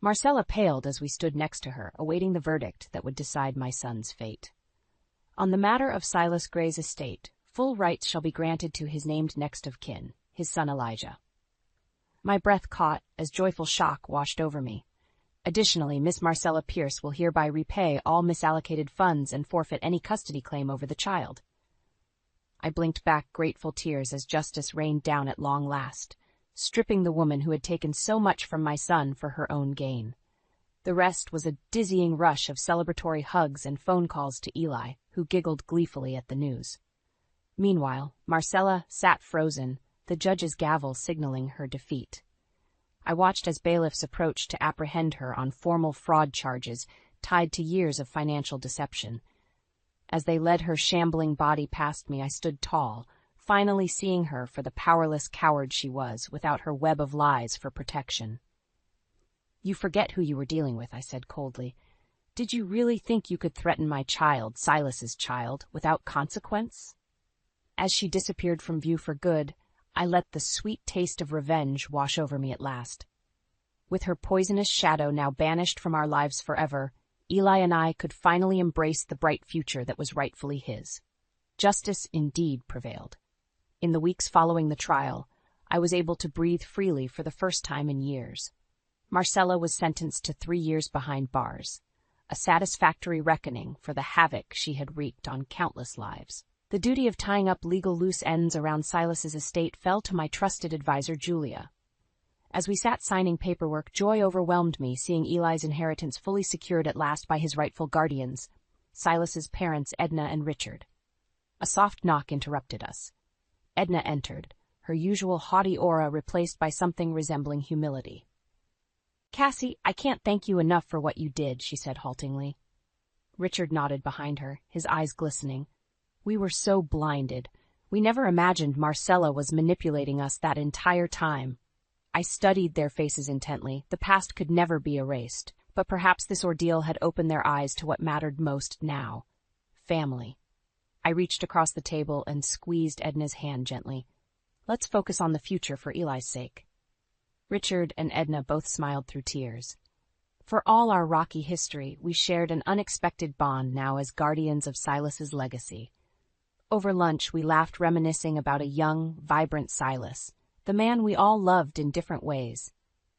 Marcella paled as we stood next to her, awaiting the verdict that would decide my son's fate. On the matter of Silas Gray's estate, full rights shall be granted to his named next of kin, his son Elijah. My breath caught as joyful shock washed over me. Additionally, Miss Marcella Pierce will hereby repay all misallocated funds and forfeit any custody claim over the child. I blinked back grateful tears as justice rained down at long last, stripping the woman who had taken so much from my son for her own gain. The rest was a dizzying rush of celebratory hugs and phone calls to Eli, who giggled gleefully at the news. Meanwhile, Marcella sat frozen, the judge's gavel signaling her defeat. I watched as bailiffs approached to apprehend her on formal fraud charges tied to years of financial deception. As they led her shambling body past me, I stood tall, finally seeing her for the powerless coward she was, without her web of lies for protection. "You forget who you were dealing with," I said coldly. "Did you really think you could threaten my child, Silas's child, without consequence?" As she disappeared from view for good, I let the sweet taste of revenge wash over me at last. With her poisonous shadow now banished from our lives forever, Eli and I could finally embrace the bright future that was rightfully his. Justice indeed prevailed. In the weeks following the trial, I was able to breathe freely for the first time in years. Marcella was sentenced to 3 years behind bars, a satisfactory reckoning for the havoc she had wreaked on countless lives. The duty of tying up legal loose ends around Silas's estate fell to my trusted advisor, Julia. As we sat signing paperwork, joy overwhelmed me seeing Eli's inheritance fully secured at last by his rightful guardians, Silas's parents, Edna and Richard. A soft knock interrupted us. Edna entered, her usual haughty aura replaced by something resembling humility. "Cassie, I can't thank you enough for what you did," she said haltingly. Richard nodded behind her, his eyes glistening. We were so blinded. We never imagined Marcella was manipulating us that entire time. I studied their faces intently. The past could never be erased, but perhaps this ordeal had opened their eyes to what mattered most now. Family. I reached across the table and squeezed Edna's hand gently. "Let's focus on the future for Eli's sake." Richard and Edna both smiled through tears. For all our rocky history, we shared an unexpected bond now as guardians of Silas's legacy. Over lunch, we laughed reminiscing about a young, vibrant Silas, the man we all loved in different ways.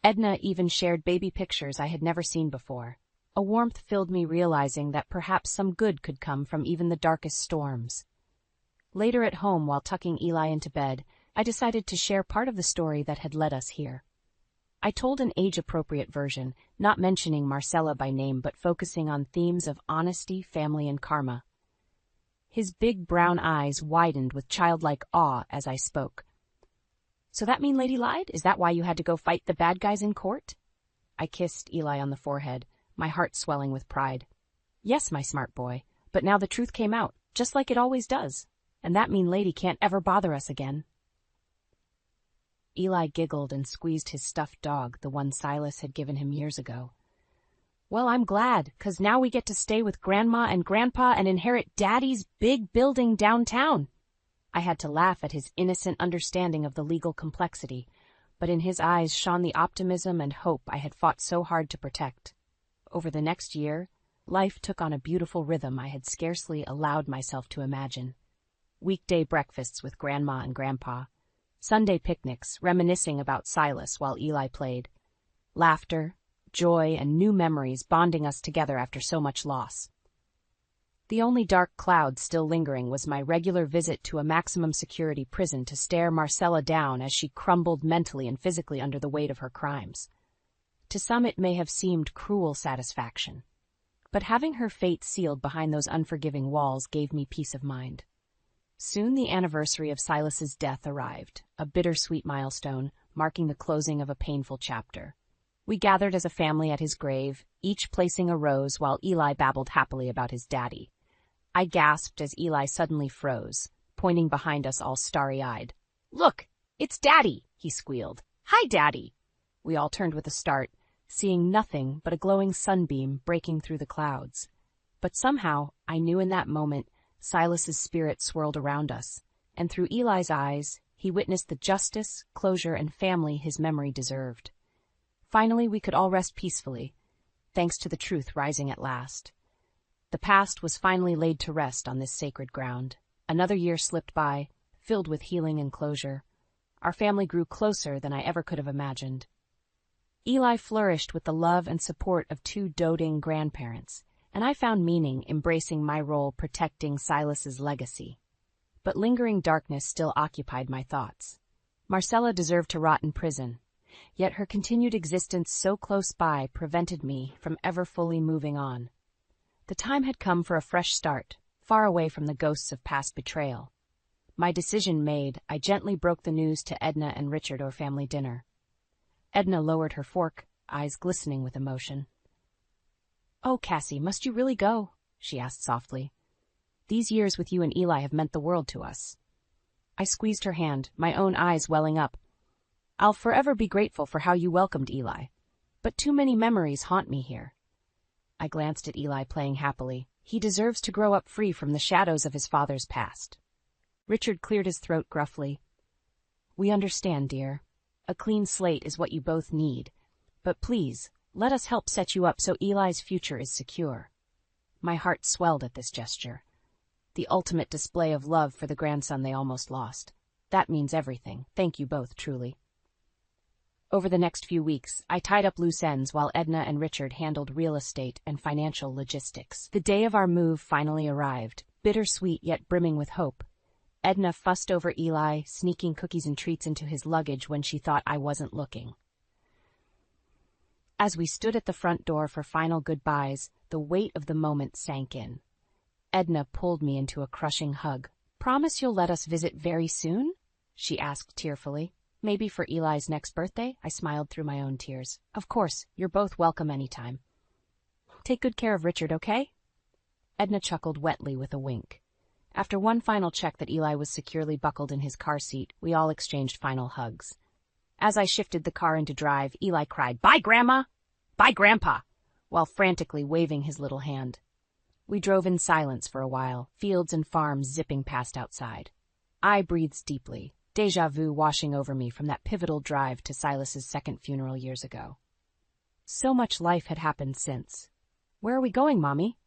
Edna even shared baby pictures I had never seen before. A warmth filled me realizing that perhaps some good could come from even the darkest storms. Later at home, while tucking Eli into bed, I decided to share part of the story that had led us here. I told an age-appropriate version, not mentioning Marcella by name but focusing on themes of honesty, family, and karma. His big brown eyes widened with childlike awe as I spoke. "So that mean Lady lied? Is that why you had to go fight the bad guys in court?" I kissed Eli on the forehead, my heart swelling with pride. "Yes, my smart boy, but now the truth came out, just like it always does, and that mean Lady can't ever bother us again." Eli giggled and squeezed his stuffed dog, the one Silas had given him years ago. Well, I'm glad, 'cause now we get to stay with Grandma and Grandpa and inherit Daddy's big building downtown. I had to laugh at his innocent understanding of the legal complexity, but in his eyes shone the optimism and hope I had fought so hard to protect. Over the next year, life took on a beautiful rhythm I had scarcely allowed myself to imagine. Weekday breakfasts with Grandma and Grandpa, Sunday picnics reminiscing about Silas while Eli played, laughter, joy, and new memories bonding us together after so much loss. The only dark cloud still lingering was my regular visit to a maximum security prison to stare Marcella down as she crumbled mentally and physically under the weight of her crimes. To some it may have seemed cruel satisfaction, but having her fate sealed behind those unforgiving walls gave me peace of mind. Soon the anniversary of Silas's death arrived, a bittersweet milestone marking the closing of a painful chapter. We gathered as a family at his grave, each placing a rose while Eli babbled happily about his daddy. I gasped as Eli suddenly froze, pointing behind us all starry-eyed. "Look, it's Daddy," he squealed. "Hi, Daddy." We all turned with a start, seeing nothing but a glowing sunbeam breaking through the clouds. But somehow, I knew in that moment, Silas's spirit swirled around us, and through Eli's eyes, he witnessed the justice, closure, and family his memory deserved. Finally, we could all rest peacefully, thanks to the truth rising at last. The past was finally laid to rest on this sacred ground. Another year slipped by, filled with healing and closure. Our family grew closer than I ever could have imagined. Eli flourished with the love and support of two doting grandparents, and I found meaning embracing my role protecting Silas's legacy. But lingering darkness still occupied my thoughts. Marcella deserved to rot in prison, yet her continued existence so close by prevented me from ever fully moving on. The time had come for a fresh start, far away from the ghosts of past betrayal. My decision made, I gently broke the news to Edna and Richard over family dinner. Edna lowered her fork, eyes glistening with emotion. "Oh, Cassie, must you really go?" she asked softly. "These years with you and Eli have meant the world to us." I squeezed her hand, my own eyes welling up. "I'll forever be grateful for how you welcomed Eli, but too many memories haunt me here." I glanced at Eli playing happily. He deserves to grow up free from the shadows of his father's past. Richard cleared his throat gruffly. "We understand, dear. A clean slate is what you both need, but please, let us help set you up so Eli's future is secure." My heart swelled at this gesture. The ultimate display of love for the grandson they almost lost. That means everything. Thank you both, truly. Over the next few weeks, I tied up loose ends while Edna and Richard handled real estate and financial logistics. The day of our move finally arrived, bittersweet yet brimming with hope. Edna fussed over Eli, sneaking cookies and treats into his luggage when she thought I wasn't looking. As we stood at the front door for final goodbyes, the weight of the moment sank in. Edna pulled me into a crushing hug. "Promise you'll let us visit very soon?" she asked tearfully. "Maybe for Eli's next birthday?" I smiled through my own tears. "Of course, you're both welcome anytime. Take good care of Richard, okay?" Edna chuckled wetly with a wink. After one final check that Eli was securely buckled in his car seat, we all exchanged final hugs. As I shifted the car into drive, Eli cried, "Bye, Grandma! Bye, Grandpa!" while frantically waving his little hand. We drove in silence for a while, fields and farms zipping past outside. I breathed deeply, déjà vu washing over me from that pivotal drive to Silas's second funeral years ago. So much life had happened since. "Where are we going, Mommy?"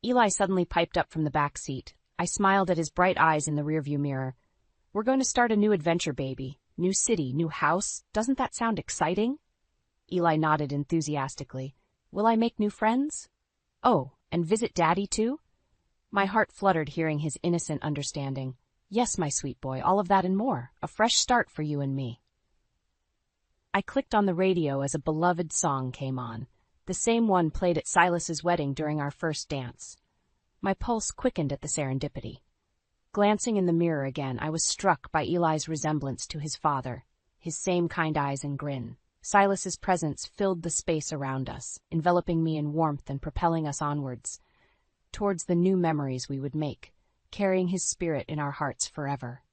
Eli suddenly piped up from the back seat. I smiled at his bright eyes in the rearview mirror. "We're going to start a new adventure, baby. New city, new house. Doesn't that sound exciting?" Eli nodded enthusiastically. "Will I make new friends?" "Oh, and visit Daddy, too?" My heart fluttered hearing his innocent understanding. "Yes, my sweet boy, all of that and more. A fresh start for you and me." I clicked on the radio as a beloved song came on, the same one played at Silas's wedding during our first dance. My pulse quickened at the serendipity. Glancing in the mirror again, I was struck by Eli's resemblance to his father, his same kind eyes and grin. Silas's presence filled the space around us, enveloping me in warmth and propelling us onwards, towards the new memories we would make, carrying his spirit in our hearts forever.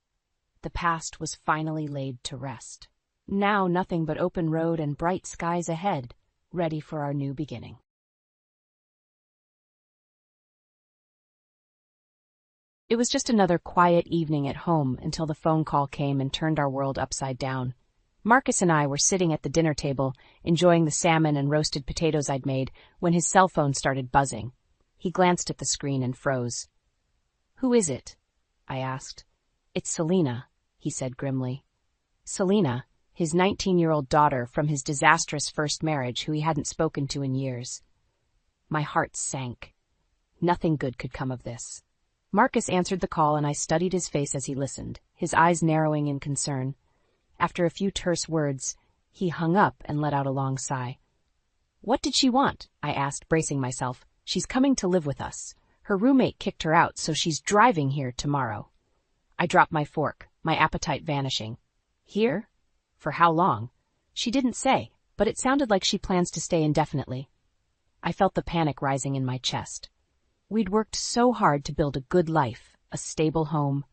The past was finally laid to rest. Now nothing but open road and bright skies ahead, ready for our new beginning. It was just another quiet evening at home until the phone call came and turned our world upside down. Marcus and I were sitting at the dinner table, enjoying the salmon and roasted potatoes I'd made, when his cell phone started buzzing. He glanced at the screen and froze. "Who is it?" I asked. "It's Selena," he said grimly. Selena, his 19-year-old daughter from his disastrous first marriage who he hadn't spoken to in years. My heart sank. Nothing good could come of this. Marcus answered the call and I studied his face as he listened, his eyes narrowing in concern. After a few terse words, he hung up and let out a long sigh. "What did she want?" I asked, bracing myself. "She's coming to live with us. Her roommate kicked her out, so she's driving here tomorrow." I dropped my fork, my appetite vanishing. "Here? For how long?" She didn't say, but it sounded like she plans to stay indefinitely. I felt the panic rising in my chest. We'd worked so hard to build a good life, a stable home.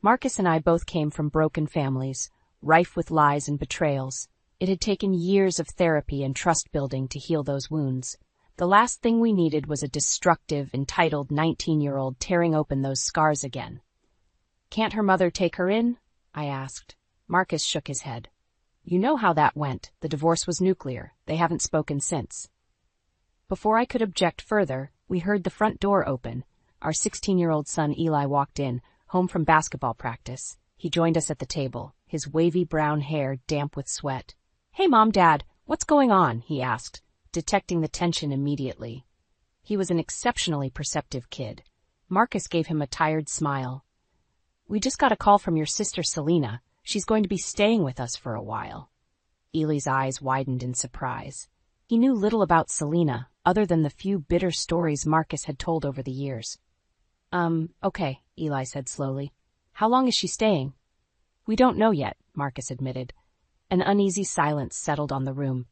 Marcus and I both came from broken families, rife with lies and betrayals. It had taken years of therapy and trust building to heal those wounds. The last thing we needed was a destructive, entitled 19-year-old tearing open those scars again. "Can't her mother take her in?" I asked. Marcus shook his head. "You know how that went. The divorce was nuclear. They haven't spoken since." Before I could object further, we heard the front door open. Our 16-year-old son Eli walked in, home from basketball practice. He joined us at the table, his wavy brown hair damp with sweat. "Hey, Mom, Dad, what's going on?" he asked, detecting the tension immediately. He was an exceptionally perceptive kid. Marcus gave him a tired smile. "We just got a call from your sister Selena. She's going to be staying with us for a while." Eli's eyes widened in surprise. He knew little about Selena, other than the few bitter stories Marcus had told over the years. Okay, Eli said slowly. "How long is she staying?" "We don't know yet," Marcus admitted. An uneasy silence settled on the room.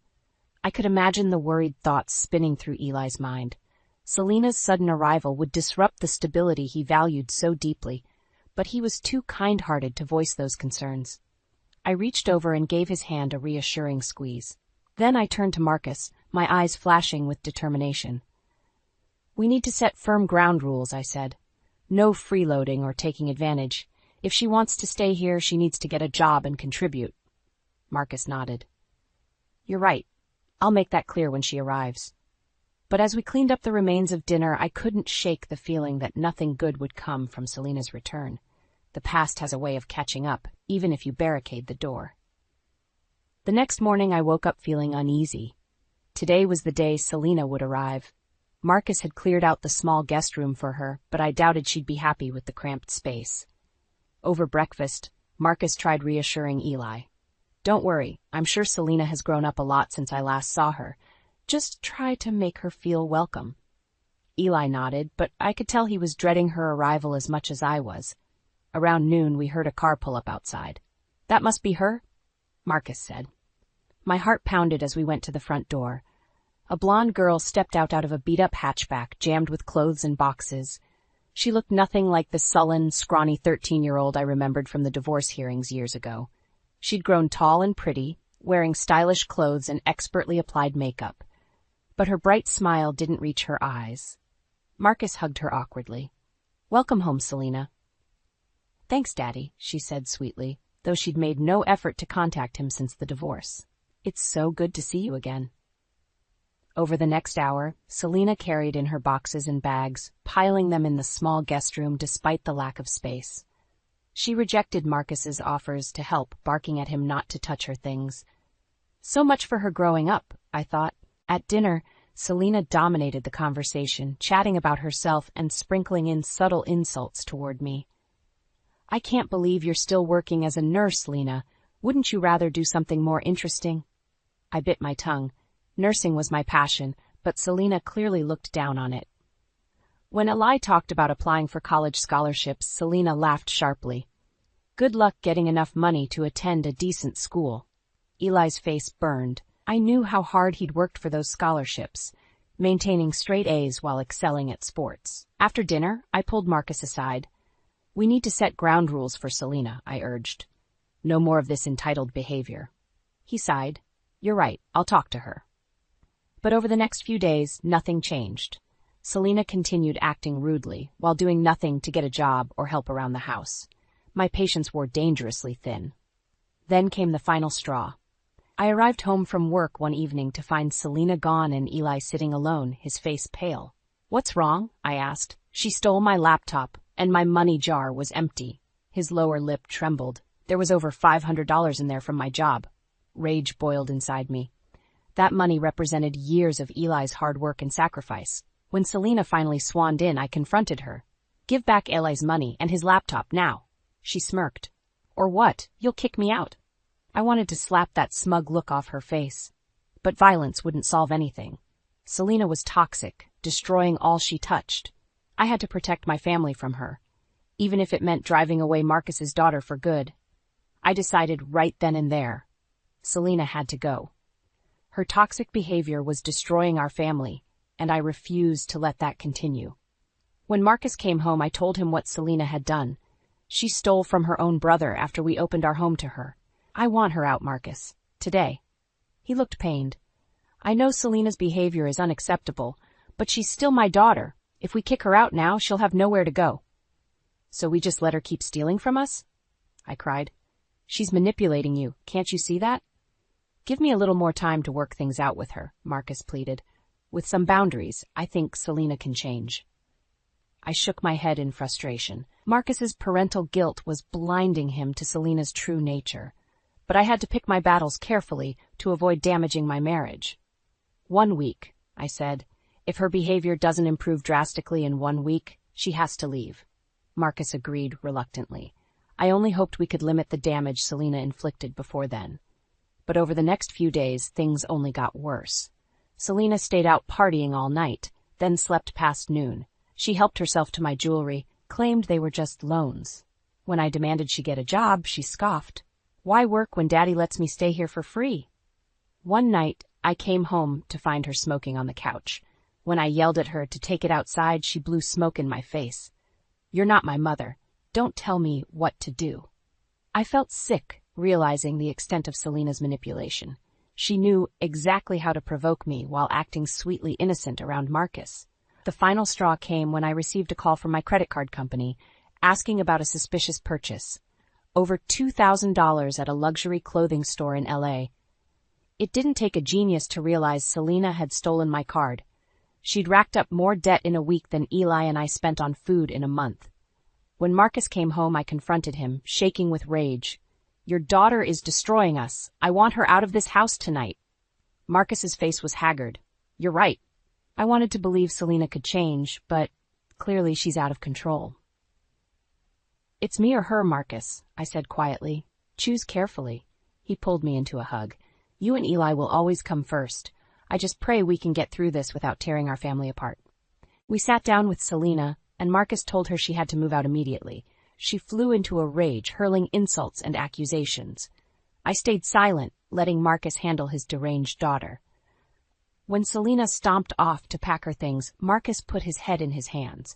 I could imagine the worried thoughts spinning through Eli's mind. Selena's sudden arrival would disrupt the stability he valued so deeply, but he was too kind-hearted to voice those concerns. I reached over and gave his hand a reassuring squeeze. Then I turned to Marcus, my eyes flashing with determination. "We need to set firm ground rules," I said. "No freeloading or taking advantage. If she wants to stay here, she needs to get a job and contribute." Marcus nodded. "You're right. I'll make that clear when she arrives." But as we cleaned up the remains of dinner, I couldn't shake the feeling that nothing good would come from Selena's return. The past has a way of catching up, even if you barricade the door. The next morning I woke up feeling uneasy. Today was the day Selena would arrive. Marcus had cleared out the small guest room for her, but I doubted she'd be happy with the cramped space. Over breakfast, Marcus tried reassuring Eli. "Don't worry, I'm sure Selena has grown up a lot since I last saw her. Just try to make her feel welcome." Eli nodded, but I could tell he was dreading her arrival as much as I was. Around noon, we heard a car pull up outside. "That must be her," Marcus said. My heart pounded as we went to the front door. A blonde girl stepped out of a beat-up hatchback jammed with clothes and boxes. She looked nothing like the sullen, scrawny 13-year-old I remembered from the divorce hearings years ago. She'd grown tall and pretty, wearing stylish clothes and expertly applied makeup. But her bright smile didn't reach her eyes. Marcus hugged her awkwardly. "Welcome home, Selena." "Thanks, Daddy," she said sweetly, though she'd made no effort to contact him since the divorce. "It's so good to see you again." Over the next hour, Selena carried in her boxes and bags, piling them in the small guest room despite the lack of space. She rejected Marcus's offers to help, barking at him not to touch her things. So much for her growing up, I thought. At dinner, Selena dominated the conversation, chatting about herself and sprinkling in subtle insults toward me. "I can't believe you're still working as a nurse, Lena. Wouldn't you rather do something more interesting?" I bit my tongue. Nursing was my passion, but Selena clearly looked down on it. When Eli talked about applying for college scholarships, Selena laughed sharply. "Good luck getting enough money to attend a decent school." Eli's face burned. I knew how hard he'd worked for those scholarships, maintaining straight A's while excelling at sports. After dinner, I pulled Marcus aside. We need to set ground rules for Selena, I urged. No more of this entitled behavior. He sighed. You're right, I'll talk to her. But over the next few days, nothing changed. Selena continued acting rudely, while doing nothing to get a job or help around the house. My patience wore dangerously thin. Then came the final straw. I arrived home from work one evening to find Selena gone and Eli sitting alone, his face pale. What's wrong? I asked. She stole my laptop, and my money jar was empty. His lower lip trembled. There was over $500 in there from my job. Rage boiled inside me. That money represented years of Eli's hard work and sacrifice. When Selena finally swanned in, I confronted her. Give back Eli's money and his laptop now. She smirked. Or what? You'll kick me out. I wanted to slap that smug look off her face. But violence wouldn't solve anything. Selena was toxic, destroying all she touched. I had to protect my family from her, even if it meant driving away Marcus's daughter for good. I decided right then and there. Selena had to go. Her toxic behavior was destroying our family, and I refused to let that continue. When Marcus came home, I told him what Selena had done. She stole from her own brother after we opened our home to her. I want her out, Marcus. Today. He looked pained. I know Selena's behavior is unacceptable, but she's still my daughter. If we kick her out now, she'll have nowhere to go. So we just let her keep stealing from us? I cried. She's manipulating you. Can't you see that? Give me a little more time to work things out with her, Marcus pleaded. With some boundaries, I think Selena can change. I shook my head in frustration. Marcus's parental guilt was blinding him to Selena's true nature. But I had to pick my battles carefully to avoid damaging my marriage. 1 week, I said. If her behavior doesn't improve drastically in 1 week, she has to leave. Marcus agreed reluctantly. I only hoped we could limit the damage Selena inflicted before then. But over the next few days, things only got worse. Selena stayed out partying all night, then slept past noon. She helped herself to my jewelry, claimed they were just loans. When I demanded she get a job, she scoffed. Why work when Daddy lets me stay here for free? One night, I came home to find her smoking on the couch. When I yelled at her to take it outside, she blew smoke in my face. You're not my mother. Don't tell me what to do. I felt sick, realizing the extent of Selena's manipulation. She knew exactly how to provoke me while acting sweetly innocent around Marcus. The final straw came when I received a call from my credit card company, asking about a suspicious purchase. Over $2,000 at a luxury clothing store in LA. It didn't take a genius to realize Selena had stolen my card. She'd racked up more debt in a week than Eli and I spent on food in a month. When Marcus came home, I confronted him, shaking with rage. Your daughter is destroying us. I want her out of this house tonight. Marcus's face was haggard. You're right. I wanted to believe Selena could change, but clearly she's out of control. It's me or her, Marcus, I said quietly. Choose carefully. He pulled me into a hug. You and Eli will always come first. I just pray we can get through this without tearing our family apart. We sat down with Selena, and Marcus told her she had to move out immediately. She flew into a rage, hurling insults and accusations. I stayed silent, letting Marcus handle his deranged daughter. When Selena stomped off to pack her things, Marcus put his head in his hands.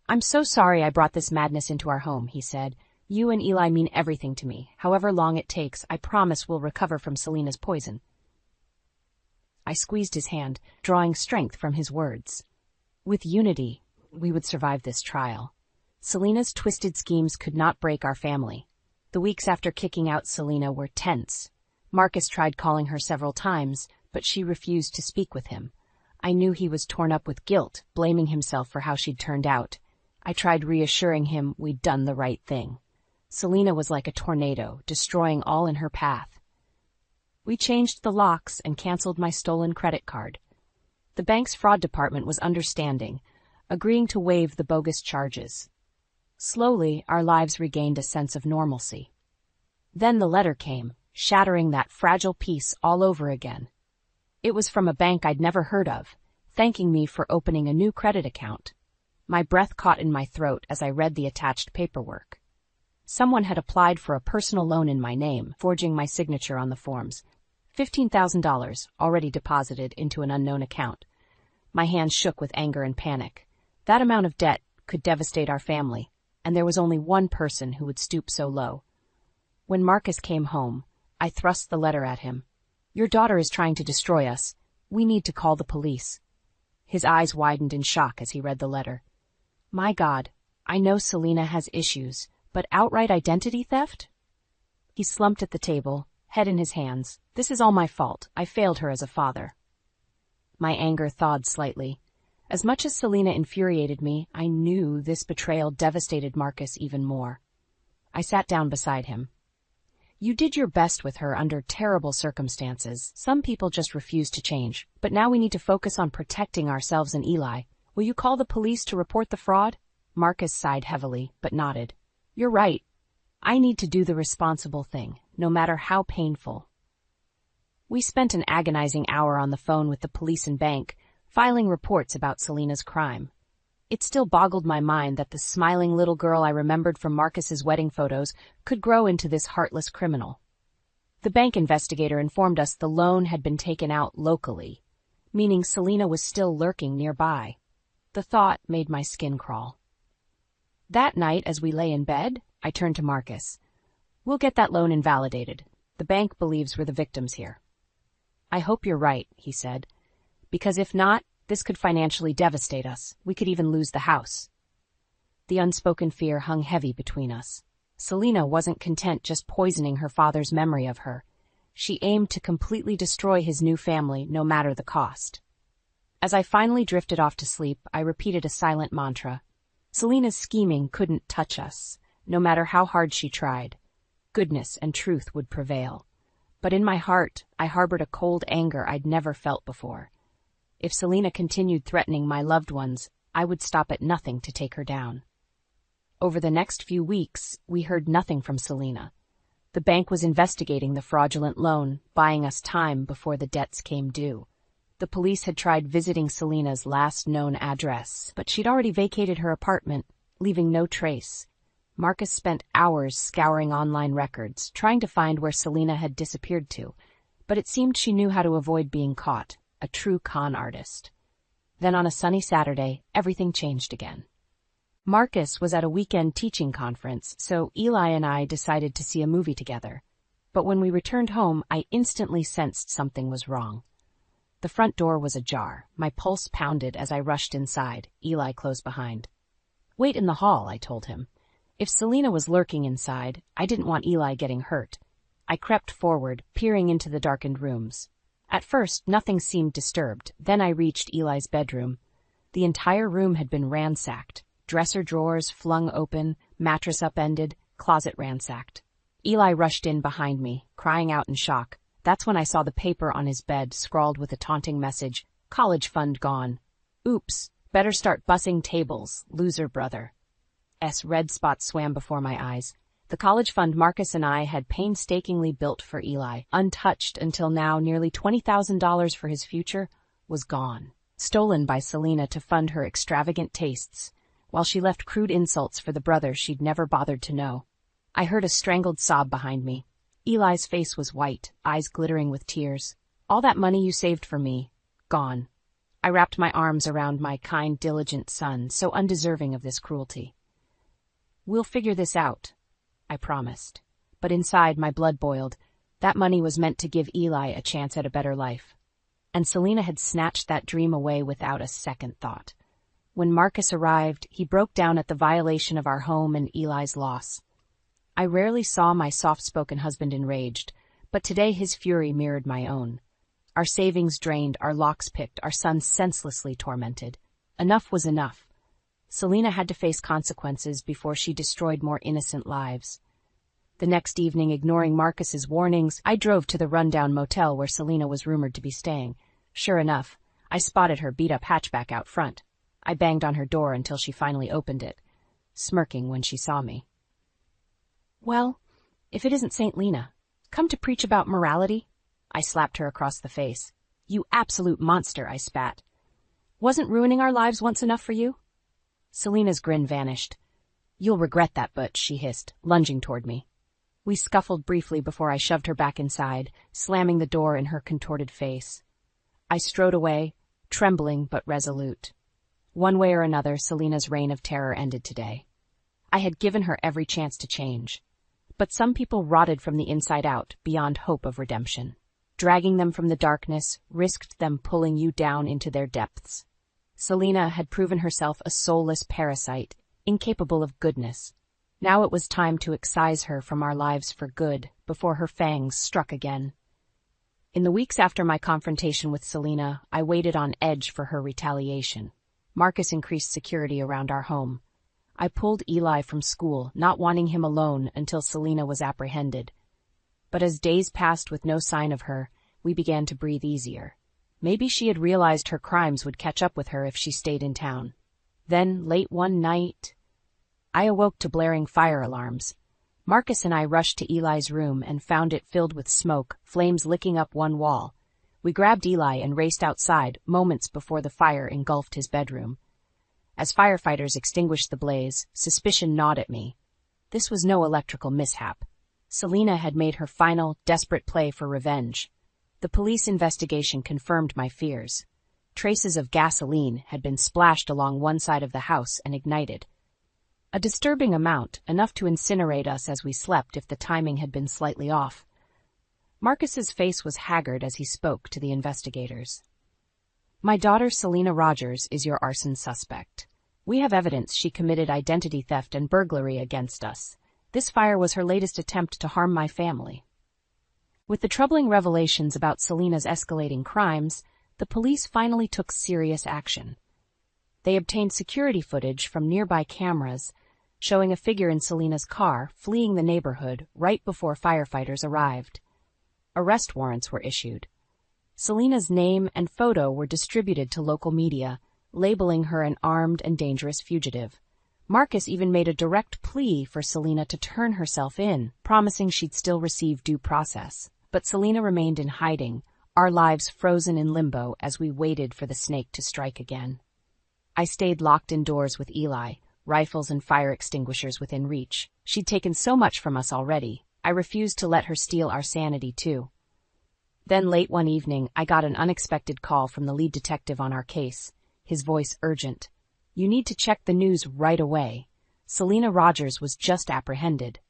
I'm so sorry I brought this madness into our home, he said. You and Eli mean everything to me. However long it takes, I promise we'll recover from Selena's poison. I squeezed his hand, drawing strength from his words. With unity, we would survive this trial. Selena's twisted schemes could not break our family. The weeks after kicking out Selena were tense. Marcus tried calling her several times, but she refused to speak with him. I knew he was torn up with guilt, blaming himself for how she'd turned out. I tried reassuring him we'd done the right thing. Selena was like a tornado, destroying all in her path. We changed the locks and canceled my stolen credit card. The bank's fraud department was understanding, agreeing to waive the bogus charges. Slowly, our lives regained a sense of normalcy. Then the letter came, shattering that fragile peace all over again. It was from a bank I'd never heard of, thanking me for opening a new credit account. My breath caught in my throat as I read the attached paperwork. Someone had applied for a personal loan in my name, forging my signature on the forms. $15,000 already deposited into an unknown account. My hands shook with anger and panic. That amount of debt could devastate our family. and there was only one person who would stoop so low. When Marcus came home, I thrust the letter at him. "Your daughter is trying to destroy us. We need to call the police." His eyes widened in shock as he read the letter. My God, I know Selena has issues, but outright identity theft? He slumped at the table, head in his hands. "This is all my fault. I failed her as a father." My anger thawed slightly. As much as Selena infuriated me, I knew this betrayal devastated Marcus even more. I sat down beside him. "You did your best with her under terrible circumstances. Some people just refuse to change. But now we need to focus on protecting ourselves and Eli. Will you call the police to report the fraud?" Marcus sighed heavily, but nodded. "You're right. I need to do the responsible thing, no matter how painful." We spent an agonizing hour on the phone with the police and bank, filing reports about Selena's crime. It still boggled my mind that the smiling little girl I remembered from Marcus's wedding photos could grow into this heartless criminal. The bank investigator informed us the loan had been taken out locally, meaning Selena was still lurking nearby. The thought made my skin crawl. That night, as we lay in bed, I turned to Marcus. "We'll get that loan invalidated. The bank believes we're the victims here." "I hope you're right," he said, "because if not, this could financially devastate us. We could even lose the house." The unspoken fear hung heavy between us. Selena wasn't content just poisoning her father's memory of her. She aimed to completely destroy his new family, no matter the cost. As I finally drifted off to sleep, I repeated a silent mantra. Selena's scheming couldn't touch us, no matter how hard she tried. Goodness and truth would prevail. But in my heart, I harbored a cold anger I'd never felt before. If Selena continued threatening my loved ones, I would stop at nothing to take her down. Over the next few weeks, we heard nothing from Selena. The bank was investigating the fraudulent loan, buying us time before the debts came due. The police had tried visiting Selena's last known address, but she'd already vacated her apartment, leaving no trace. Marcus spent hours scouring online records, trying to find where Selena had disappeared to, but it seemed she knew how to avoid being caught, a true con artist. Then on a sunny Saturday, everything changed again. Marcus was at a weekend teaching conference, so Eli and I decided to see a movie together. But when we returned home, I instantly sensed something was wrong. The front door was ajar. My pulse pounded as I rushed inside, Eli close behind. "Wait in the hall," I told him. If Selena was lurking inside, I didn't want Eli getting hurt. I crept forward, peering into the darkened rooms. At first, nothing seemed disturbed. Then I reached Eli's bedroom. The entire room had been ransacked. Dresser drawers flung open, mattress upended, closet ransacked. Eli rushed in behind me, crying out in shock. That's when I saw the paper on his bed scrawled with a taunting message, "College fund gone. Oops, better start bussing tables, loser brother." Red spots swam before my eyes. The college fund Marcus and I had painstakingly built for Eli, untouched until now nearly $20,000 for his future, was gone. Stolen by Selena to fund her extravagant tastes, while she left crude insults for the brother she'd never bothered to know. I heard a strangled sob behind me. Eli's face was white, eyes glittering with tears. "All that money you saved for me, gone." I wrapped my arms around my kind, diligent son, so undeserving of this cruelty. "We'll figure this out," I promised. But inside, my blood boiled. That money was meant to give Eli a chance at a better life. And Selena had snatched that dream away without a second thought. When Marcus arrived, he broke down at the violation of our home and Eli's loss. I rarely saw my soft-spoken husband enraged, but today his fury mirrored my own. Our savings drained, our locks picked, our son senselessly tormented. Enough was enough. Selena had to face consequences before she destroyed more innocent lives. The next evening, ignoring Marcus's warnings, I drove to the rundown motel where Selena was rumored to be staying. Sure enough, I spotted her beat-up hatchback out front. I banged on her door until she finally opened it, smirking when she saw me. "Well, if it isn't St. Lena, come to preach about morality?" I slapped her across the face. "You absolute monster," I spat. "Wasn't ruining our lives once enough for you?" Selena's grin vanished. "You'll regret that, Butch," she hissed, lunging toward me. We scuffled briefly before I shoved her back inside, slamming the door in her contorted face. I strode away, trembling but resolute. One way or another, Selena's reign of terror ended today. I had given her every chance to change. But some people rotted from the inside out, beyond hope of redemption. Dragging them from the darkness risked them pulling you down into their depths. Selena had proven herself a soulless parasite, incapable of goodness. Now it was time to excise her from our lives for good, before her fangs struck again. In the weeks after my confrontation with Selena, I waited on edge for her retaliation. Marcus increased security around our home. I pulled Eli from school, not wanting him alone until Selena was apprehended. But as days passed with no sign of her, we began to breathe easier. Maybe she had realized her crimes would catch up with her if she stayed in town. Then, late one night, I awoke to blaring fire alarms. Marcus and I rushed to Eli's room and found it filled with smoke, flames licking up one wall. We grabbed Eli and raced outside, moments before the fire engulfed his bedroom. As firefighters extinguished the blaze, suspicion gnawed at me. This was no electrical mishap. Selena had made her final, desperate play for revenge. The police investigation confirmed my fears. Traces of gasoline had been splashed along one side of the house and ignited. A disturbing amount, enough to incinerate us as we slept if the timing had been slightly off. Marcus's face was haggard as he spoke to the investigators. My daughter Selena Rogers is your arson suspect. We have evidence she committed identity theft and burglary against us. This fire was her latest attempt to harm my family. With the troubling revelations about Selena's escalating crimes, the police finally took serious action. They obtained security footage from nearby cameras, showing a figure in Selena's car fleeing the neighborhood right before firefighters arrived. Arrest warrants were issued. Selena's name and photo were distributed to local media, labeling her an armed and dangerous fugitive. Marcus even made a direct plea for Selena to turn herself in, promising she'd still receive due process. But Selena remained in hiding, our lives frozen in limbo as we waited for the snake to strike again. I stayed locked indoors with Eli, rifles and fire extinguishers within reach. She'd taken so much from us already. I refused to let her steal our sanity, too. Then late one evening, I got an unexpected call from the lead detective on our case, his voice urgent. You need to check the news right away. Selena Rogers was just apprehended.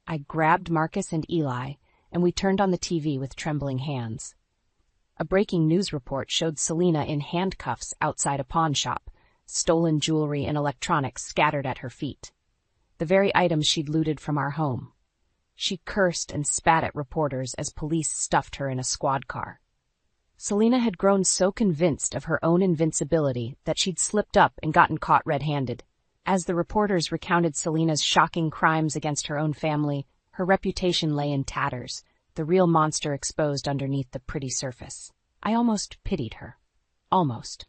I grabbed Marcus and Eli, and we turned on the TV with trembling hands. A breaking news report showed Selena in handcuffs outside a pawn shop, stolen jewelry and electronics scattered at her feet. The very items she'd looted from our home. She cursed and spat at reporters as police stuffed her in a squad car. Selena had grown so convinced of her own invincibility that she'd slipped up and gotten caught red-handed. As the reporters recounted Selena's shocking crimes against her own family, her reputation lay in tatters, the real monster exposed underneath the pretty surface. I almost pitied her. Almost.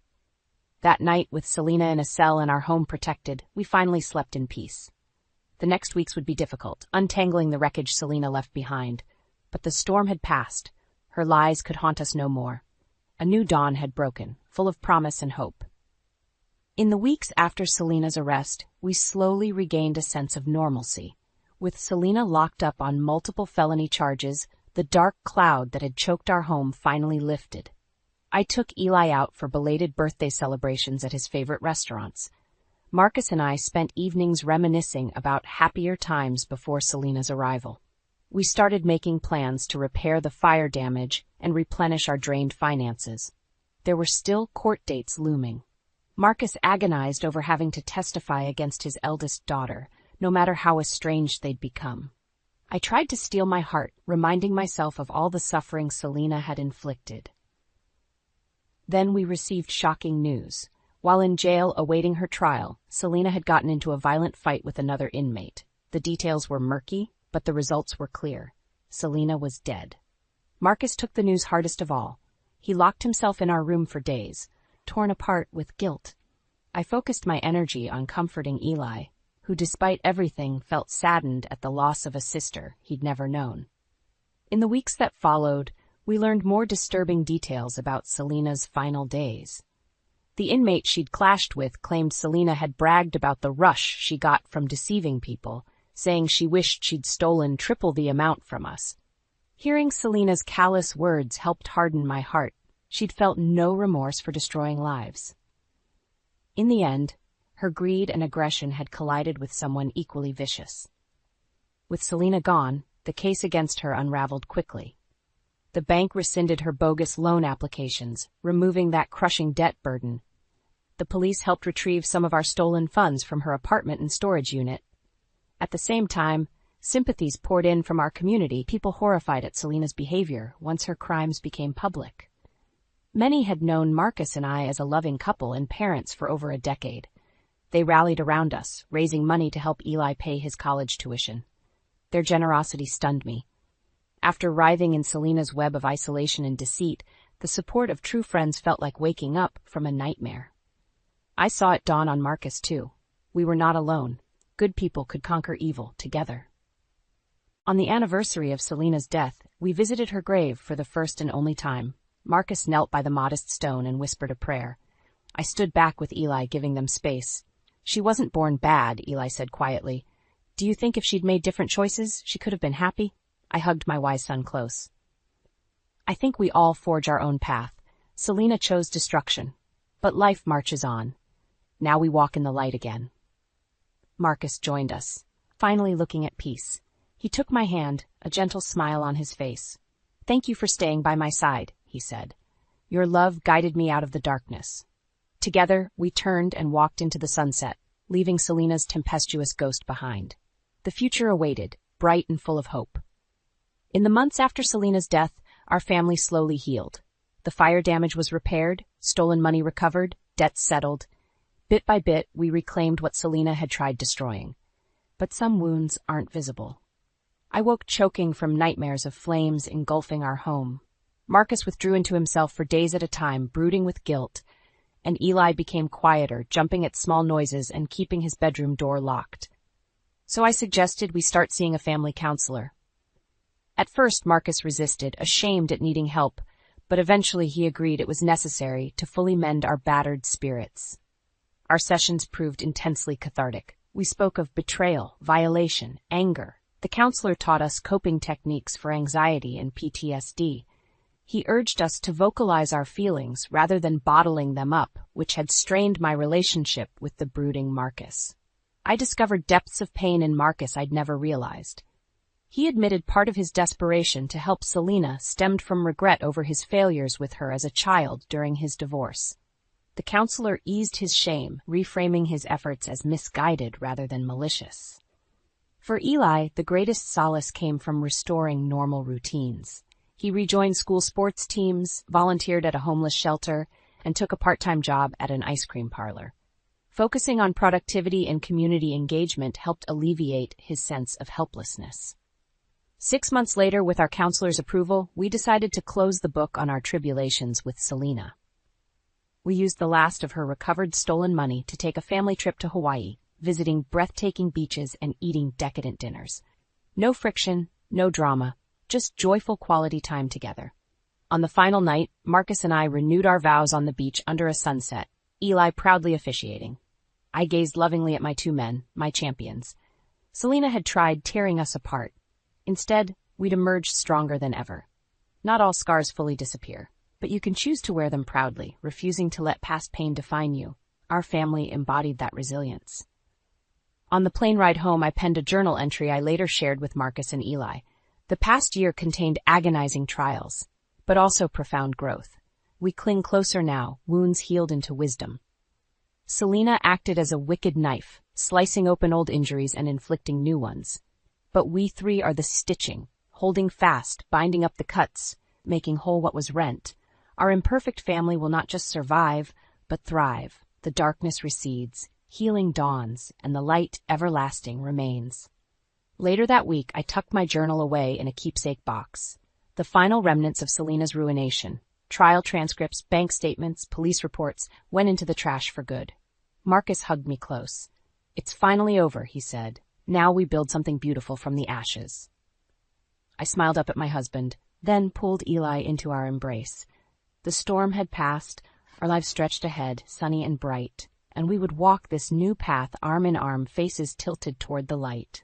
That night, with Selena in a cell and our home protected, we finally slept in peace. The next weeks would be difficult, untangling the wreckage Selena left behind. But the storm had passed. Her lies could haunt us no more. A new dawn had broken, full of promise and hope. In the weeks after Selena's arrest, we slowly regained a sense of normalcy. With Selena locked up on multiple felony charges, the dark cloud that had choked our home finally lifted. I took Eli out for belated birthday celebrations at his favorite restaurants. Marcus and I spent evenings reminiscing about happier times before Selena's arrival. We started making plans to repair the fire damage and replenish our drained finances. There were still court dates looming. Marcus agonized over having to testify against his eldest daughter, no matter how estranged they'd become. I tried to steel my heart, reminding myself of all the suffering Selena had inflicted. Then we received shocking news. While in jail awaiting her trial, Selena had gotten into a violent fight with another inmate. The details were murky, but the results were clear. Selena was dead. Marcus took the news hardest of all. He locked himself in our room for days, torn apart with guilt. I focused my energy on comforting Eli, who despite everything felt saddened at the loss of a sister he'd never known. In the weeks that followed, we learned more disturbing details about Selena's final days. The inmate she'd clashed with claimed Selena had bragged about the rush she got from deceiving people, saying she wished she'd stolen triple the amount from us. Hearing Selena's callous words helped harden my heart. She'd felt no remorse for destroying lives. In the end, Her greed and aggression had collided with someone equally vicious. With Selena gone, the case against her unraveled quickly. The bank rescinded her bogus loan applications, removing that crushing debt burden. The police helped retrieve some of our stolen funds from her apartment and storage unit. At the same time, sympathies poured in from our community, people horrified at Selena's behavior once her crimes became public. Many had known Marcus and I as a loving couple and parents for over a decade. They rallied around us, raising money to help Eli pay his college tuition. Their generosity stunned me. After writhing in Selena's web of isolation and deceit, the support of true friends felt like waking up from a nightmare. I saw it dawn on Marcus, too. We were not alone. Good people could conquer evil together. On the anniversary of Selena's death, we visited her grave for the first and only time. Marcus knelt by the modest stone and whispered a prayer. I stood back with Eli, giving them space. She wasn't born bad, Eli said quietly. Do you think if she'd made different choices, she could have been happy? I hugged my wise son close. I think we all forge our own path. Selena chose destruction, but life marches on. Now we walk in the light again. Marcus joined us, finally looking at peace. He took my hand, a gentle smile on his face. Thank you for staying by my side, he said. Your love guided me out of the darkness. Together, we turned and walked into the sunset, leaving Selena's tempestuous ghost behind. The future awaited, bright and full of hope. In the months after Selena's death, our family slowly healed. The fire damage was repaired, stolen money recovered, debts settled. Bit by bit, we reclaimed what Selena had tried destroying. But some wounds aren't visible. I woke choking from nightmares of flames engulfing our home. Marcus withdrew into himself for days at a time, brooding with guilt, and Eli became quieter, jumping at small noises and keeping his bedroom door locked. So I suggested we start seeing a family counselor. At first, Marcus resisted, ashamed at needing help, but eventually he agreed it was necessary to fully mend our battered spirits. Our sessions proved intensely cathartic. We spoke of betrayal, violation, anger. The counselor taught us coping techniques for anxiety and PTSD. He urged us to vocalize our feelings rather than bottling them up, which had strained my relationship with the brooding Marcus. I discovered depths of pain in Marcus I'd never realized. He admitted part of his desperation to help Selena stemmed from regret over his failures with her as a child during his divorce. The counselor eased his shame, reframing his efforts as misguided rather than malicious. For Eli, the greatest solace came from restoring normal routines. He rejoined school sports teams, volunteered at a homeless shelter, and took a part-time job at an ice cream parlor. Focusing on productivity and community engagement helped alleviate his sense of helplessness. 6 months later, with our counselor's approval, we decided to close the book on our tribulations with Selena. We used the last of her recovered stolen money to take a family trip to Hawaii, visiting breathtaking beaches and eating decadent dinners. No friction, no drama, just joyful quality time together. On the final night, Marcus and I renewed our vows on the beach under a sunset, Eli proudly officiating. I gazed lovingly at my two men, my champions. Selena had tried tearing us apart. Instead, we'd emerged stronger than ever. Not all scars fully disappear, but you can choose to wear them proudly, refusing to let past pain define you. Our family embodied that resilience. On the plane ride home, I penned a journal entry I later shared with Marcus and Eli. The past year contained agonizing trials, but also profound growth. We cling closer now, wounds healed into wisdom. Selena acted as a wicked knife, slicing open old injuries and inflicting new ones. But we three are the stitching, holding fast, binding up the cuts, making whole what was rent. Our imperfect family will not just survive, but thrive. The darkness recedes, healing dawns, and the light everlasting remains. Later that week, I tucked my journal away in a keepsake box. The final remnants of Selena's ruination, trial transcripts, bank statements, police reports, went into the trash for good. Marcus hugged me close. It's finally over, he said. Now we build something beautiful from the ashes. I smiled up at my husband, then pulled Eli into our embrace. The storm had passed, our lives stretched ahead, sunny and bright, and we would walk this new path arm in arm, faces tilted toward the light.